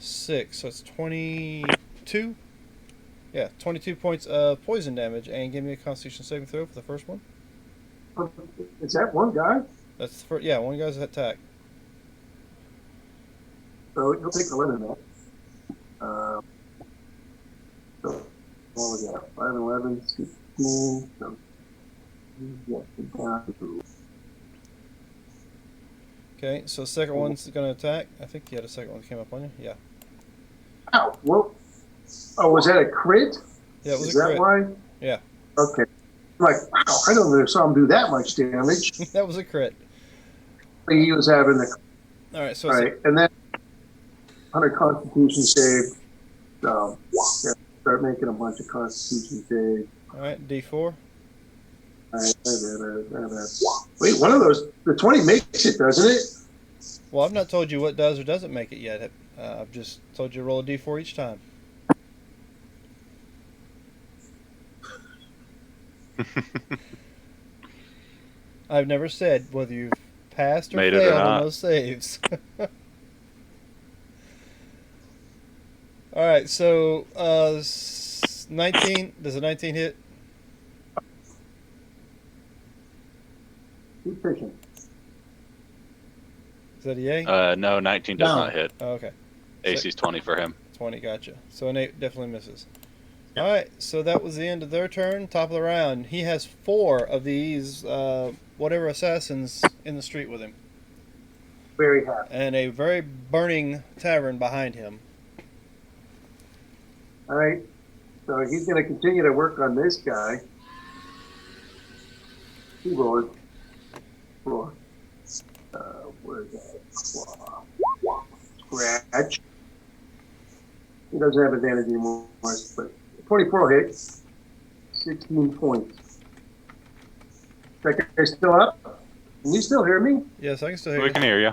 6, so it's 22. Yeah, 22 points of poison damage, and give me a Constitution saving throw for the first one. Is that one guy? That's the first, yeah, one guy's attack. So he'll take 11 of that. So what was that? 5, 11, 16. So, yeah, Okay, so second one's going to attack. I think you had a second one that came up on you. Yeah. Ow, well, oh, was that a crit? Yeah, it was Is a that crit. why? Yeah. Okay. I'm like, wow, I don't know, saw him do that much damage. That was a crit. He was having the. All right, so All right, and then 100 Constitution save. So, yeah, start making a bunch of Constitution saves. all right, D4. All right, wait, one of those, the 20 makes it, doesn't it? Well, I've not told you what does or doesn't make it yet. I've just told you to roll a D4 each time. I've never said whether you've passed or Made it or failed on not. those saves. All right, so 19. Does a 19 hit? Keep fishing. Is that a yay? No, 19 does No. not hit. Oh, okay. AC's 20 for him. 20, gotcha. So an 8 definitely misses. Yep. All right, so that was the end of their turn. Top of the round. He has 4 of these whatever assassins in the street with him, Very happy. and a very burning tavern behind him. All right, so he's going to continue to work on this guy. He rolled. Where is that? Scratch. He doesn't have advantage anymore, but 24 will hit. 16 points. That guy still up? Can you still hear me? Yes, I can still hear We you. can hear you.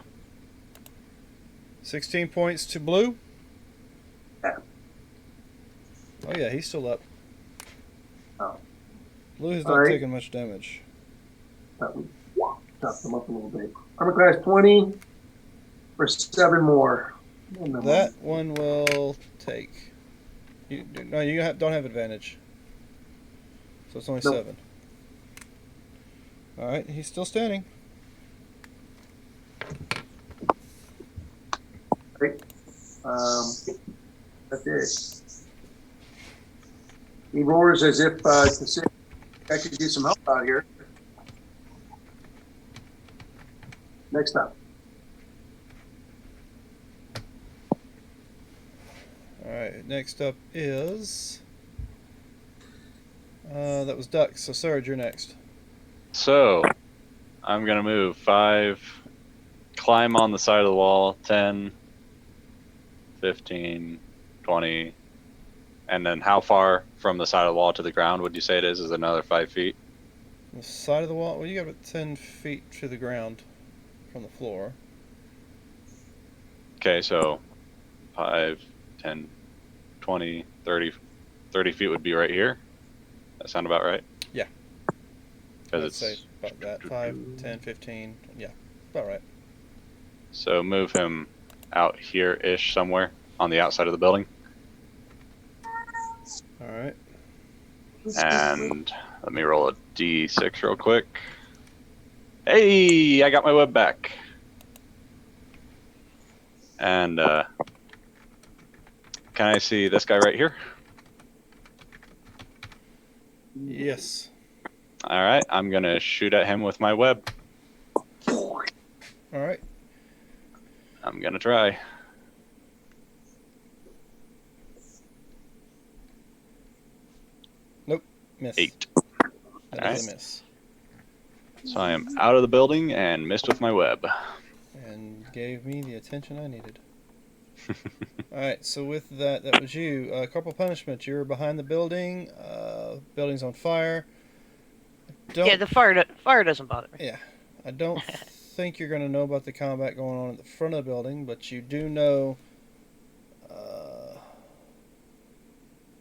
16 points to Blue. Yeah. Oh yeah, he's still up. Oh. Blue has All not right. taken much damage. That would top him up a little bit. Armor class 20 for 7 more. That one will take. No, you don't have advantage. So it's only Nope. 7. All right, he's still standing. That's it. He roars as if to say, I could use some help out here. Next up. All right, next up is. That was Duck. So Serge, you're next. So, I'm going to move 5, climb on the side of the wall, 10, 15, 20, and then how far from the side of the wall to the ground would you say it is? Is it another 5 feet? The side of the wall. Well, you got about 10 feet to the ground from the floor. Okay, so 5, 10, 20, 30 feet would be right here. That sound about right? Yeah. Because Let's say it's about that. 5, 10, 15. Yeah, about right. so move him out here-ish somewhere on the outside of the building. All right. And let me roll a d6 real quick. Hey, I got my web back. And can I see this guy right here? Yes. All right, I'm going to shoot at him with my web. All right. I'm going to try. Miss. 8. That is a miss. So I am out of the building and missed with my web. And gave me the attention I needed. All right, so with that, that was you. Corporal punishment. You're behind the building. Building's on fire. Yeah, the fire doesn't bother me. Yeah, I don't think you're going to know about the combat going on at the front of the building, but you do know.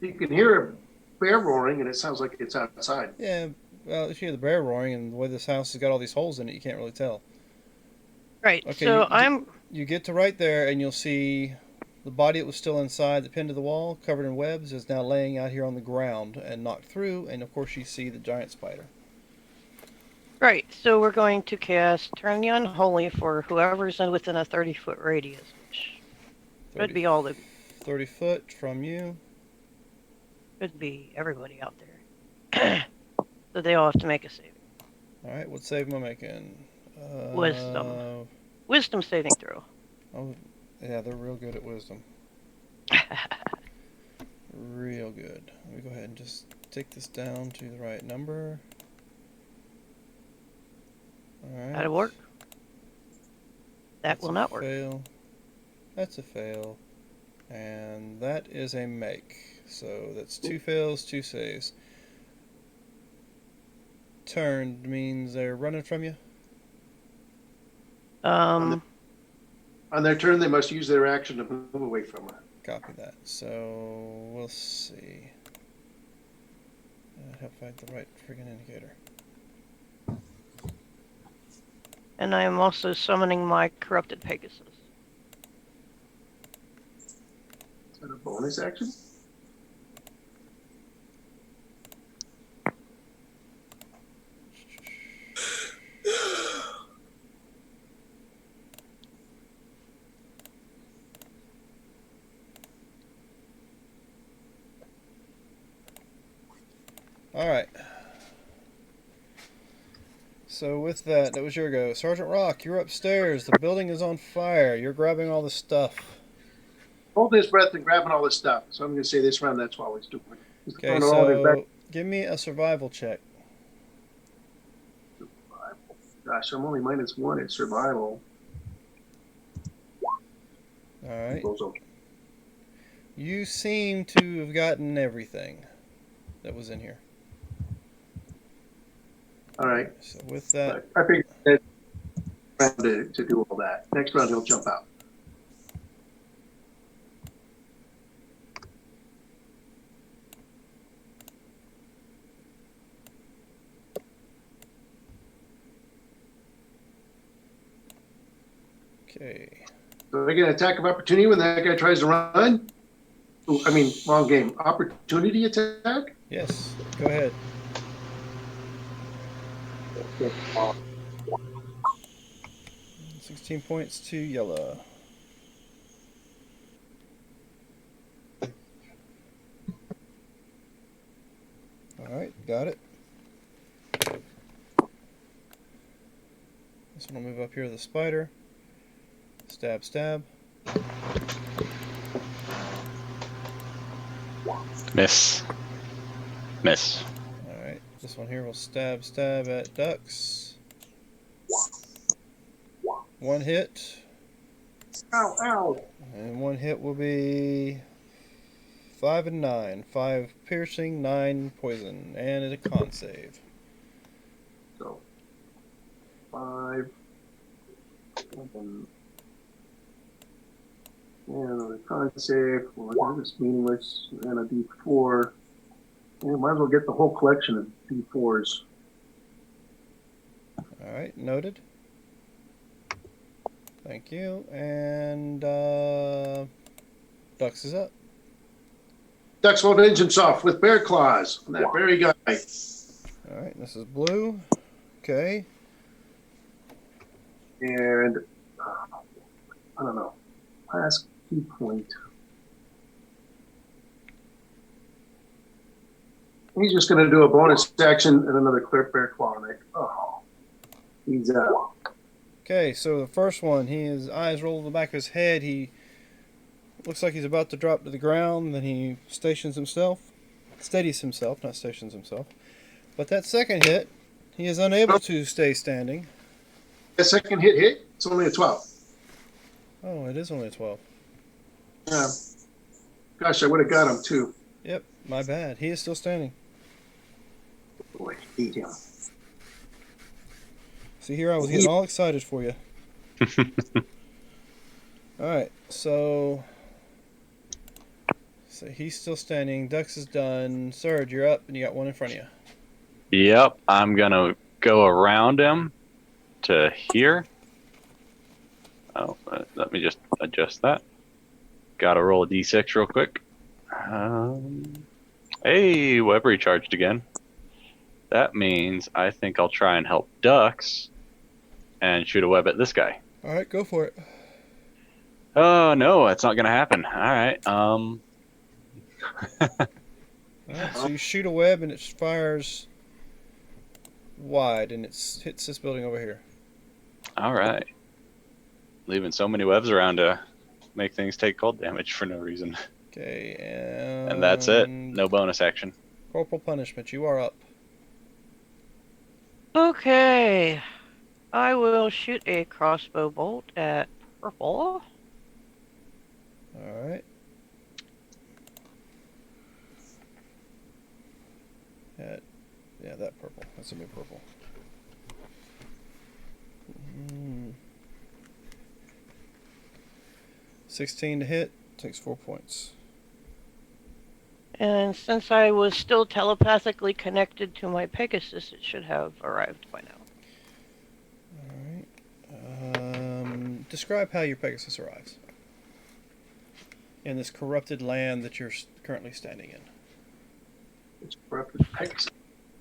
You can hear a bear roaring, and it sounds like it's outside. Yeah, well, if you hear the bear roaring and the way this house has got all these holes in it, you can't really tell. Right. Okay, so you get to right there, and you'll see The body that was still inside the pinned to the wall, covered in webs, is now laying out here on the ground and knocked through. And of course, you see the giant spider. Right, so we're going to cast Turn the Unholy for whoever's within a 30-foot radius, which could be all the 30 foot from you. could be everybody out there. So they all have to make a save. All right, what save am I making? Wisdom. Wisdom saving throw. Oh, yeah, they're real good at wisdom. Real good. Let me go ahead and just take this down to the right number. All right. That'll work. That That's will a not work. fail. That's a fail. And that is a make. So that's 2 fails, 2 saves. Turned means they're running from you. Um, On their turn, they must use their action to move away from her. Copy that. So we'll see. Help find the right friggin' indicator. and I am also summoning my corrupted Pegasus. Is that a bonus action? All right. So with that, that was your go. Sergeant Rock, you're upstairs. The building is on fire. You're grabbing all the stuff. Hold his breath and grabbing all this stuff. So I'm going to say this round, that's what he's doing. He's Okay, throwing all his back. so give me a survival check. Gosh, I'm only -1 at survival. All right. Goes okay. You seem to have gotten everything that was in here. All right. So with that, I figured that round to do all that. Next round, he'll jump out. okay. So I get an attack of opportunity when that guy tries to run? Ooh, I mean, wrong game. Opportunity attack? Yes, go ahead. 16 points to yellow. Alright, got it. This one will move up here to the spider. Stab, stab. Miss. Miss. Alright, this one here will stab, stab at ducks. 1 hit. Ow, ow. And 1 hit will be 5 and 9. 5 piercing, 9 poison, and a con save. So, 5. 7. And a con save. Well, this is meaningless. And a D4. Yeah, might as well get the whole collection of D4s. Alright, noted. Thank you. And Ducks is up. Ducks will vengeance off with bear claws on that very guy. Alright, this is blue. Okay. And I don't know. Last key point. He's just going to do a bonus action and another clear bear claw on it. Oh, he's out. Okay, so the first one, his eyes roll to the back of his head. He looks like he's about to drop to the ground. Then he steadies himself, not stations himself. But that second hit, he is unable to stay standing. The second hit. It's only a 12. Oh, it is only a 12. Yeah. Gosh, I would have got him too. Yep, my bad. He is still standing. Boy, I hate him. See, here I was getting all excited for you. Alright, so he's still standing. Dux is done. Surge, you're up, and you got one in front of you. Yep, I'm gonna go around him to here. Oh, let me just adjust that. Gotta roll a d6 real quick. Hey, web recharged again. That means I think I'll try and help Ducks and shoot a web at this guy. All right, go for it. Oh no, that's not gonna happen. All right. All right, so you shoot a web and it fires wide and it hits this building over here. All right. Leaving so many webs around to make things take cold damage for no reason. Okay, And that's it. No bonus action. Corporal punishment. You are up. Okay. I will shoot a crossbow bolt at purple. All right. Yeah, that purple. That's a new purple. 16 to hit. Takes 4 points. And since I was still telepathically connected to my Pegasus, it should have arrived by now. Alright. Describe how your Pegasus arrives in this corrupted land that you're currently standing in. It's corrupted Pegasus.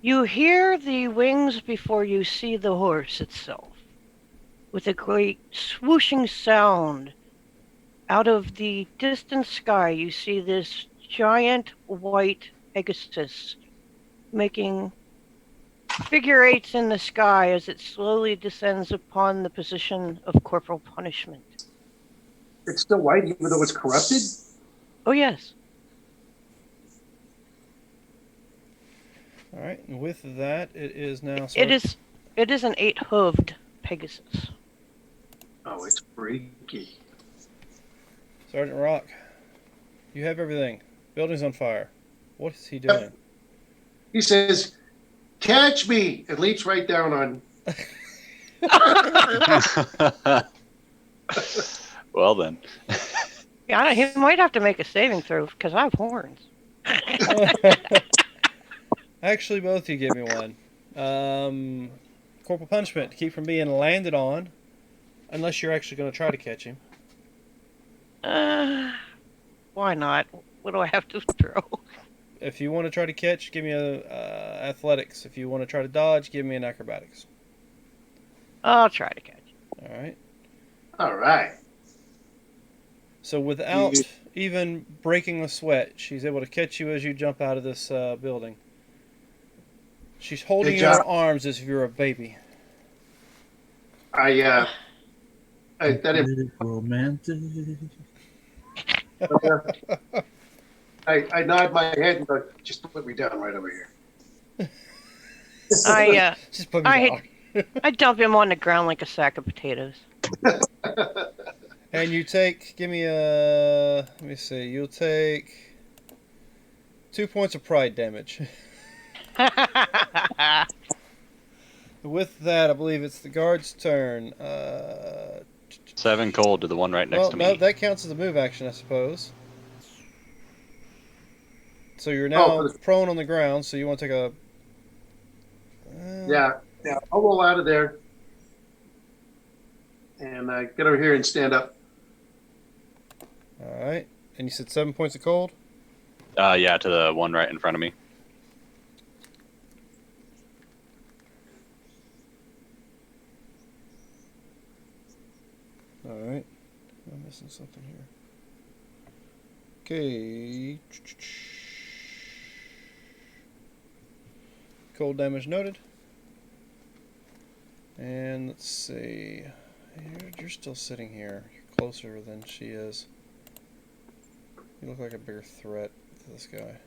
You hear the wings before you see the horse itself. With a great swooshing sound, out of the distant sky you see this giant white Pegasus making figure eights in the sky as it slowly descends upon the position of corporal punishment. It's still white even though it's corrupted? Oh yes. All right, and with that, it is now. It is an 8-hooved Pegasus. Oh, it's freaky. Sergeant Rock, you have everything. Building's on fire. What is he doing? He says, "Catch me!" and leaps right down on. Well then. Yeah, he might have to make a saving throw because I have horns. Actually, both of you give me one. Corporal punishment to keep from being landed on, unless you're actually going to try to catch him. Why not? What do I have to throw? If you want to try to catch, give me a athletics. If you want to try to dodge, give me an acrobatics. I'll try to catch. All right. All right. So without even breaking a sweat, she's able to catch you as you jump out of this building. She's holding you in her arms as if you're a baby. That romantic. I nod my head and go, just put me down right over here. Just put me down. I dump him on the ground like a sack of potatoes. And you take, give me a, let me see, you'll take 2 points of pride damage. With that, I believe it's the guard's turn. 7 cold to the one right next to me. No, that counts as a move action, I suppose. So you're now prone on the ground, so you want to take a... Yeah, I'll roll out of there and get over here and stand up. Alright. And you said 7 points of cold? Yeah, to the one right in front of me. Alright. I'm missing something here. Okay. Cold damage noted. And let's see. You're still sitting here. You're closer than she is. You look like a bigger threat to this guy.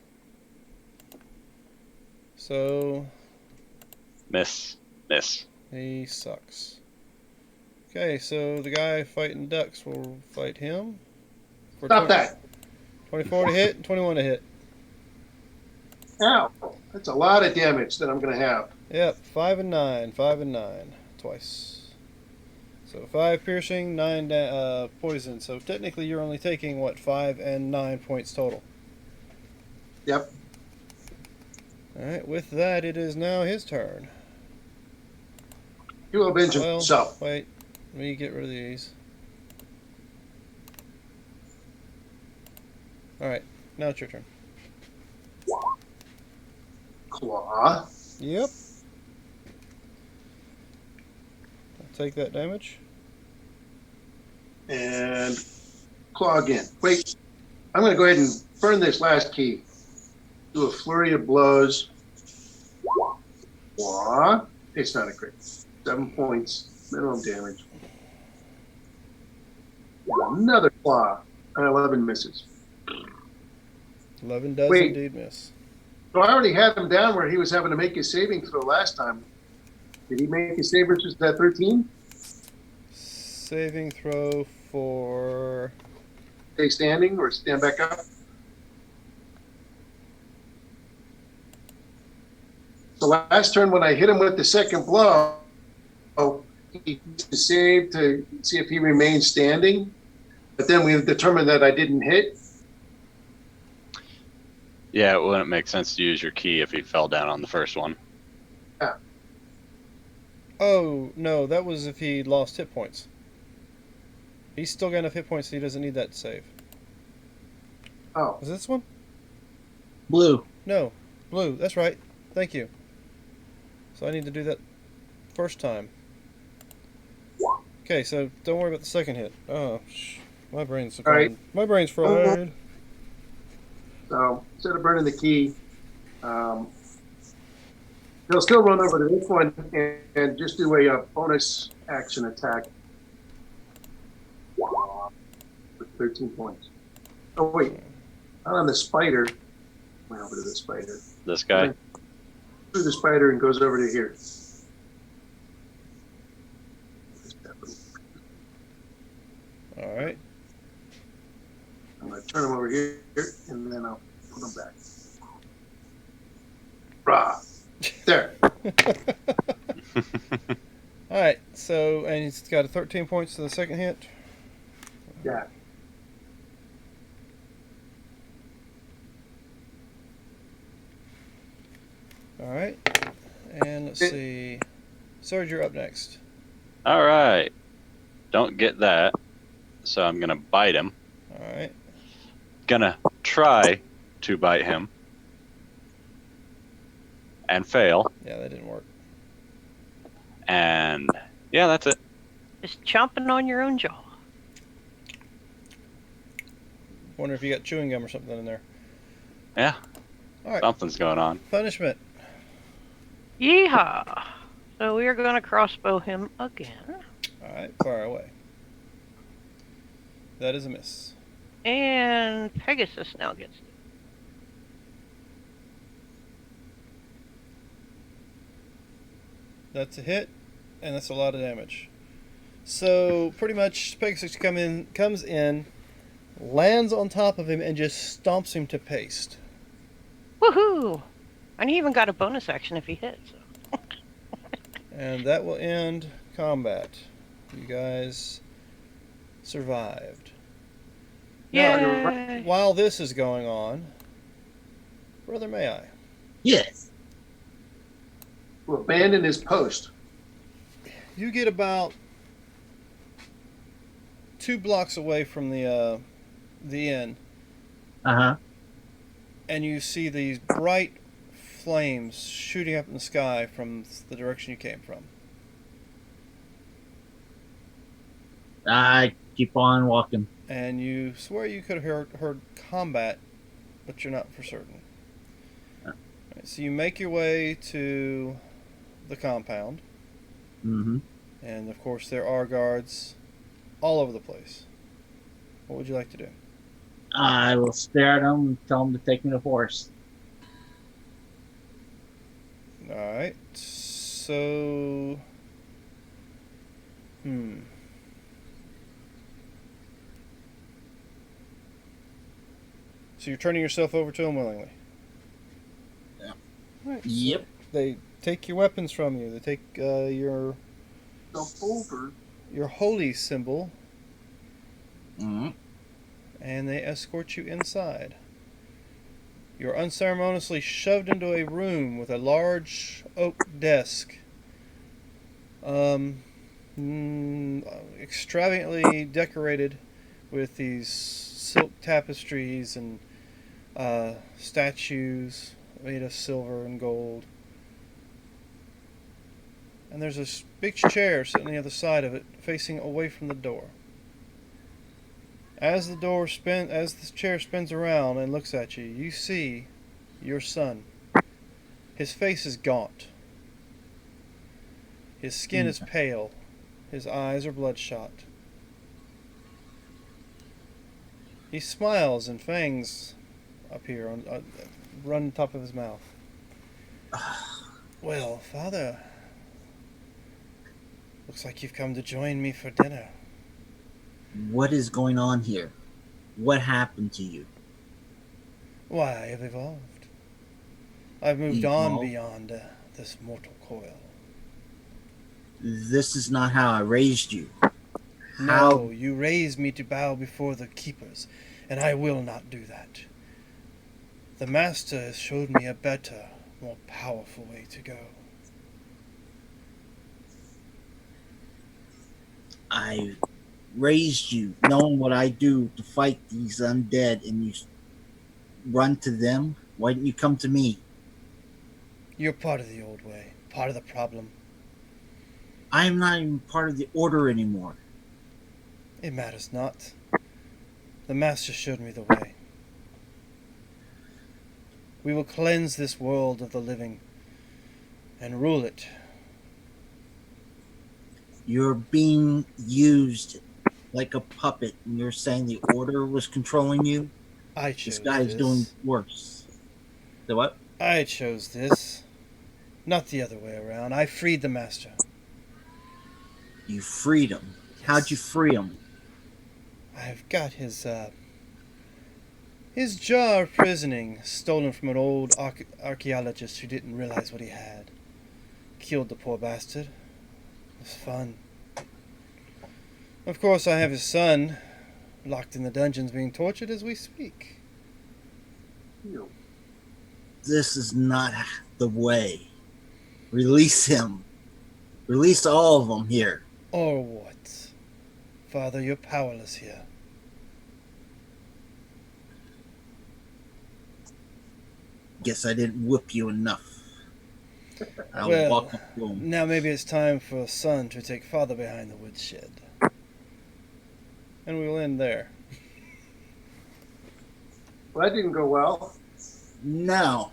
So... Miss. He sucks. Okay, so the guy fighting ducks will fight him. Stop that. 24 to hit and 21 to hit. Ow. That's a lot of damage that I'm going to have. Yep, 5 and 9. 5 and 9. Twice. So 5 piercing, 9 poison. So technically you're only taking, what, 5 and 9 points total. Yep. Alright, with that, it is now his turn. You will avenge himself. Wait. Let me get rid of these. All right, now it's your turn. Claw. Yep. I'll take that damage. And claw again. Wait, I'm going to go ahead and burn this last key. Do a flurry of blows. Claw. It's not a crit. 7 points. Minimum damage. Another claw. And 11 misses. 11 does Wait. indeed miss. So I already had him down where he was having to make his saving throw last time. Did he make his save versus that 13? Saving throw for... Stay standing or stand back up? So last turn when I hit him with the second blow, he saved to see if he remained standing. But then we determined that I didn't hit. Yeah, it wouldn't make sense to use your key if he fell down on the first one. Oh, no, that was if he lost hit points. He's still got enough hit points so he doesn't need that to save. Oh, Was this one? Blue. No. Blue, that's right. Thank you. So I need to do that first time. Okay, so don't worry about the second hit. Oh, my brain's All right. My brain's fried. so instead of burning the key, he'll still run over to this one and just do a bonus action attack with 13 points. Oh, wait. Not on the spider. Went over to the spider. This guy? Through the spider and goes over to here. All right. I'm going to turn him over here and then I'll put him back. Rah. There. All right, so, and he's got a 13 points to the second hit. Yeah. All right. And let's see. Sarge, you're up next. All right. Don't get that. So I'm going to bite him. All right. Gonna try to bite him. And fail. Yeah, that didn't work. And yeah, that's it. Just chomping on your own jaw. Wonder if you got chewing gum or something in there. Yeah. All right. Something's going on. Punishment. Yeehaw! So we are going to crossbow him again. All right, fire away. That is a miss. And Pegasus now gets it. That's a hit, and that's a lot of damage. So pretty much Pegasus comes in, lands on top of him, and just stomps him to paste. Woohoo! And he even got a bonus action if he hits. So. And that will end combat. You guys survived. Yay! While this is going on, Brother Mayi, Yes. To abandon his post. you get about 2 blocks away from the inn, Uh-huh. and you see these bright flames shooting up in the sky from the direction you came from. I keep on walking. And you swear you could have heard combat, but you're not for certain. Alright, so you make your way to the compound, Mm-hmm. and of course there are guards all over the place. What would you like to do? I will stare at them and tell them to take me to horse. Alright, so... So you're turning yourself over to them willingly? Yeah. Right, so Yep. they take your weapons from you. They take your Over. holy symbol, Mm-hmm. and they escort you inside. You're unceremoniously shoved into a room with a large oak desk, extravagantly decorated with these silk tapestries and statues made of silver and gold. And there's a big chair sitting on the other side of it, facing away from the door. As the chair spins around and looks at you, you see your son. His face is gaunt. His skin is pale. His eyes are bloodshot. He smiles and fangs appear run on top of his mouth. Well, Father, looks like you've come to join me for dinner. What is going on here? What happened to you? Why, I have evolved. I've moved on beyond this mortal coil. This is not how I raised you. No, you raised me to bow before the keepers, and I will not do that. The Master has showed me a better, more powerful way to go. I raised you knowing what I do to fight these undead, and you run to them? Why didn't you come to me? You're part of the old way, part of the problem. I am not even part of the order anymore. It matters not. The Master showed me the way. We will cleanse this world of the living and rule it. You're being used like a puppet, and you're saying the order was controlling you? I chose this guy's doing worse. The what? I chose this. Not the other way around. I freed the Master. You freed him. Yes. How'd you free him? I've got his jar of prisoning stolen from an old archaeologist who didn't realize what he had. Killed the poor bastard. It was fun. Of course, I have his son locked in the dungeons being tortured as we speak. This is not the way. Release him. Release all of them here. Or what? Father, you're powerless here. Guess I didn't whip you enough. I'll Well, walk up to him. now maybe it's time for son to take father behind the woodshed. And we'll end there. Well, that didn't go well. No.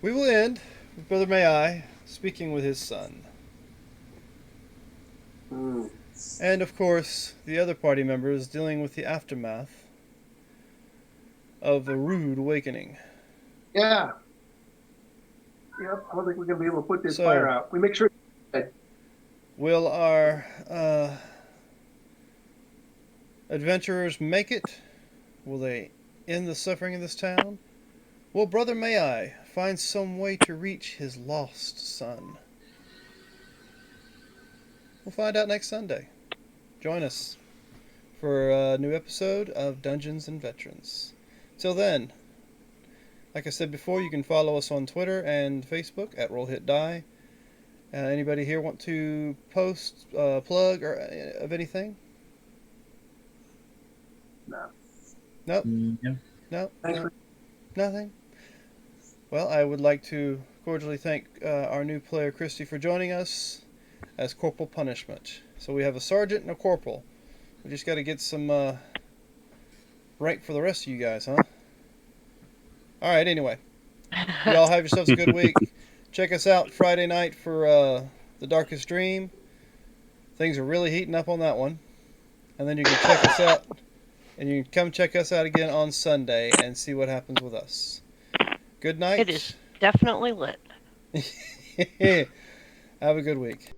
We will end with Brother Mayi speaking with his son. And of course, the other party members dealing with the aftermath of a rude awakening. Yeah. Yep. I don't think we're going to be able to put this fire out. We make sure. Will our adventurers make it? Will they end the suffering in this town? Will Brother Mayi find some way to reach his lost son? We'll find out next Sunday. Join us for a new episode of Dungeons and Veterans. Till then, like I said before, you can follow us on Twitter and Facebook at RollHitDie. Anybody here want to post, plug, or of anything? No. Nope. No. No. Thanks No. Nothing. Well, I would like to cordially thank our new player Christy for joining us as Corporal Punishment. So we have a sergeant and a corporal. We just got to get some rank for the rest of you guys, huh? All right. Anyway, y'all have yourselves a good week. Check us out Friday night for The Darkest Dream. Things are really heating up on that one. And then you can check us out. And you can come check us out again on Sunday and see what happens with us. Good night. It is definitely lit. Have a good week.